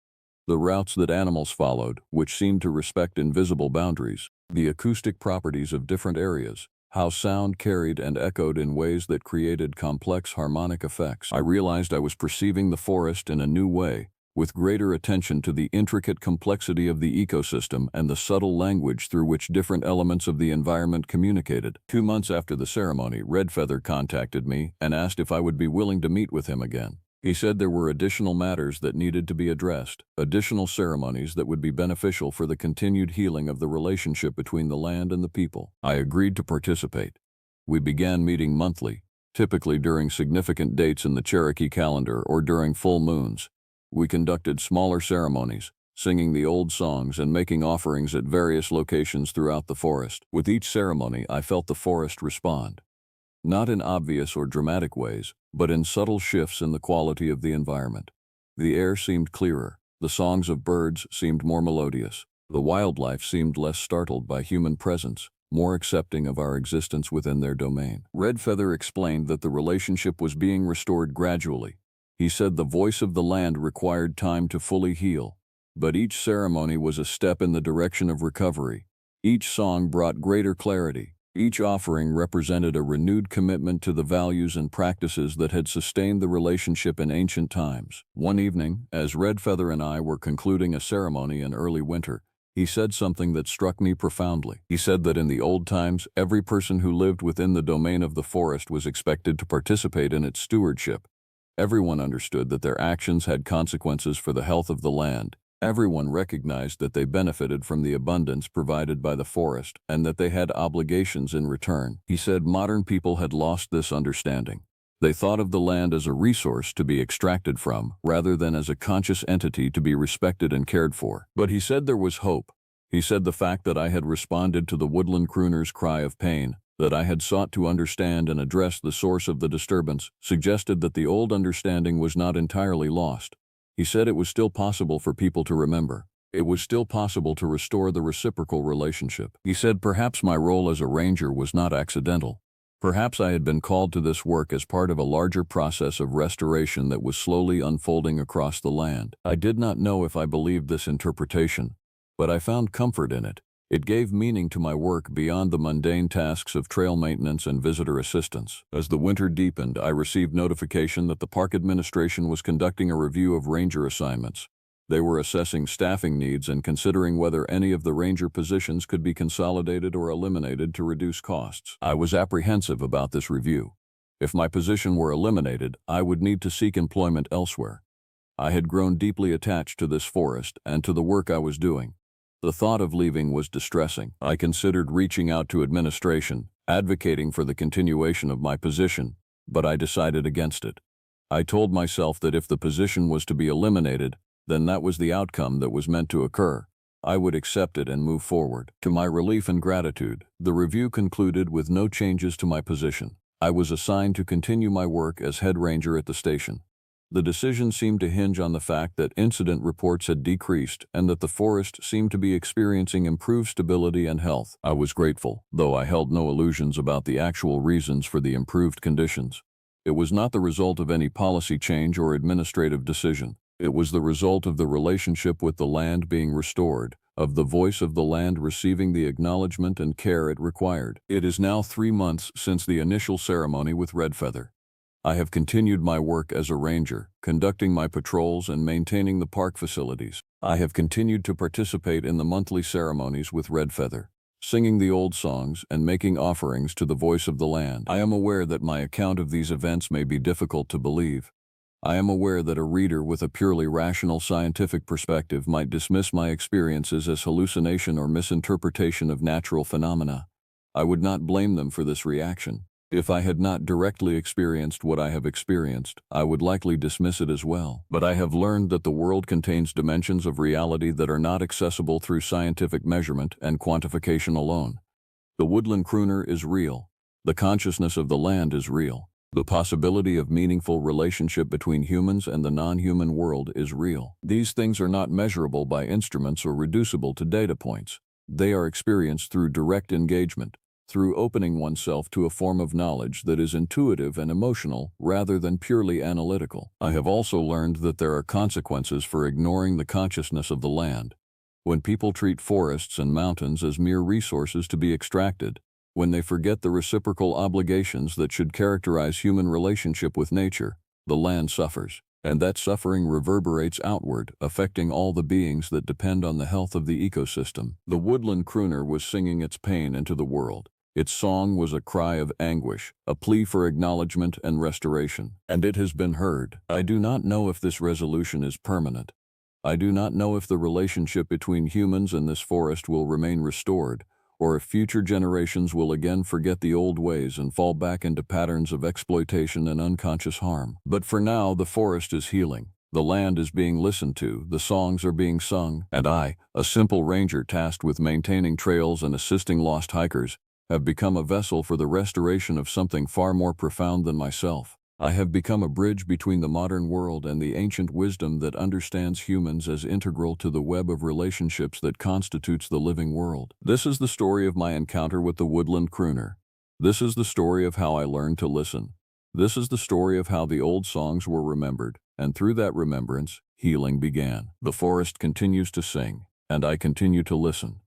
The routes that animals followed, which seemed to respect invisible boundaries. The acoustic properties of different areas. How sound carried and echoed in ways that created complex harmonic effects. I realized I was perceiving the forest in a new way, with greater attention to the intricate complexity of the ecosystem and the subtle language through which different elements of the environment communicated. 2 months after the ceremony, Redfeather contacted me and asked if I would be willing to meet with him again. He said there were additional matters that needed to be addressed, additional ceremonies that would be beneficial for the continued healing of the relationship between the land and the people. I agreed to participate. We began meeting monthly, typically during significant dates in the Cherokee calendar or during full moons. We conducted smaller ceremonies, singing the old songs and making offerings at various locations throughout the forest. With each ceremony, I felt the forest respond. Not in obvious or dramatic ways, but in subtle shifts in the quality of the environment. The air seemed clearer, the songs of birds seemed more melodious, the wildlife seemed less startled by human presence, more accepting of our existence within their domain. Redfeather explained that the relationship was being restored gradually. He said the voice of the land required time to fully heal, but each ceremony was a step in the direction of recovery. Each song brought greater clarity. Each offering represented a renewed commitment to the values and practices that had sustained the relationship in ancient times. One evening, as Redfeather and I were concluding a ceremony in early winter, he said something that struck me profoundly. He said that in the old times, every person who lived within the domain of the forest was expected to participate in its stewardship. Everyone understood that their actions had consequences for the health of the land. Everyone recognized that they benefited from the abundance provided by the forest and that they had obligations in return. He said modern people had lost this understanding. They thought of the land as a resource to be extracted from, rather than as a conscious entity to be respected and cared for. But he said there was hope. He said the fact that I had responded to the woodland crooner's cry of pain, that I had sought to understand and address the source of the disturbance, suggested that the old understanding was not entirely lost. He said it was still possible for people to remember. it was still possible to restore the reciprocal relationship. He said perhaps my role as a ranger was not accidental. Perhaps I had been called to this work as part of a larger process of restoration that was slowly unfolding across the land. I did not know if I believed this interpretation, but I found comfort in it. It gave meaning to my work beyond the mundane tasks of trail maintenance and visitor assistance. As the winter deepened, I received notification that the park administration was conducting a review of ranger assignments. They were assessing staffing needs and considering whether any of the ranger positions could be consolidated or eliminated to reduce costs. I was apprehensive about this review. If my position were eliminated, I would need to seek employment elsewhere. I had grown deeply attached to this forest and to the work I was doing. The thought of leaving was distressing. I considered reaching out to administration, advocating for the continuation of my position, but I decided against it. I told myself that if the position was to be eliminated, then that was the outcome that was meant to occur. I would accept it and move forward. To my relief and gratitude, the review concluded with no changes to my position. I was assigned to continue my work as head ranger at the station. The decision seemed to hinge on the fact that incident reports had decreased and that the forest seemed to be experiencing improved stability and health. I was grateful, though I held no illusions about the actual reasons for the improved conditions. It was not the result of any policy change or administrative decision. It was the result of the relationship with the land being restored, of the voice of the land receiving the acknowledgement and care it required. It is now 3 months since the initial ceremony with Redfeather. I have continued my work as a ranger, conducting my patrols and maintaining the park facilities. I have continued to participate in the monthly ceremonies with Redfeather, singing the old songs and making offerings to the voice of the land. I am aware that my account of these events may be difficult to believe. I am aware that a reader with a purely rational scientific perspective might dismiss my experiences as hallucination or misinterpretation of natural phenomena. I would not blame them for this reaction. If I had not directly experienced what I have experienced, I would likely dismiss it as well. But I have learned that the world contains dimensions of reality that are not accessible through scientific measurement and quantification alone. The woodland crooner is real. The consciousness of the land is real. The possibility of meaningful relationship between humans and the non-human world is real. These things are not measurable by instruments or reducible to data points. They are experienced through direct engagement, through opening oneself to a form of knowledge that is intuitive and emotional rather than purely analytical. I have also learned that there are consequences for ignoring the consciousness of the land. When people treat forests and mountains as mere resources to be extracted, when they forget the reciprocal obligations that should characterize human relationship with nature, the land suffers, and that suffering reverberates outward, affecting all the beings that depend on the health of the ecosystem. The woodland crooner was singing its pain into the world. Its song was a cry of anguish, a plea for acknowledgement and restoration, and it has been heard. I do not know if this resolution is permanent. I do not know if the relationship between humans and this forest will remain restored, or if future generations will again forget the old ways and fall back into patterns of exploitation and unconscious harm. But for now, the forest is healing. The land is being listened to, the songs are being sung, and I, a simple ranger tasked with maintaining trails and assisting lost hikers, have become a vessel for the restoration of something far more profound than myself. I have become a bridge between the modern world and the ancient wisdom that understands humans as integral to the web of relationships that constitutes the living world. This is the story of my encounter with the woodland crooner. This is the story of how I learned to listen. This is the story of how the old songs were remembered, and through that remembrance, healing began. The forest continues to sing, and I continue to listen.